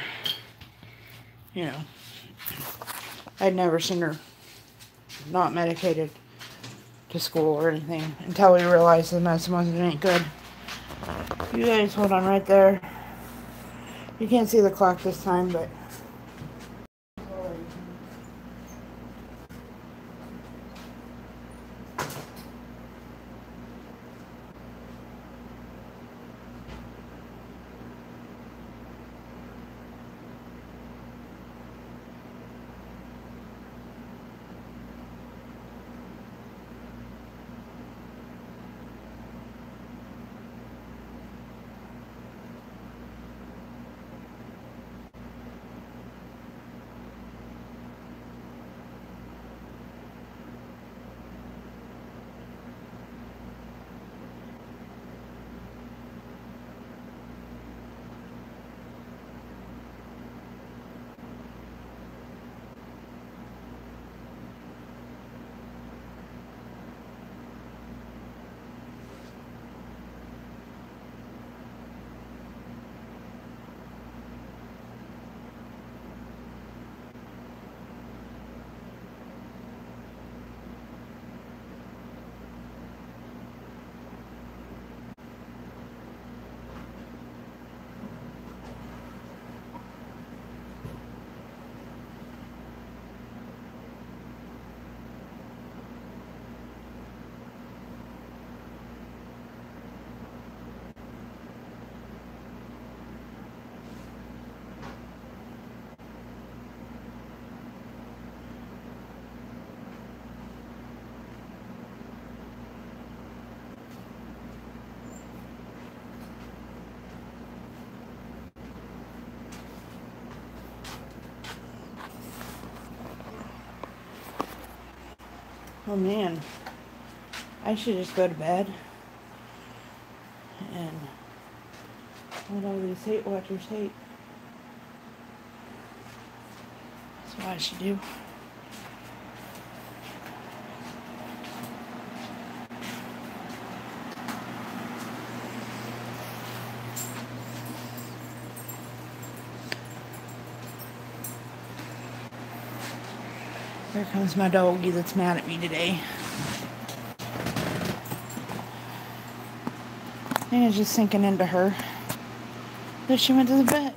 I'd never seen her not medicated to school or anything until we realized the medicine wasn't any good. You guys hold on right there. You can't see the clock this time, but... Oh man, I should just go to bed and let all these hate watchers hate. That's what I should do. Here comes my doggy that's mad at me today. I think it's just sinking into her that she went to the vet.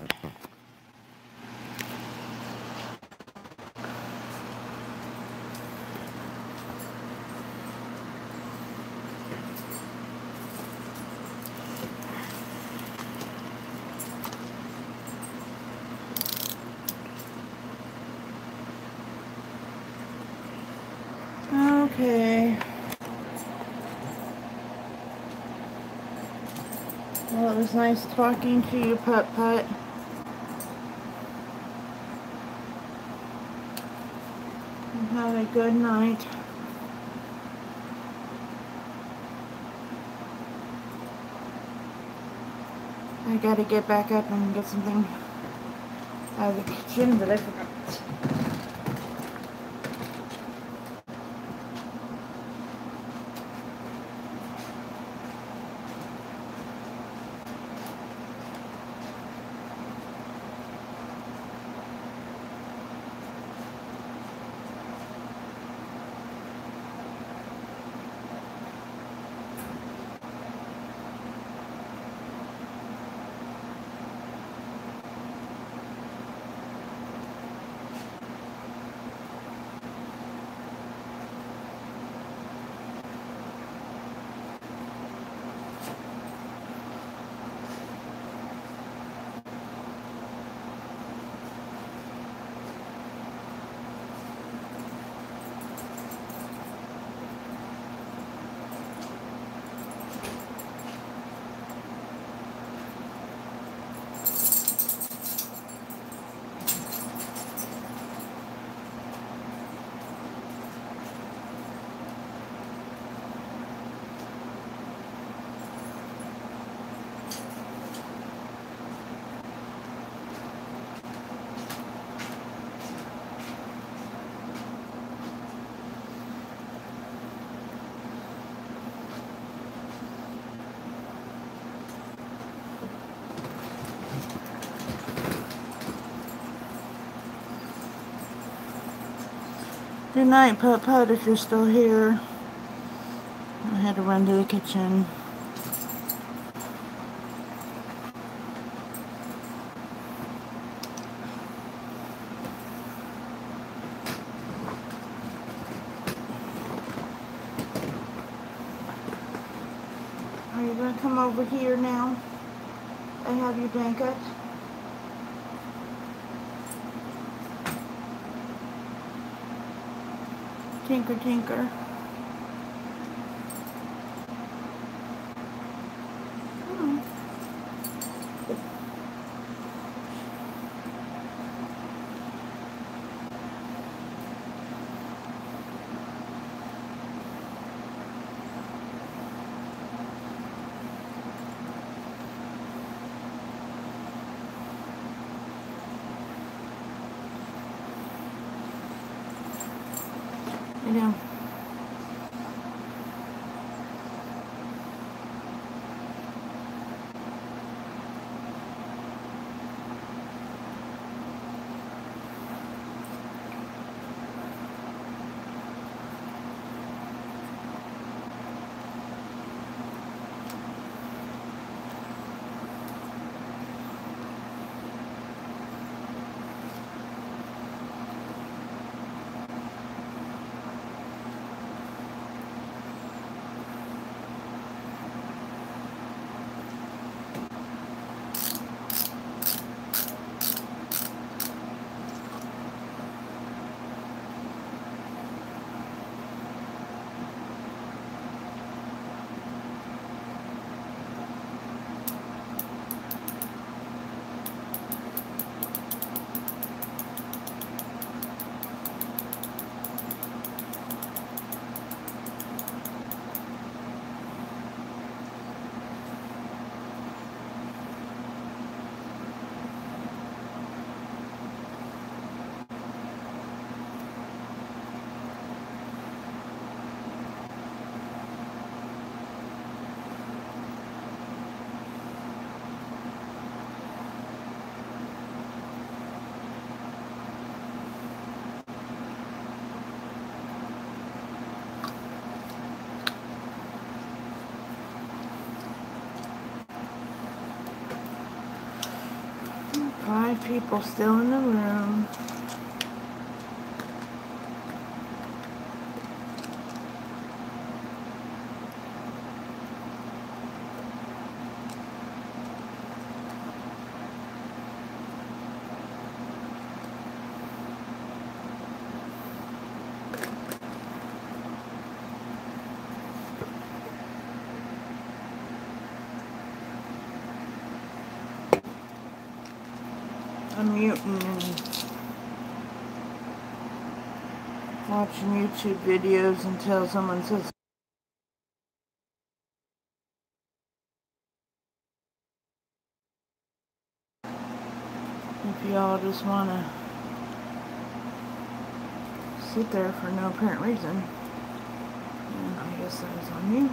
Okay. Well, it was nice talking to you, Putt. And have a good night. I gotta get back up and get something out of the kitchen that I forgot. Good night, Putt, if you're still here. I had to run to the kitchen. Are you going to come over here now? I have your blanket. Tinker, tinker. I know. 5 people still in the room. Unmuting and watching YouTube videos until someone says, if y'all just want to sit there for no apparent reason, and I guess that is on you.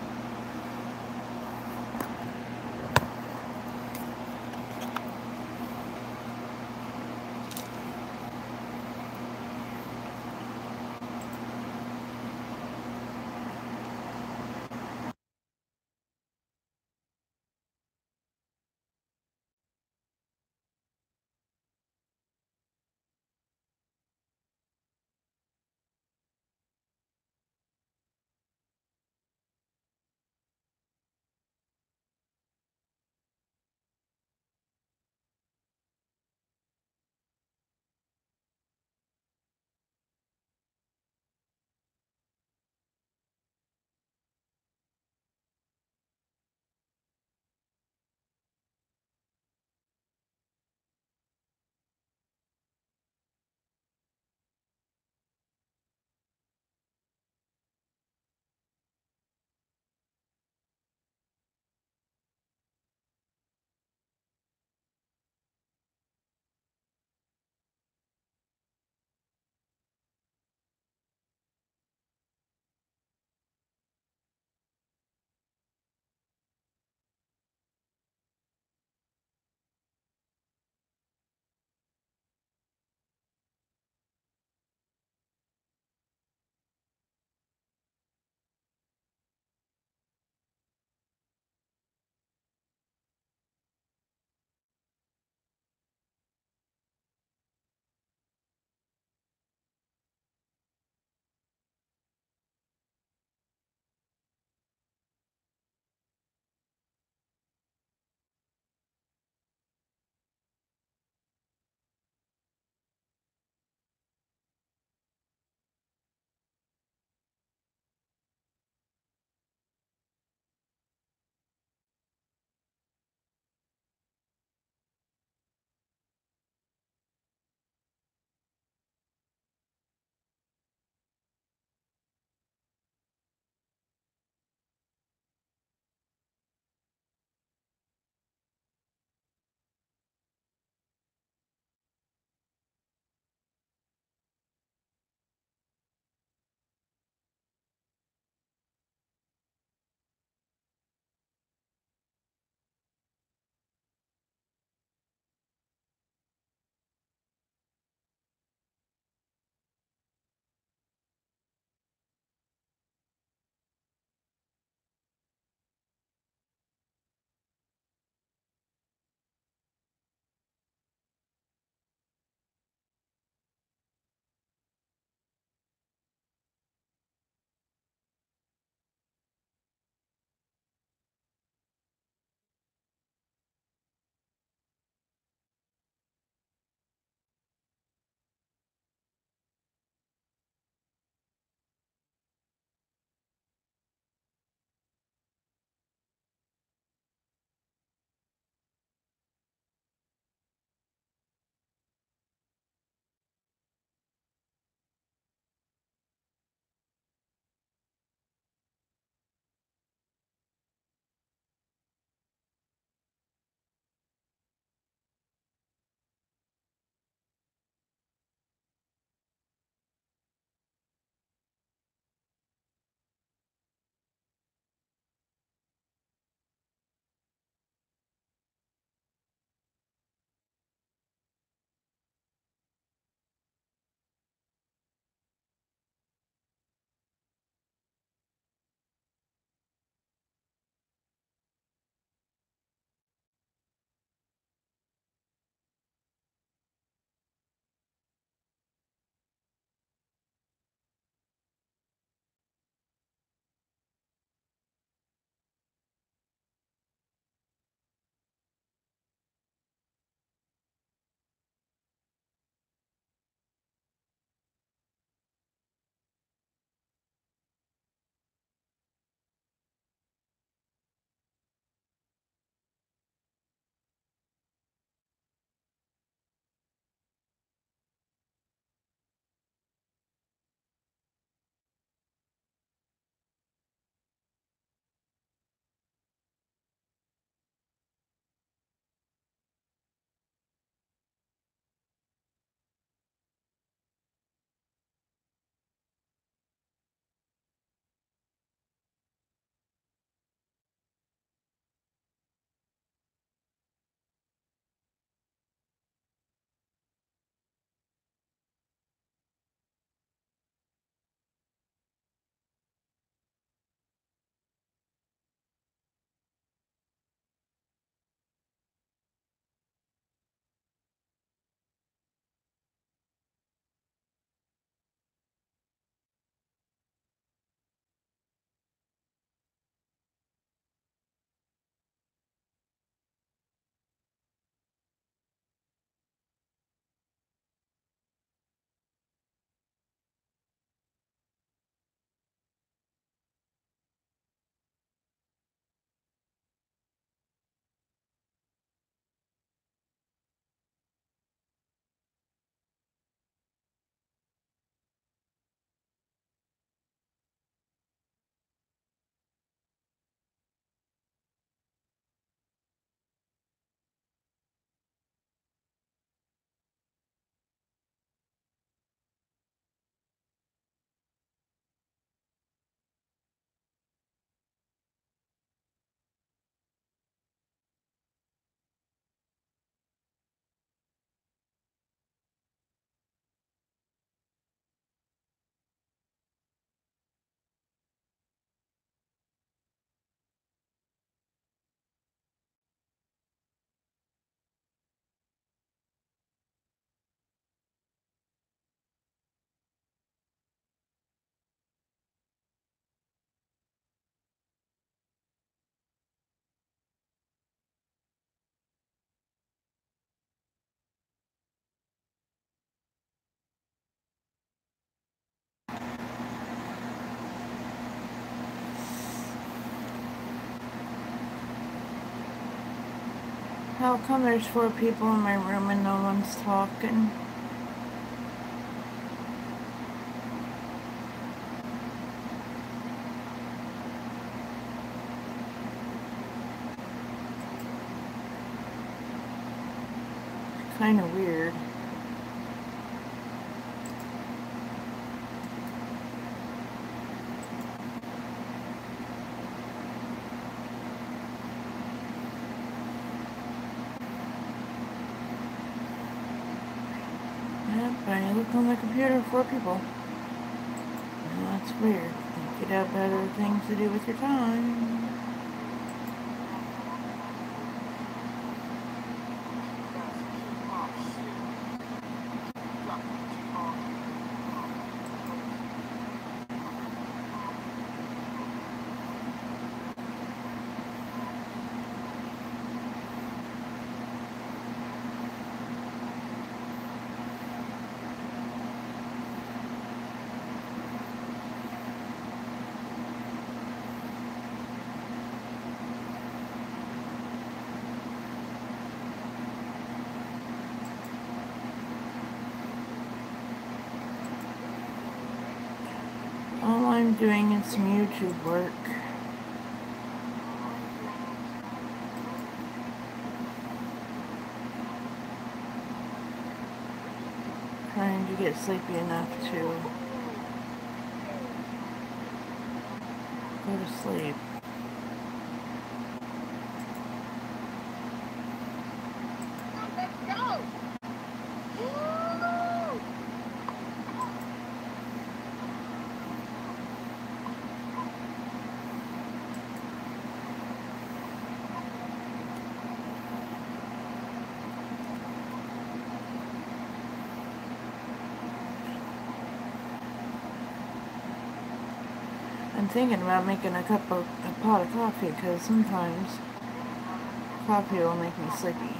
How come there's 4 people in my room and no one's talking? Kind of weird. Yep, I look on the computer, 4 people. That's weird. You could have better things to do with your time. All I'm doing is some YouTube work. Trying to get sleepy enough to go to sleep. I'm thinking about making a pot of coffee because sometimes coffee will make me sleepy.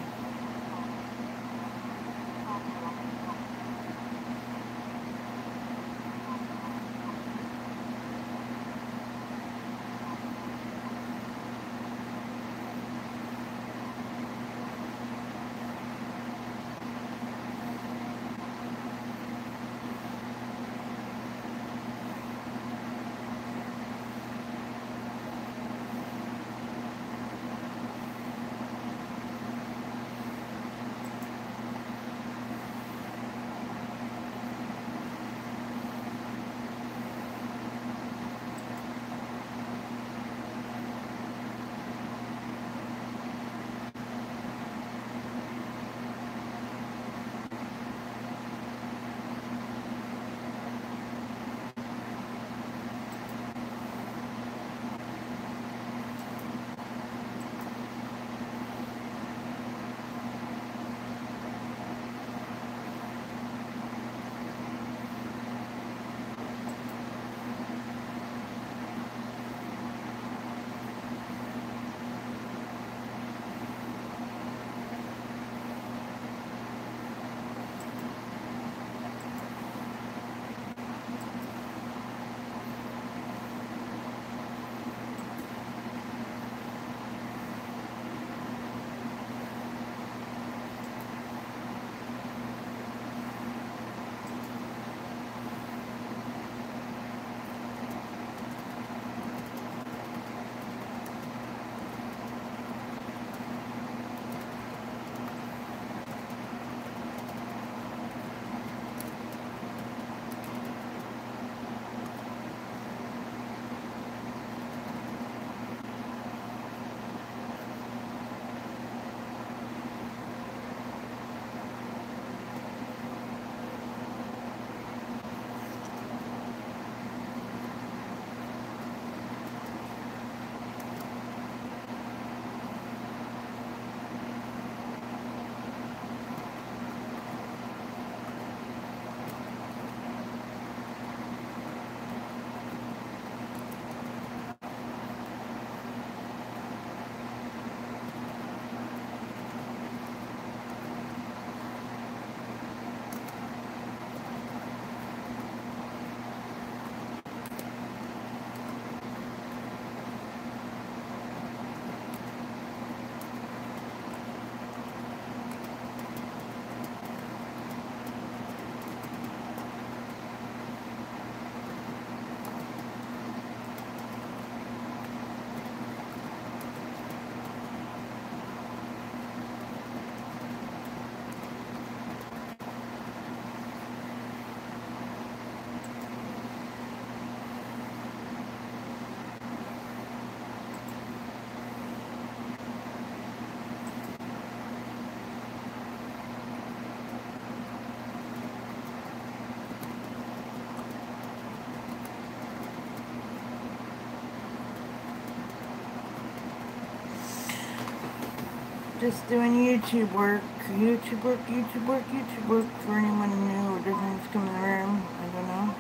Just doing YouTube work. YouTube work, YouTube work, YouTube work. For anyone new or doesn't come in the room, I don't know.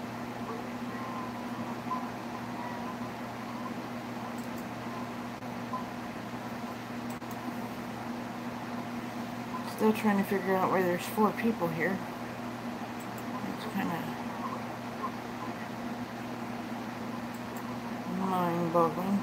Still trying to figure out why there's 4 people here. It's kind of mind-boggling.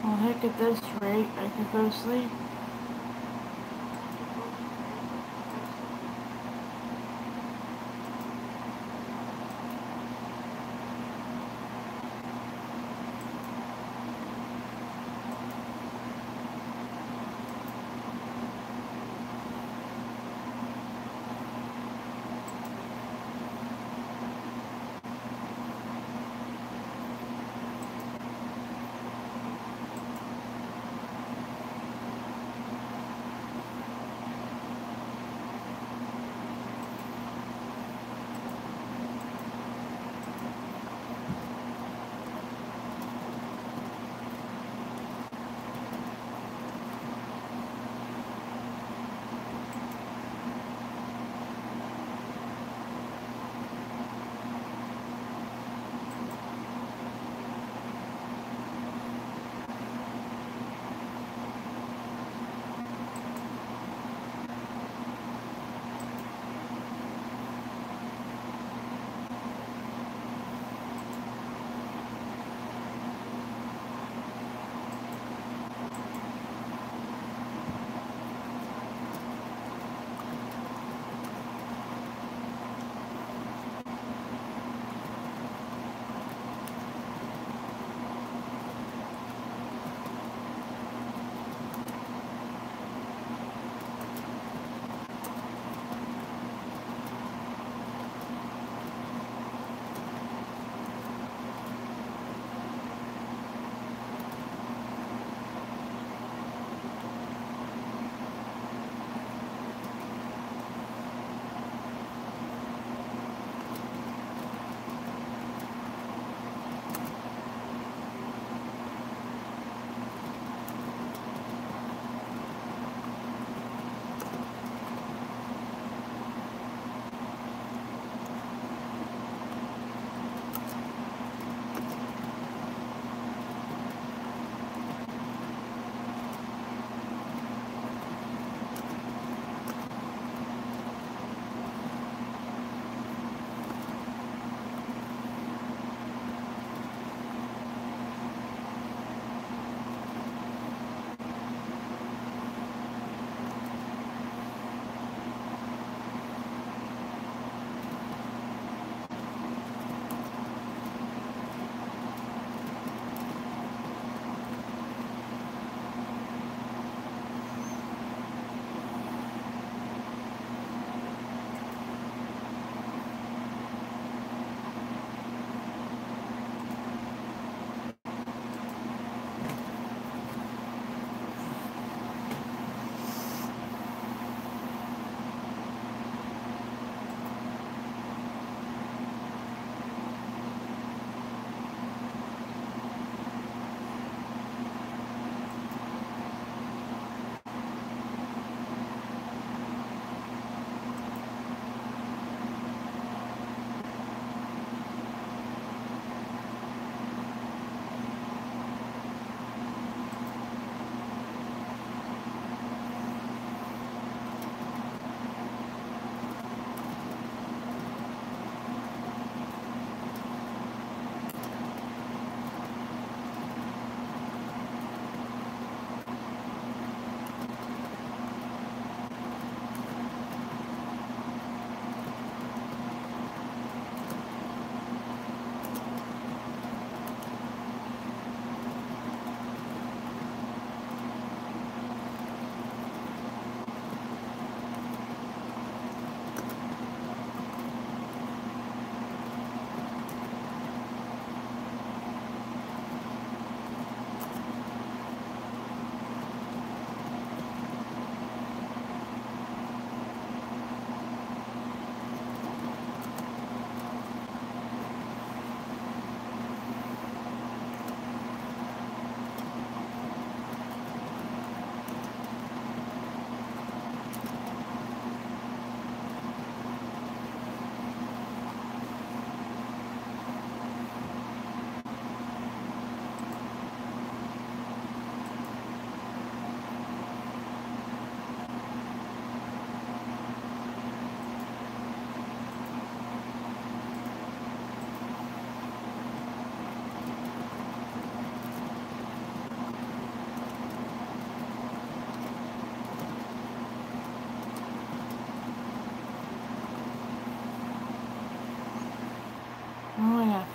Well, heck, at this rate, I could go to sleep.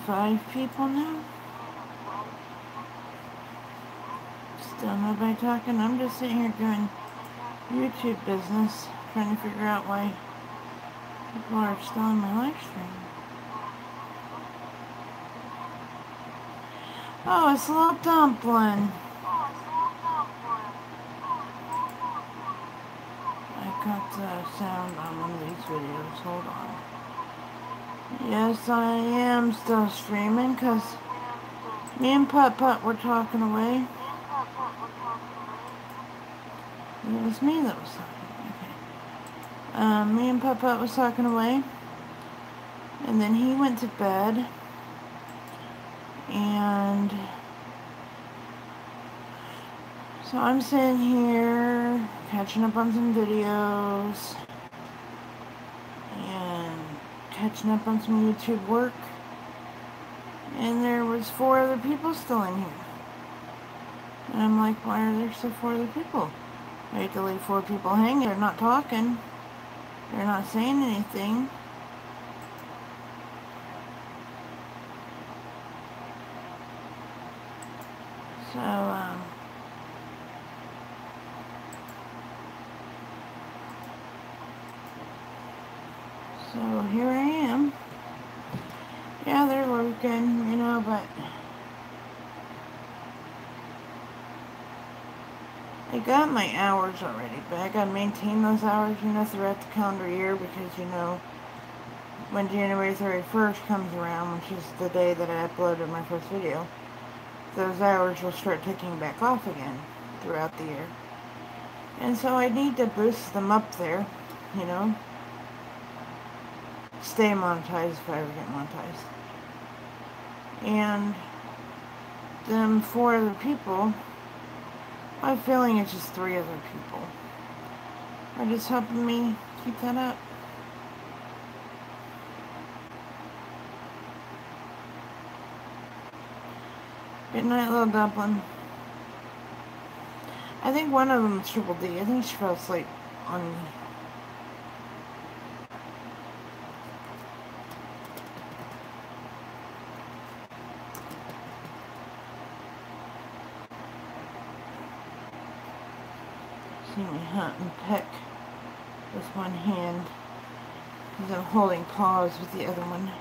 5 people now. Still nobody talking. I'm just sitting here doing YouTube business, trying to figure out why people are still on my live stream. Oh, it's a little dumpling. I got the sound on one of these videos. Hold on. Yes, I am still streaming because me and Putt-Putt were talking away. It was me that was talking. Okay. Me and Putt-Putt was talking away. And then he went to bed. And so I'm sitting here catching up on some videos and catching up on some YouTube work. And there was 4 other people still in here. And I'm like, why are there still 4 other people? I hate to leave 4 people hanging. They're not talking. They're not saying anything. So here I am. Yeah, they're working, you know, but I got my hours already, but I gotta maintain those hours, you know, throughout the calendar year because, you know, when January 31st comes around, which is the day that I uploaded my first video, those hours will start ticking back off again throughout the year. And so I need to boost them up there, you know, stay monetized if I ever get monetized. And them 4 other people, I have a feeling it's just 3 other people, are just helping me keep that up. Good night, little dumpling. I think one of them is Triple D. I think she fell asleep on me. See me hunt and peck with one hand, because I'm holding paws with the other one.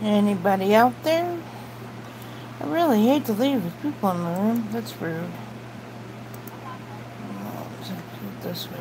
Anybody out there? I really hate to leave with people in the room. That's rude. Oh, so this way.